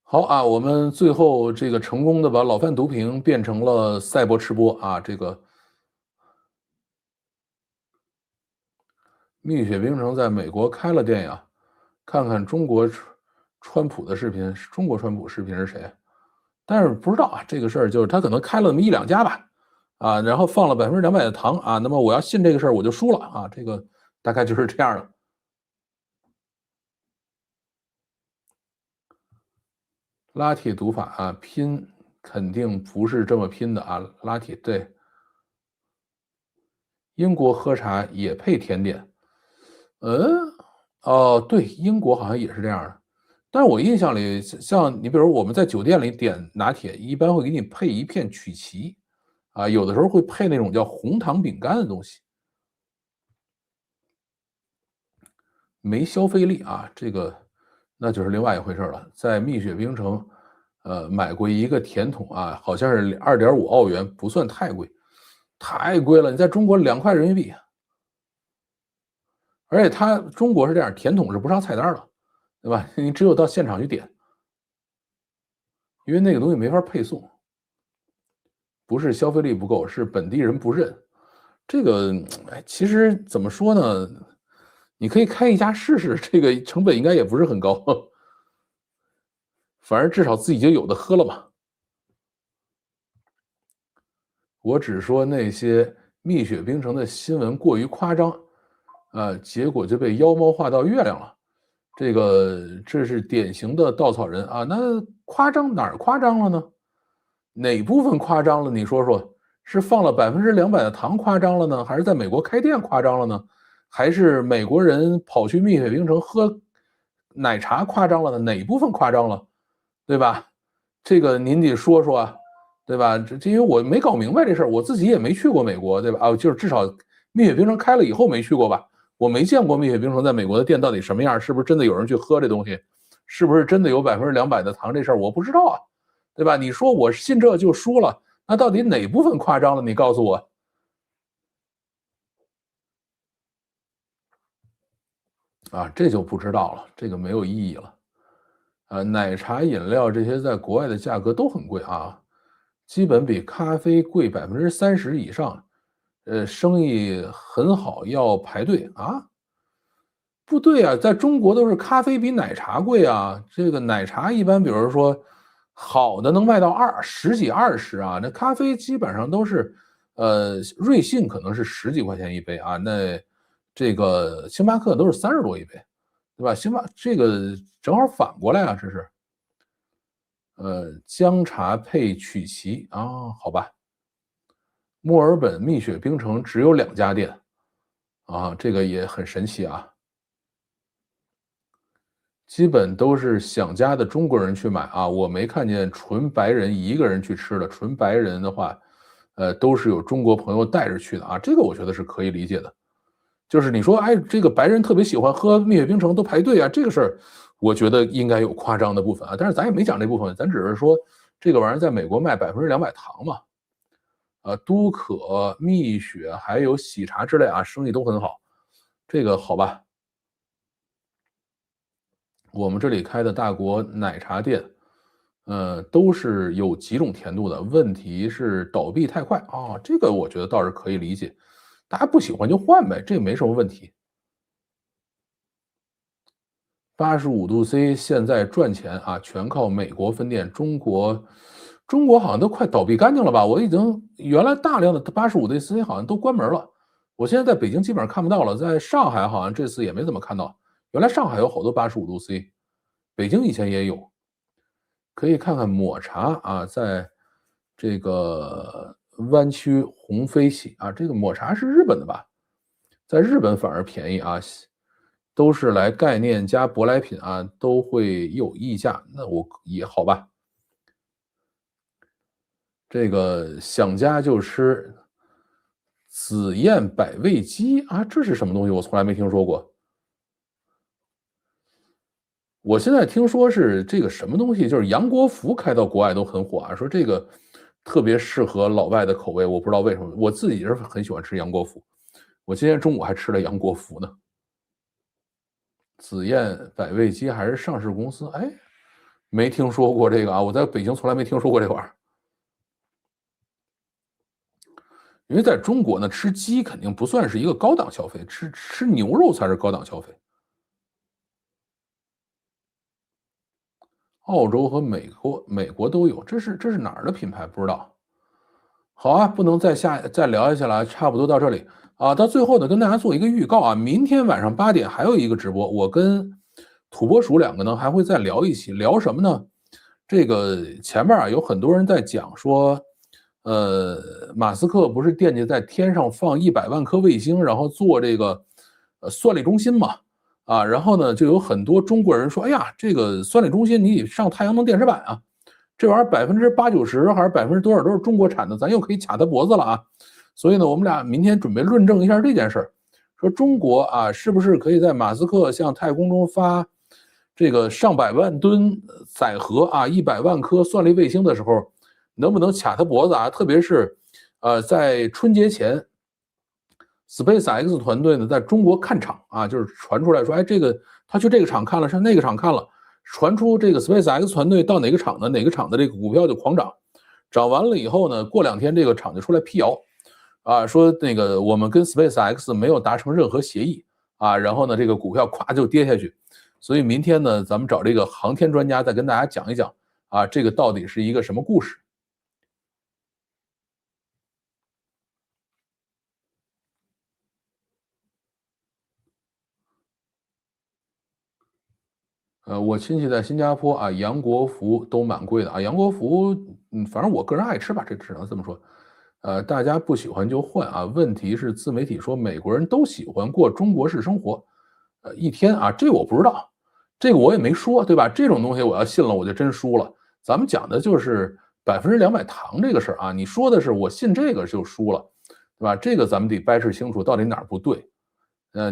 好啊，我们最后这个成功的把老范读屏变成了赛博吃播啊，这个蜜雪冰城在美国开了店呀，看看中国川普的视频，中国川普视频是谁？但是不知道啊，这个事儿就是他可能开了那么1、2家吧，啊，然后放了200%的糖啊，那么我要信这个事儿我就输了啊，这个大概就是这样的。拉铁读法啊，拼肯定不是这么拼的啊，拉铁对，英国喝茶也配甜点？嗯，哦，对，英国好像也是这样的。但是我印象里，像你比如我们在酒店里点拿铁，一般会给你配一片曲奇，啊，有的时候会配那种叫红糖饼干的东西。没消费力啊，这个那就是另外一回事了。在蜜雪冰城，买过一个甜筒啊，好像是2.5澳元，不算太贵，太贵了。你在中国2块人民币，而且它中国是这样，甜筒是不上菜单的，对吧？你只有到现场去点，因为那个东西没法配送，不是消费力不够，是本地人不认。这个，哎，其实怎么说呢？你可以开一家试试，这个成本应该也不是很高。反正至少自己就有的喝了嘛。我只说那些蜜雪冰城的新闻过于夸张，结果就被妖猫画到月亮了。这是典型的稻草人啊！那夸张哪儿夸张了呢？哪部分夸张了？你说说，是放了200%的糖夸张了呢，还是在美国开店夸张了呢？还是美国人跑去蜜雪冰城喝奶茶夸张了呢？哪部分夸张了？对吧？这个您得说说啊，对吧？这因为我没搞明白这事儿，我自己也没去过美国，对吧？啊，就是至少蜜雪冰城开了以后没去过吧？我没见过蜜雪冰城在美国的店到底什么样，是不是真的有人去喝这东西？是不是真的有200%的糖这事儿我不知道啊，对吧？你说我信这就输了，那到底哪部分夸张了？你告诉我啊，这就不知道了，这个没有意义了。奶茶、饮料这些在国外的价格都很贵啊，基本比咖啡贵30%以上，生意很好，要排队啊？不对啊，在中国都是咖啡比奶茶贵啊。这个奶茶一般，比如说好的能卖到十几20啊，那咖啡基本上都是，瑞幸可能是十几块钱一杯啊，那这个星巴克都是30多一杯，对吧？这个正好反过来啊，这是。姜茶配曲奇啊，好吧。墨尔本蜜雪冰城只有2家店啊，这个也很神奇啊。基本都是想家的中国人去买啊，我没看见纯白人一个人去吃的。纯白人的话，都是有中国朋友带着去的啊，这个我觉得是可以理解的。就是你说，哎，这个白人特别喜欢喝蜜雪冰城，都排队啊，这个事儿，我觉得应该有夸张的部分啊。但是咱也没讲这部分，咱只是说这个玩意儿在美国卖200%糖嘛，都可、蜜雪还有喜茶之类啊，生意都很好。这个好吧，我们这里开的大国奶茶店，都是有几种甜度的，问题是倒闭太快啊，这个我觉得倒是可以理解，大家不喜欢就换呗，这没什么问题。85°C 现在赚钱啊，全靠美国分店，中国好像都快倒闭干净了吧？我已经原来大量的85°C 好像都关门了，我现在在北京基本上看不到了，在上海好像这次也没怎么看到，原来上海有好多85°C，北京以前也有。可以看看抹茶啊，在这个湾区红飞喜啊，这个抹茶是日本的吧？在日本反而便宜啊，都是来概念加舶来品啊，都会有溢价，那我也好吧。这个想家就吃紫燕百味鸡啊，这是什么东西？我从来没听说过。我现在听说是这个什么东西，就是杨国福开到国外都很火啊，说这个特别适合老外的口味，我不知道为什么，我自己是很喜欢吃杨国福，我今天中午还吃了杨国福呢。紫燕百味鸡还是上市公司，哎，没听说过这个啊，我在北京从来没听说过这玩意儿。因为在中国呢，吃鸡肯定不算是一个高档消费，吃牛肉才是高档消费。澳洲和美国都有，这是哪儿的品牌？不知道。好啊，不能再聊下去了，差不多到这里啊。到最后呢，跟大家做一个预告啊，明天晚上8点还有一个直播，我跟土拨鼠两个呢还会再聊一期，聊什么呢？这个前面啊有很多人在讲说，马斯克不是惦记在天上放100万颗卫星，然后做这个算力中心嘛？啊，然后呢，就有很多中国人说，哎呀，这个算力中心你得上太阳能电池板啊，这玩意儿80%-90%还是多少都是中国产的，咱又可以卡他脖子了啊。所以呢，我们俩明天准备论证一下这件事儿，说中国啊，是不是可以在马斯克向太空中发这个上百万吨载荷啊，100万颗算力卫星的时候，能不能卡他脖子啊？特别是在春节前，SpaceX 团队呢在中国看厂啊，就是传出来说，哎，这个他去这个厂看了，上那个厂看了，传出这个 SpaceX 团队到哪个厂呢？哪个厂的这个股票就狂涨，涨完了以后呢，过2天这个厂就出来辟谣，啊，说那个我们跟 SpaceX 没有达成任何协议啊，然后呢，这个股票咵就跌下去。所以明天呢，咱们找这个航天专家再跟大家讲一讲啊，这个到底是一个什么故事。我亲戚在新加坡啊，杨国福都蛮贵的啊。杨国福，反正我个人爱吃吧，这只能这么说。大家不喜欢就换啊。问题是自媒体说美国人都喜欢过中国式生活，一天啊，这我不知道，这个我也没说，对吧？这种东西我要信了，我就真输了。咱们讲的就是200%糖这个事儿啊，你说的是我信这个就输了，对吧？这个咱们得掰扯清楚到底哪儿不对。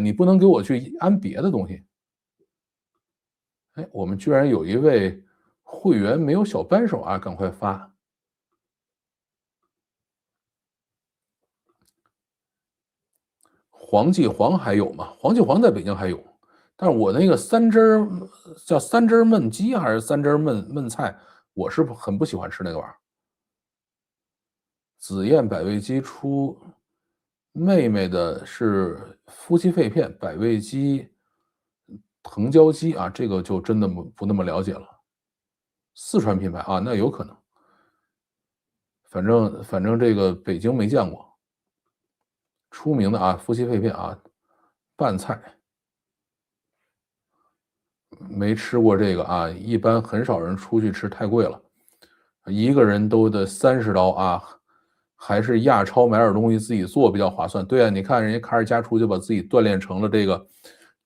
你不能给我去安别的东西。哎，我们居然有一位会员没有小扳手啊，赶快发。黄记黄还有吗？黄记黄在北京还有，但是我那个三汁叫三汁焖鸡还是三汁焖菜，我是很不喜欢吃那个玩意儿。紫燕百味鸡出妹妹的是夫妻肺片，百味鸡、藤椒鸡啊，这个就真的不那么了解了。四川品牌啊，那有可能。反正这个北京没见过。出名的啊，夫妻肺片啊，拌菜没吃过这个啊，一般很少人出去吃，太贵了，一个人都得30刀啊，还是亚超买点东西自己做比较划算。对啊，你看人家卡尔加厨就把自己锻炼成了这个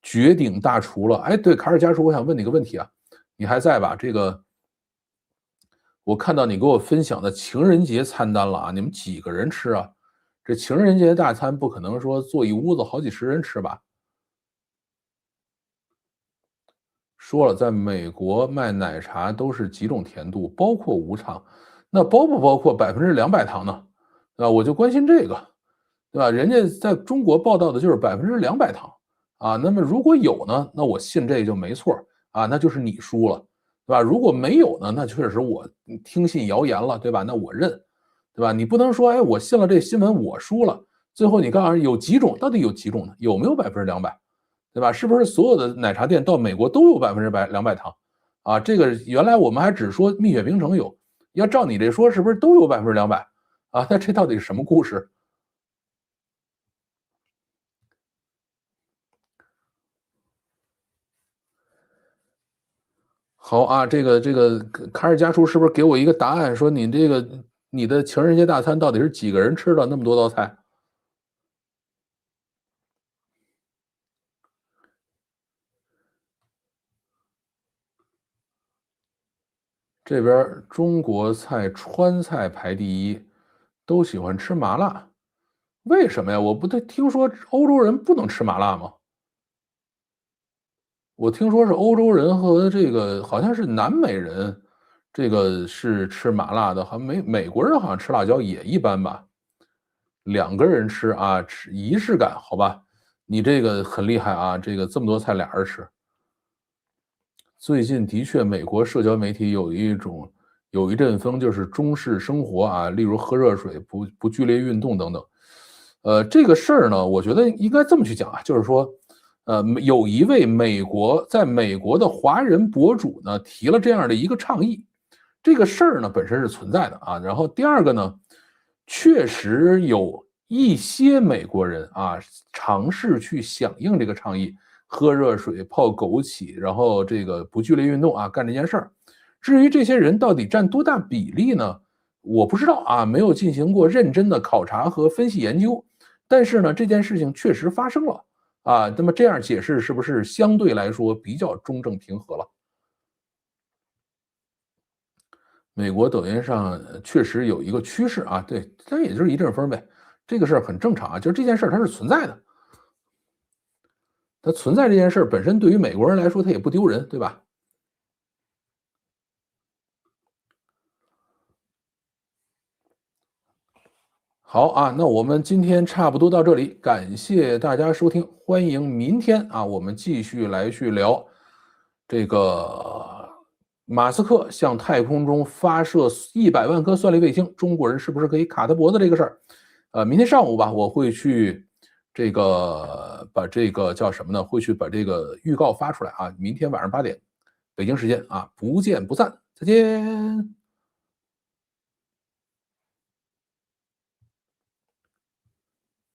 绝顶大厨了。哎，对，卡尔加厨，我想问你个问题啊，你还在吧？这个我看到你给我分享的情人节餐单了啊，你们几个人吃啊？这情人节大餐不可能说坐一屋子好几十人吃吧？说了，在美国卖奶茶都是几种甜度，包括无糖，那包不包括200%糖呢？对吧？我就关心这个，对吧？人家在中国报道的就是200%糖啊，那么如果有呢，那我信这就没错啊，那就是你输了，对吧？如果没有呢，那确实我听信谣言了，对吧？那我认，对吧？你不能说，哎，我信了这新闻，我输了，最后你告诉有几种，到底有几种呢？有没有200%？对吧？是不是所有的奶茶店到美国都有200%糖啊？这个原来我们还只说蜜雪冰城有，要照你这说，是不是都有200%啊？那这到底是什么故事？好啊，这个卡尔加厨是不是给我一个答案，说你这个你的情人节大餐到底是几个人吃的那么多道菜？这边中国菜、川菜排第一，都喜欢吃麻辣，为什么呀？我不对，听说欧洲人不能吃麻辣吗？我听说是欧洲人和这个好像是南美人，这个是吃麻辣的，好像美国人好像吃辣椒也一般吧。2个人吃啊，吃仪式感，好吧？你这个很厉害啊，这个这么多菜俩人吃。最近的确，美国社交媒体有一阵风，就是中式生活啊，例如喝热水、不剧烈运动等等。这个事儿呢，我觉得应该这么去讲啊，就是说，有一位在美国的华人博主呢，提了这样的一个倡议，这个事儿呢本身是存在的啊。然后第二个呢，确实有一些美国人啊，尝试去响应这个倡议，喝热水、泡枸杞，然后这个不剧烈运动啊，干这件事儿。至于这些人到底占多大比例呢？我不知道啊，没有进行过认真的考察和分析研究，但是呢，这件事情确实发生了啊。那么这样解释是不是相对来说比较中正平和了？美国抖音上确实有一个趋势啊，对，它也就是一阵风呗，这个事儿很正常啊，就是这件事儿它是存在的，它存在这件事儿本身对于美国人来说它也不丢人，对吧？好啊，那我们今天差不多到这里，感谢大家收听，欢迎明天啊，我们继续来去聊这个马斯克向太空中发射100万颗算力卫星，中国人是不是可以卡他脖子这个事儿？明天上午吧，我会去这个把这个叫什么呢？会去把这个预告发出来啊，明天晚上8点，北京时间啊，不见不散，再见。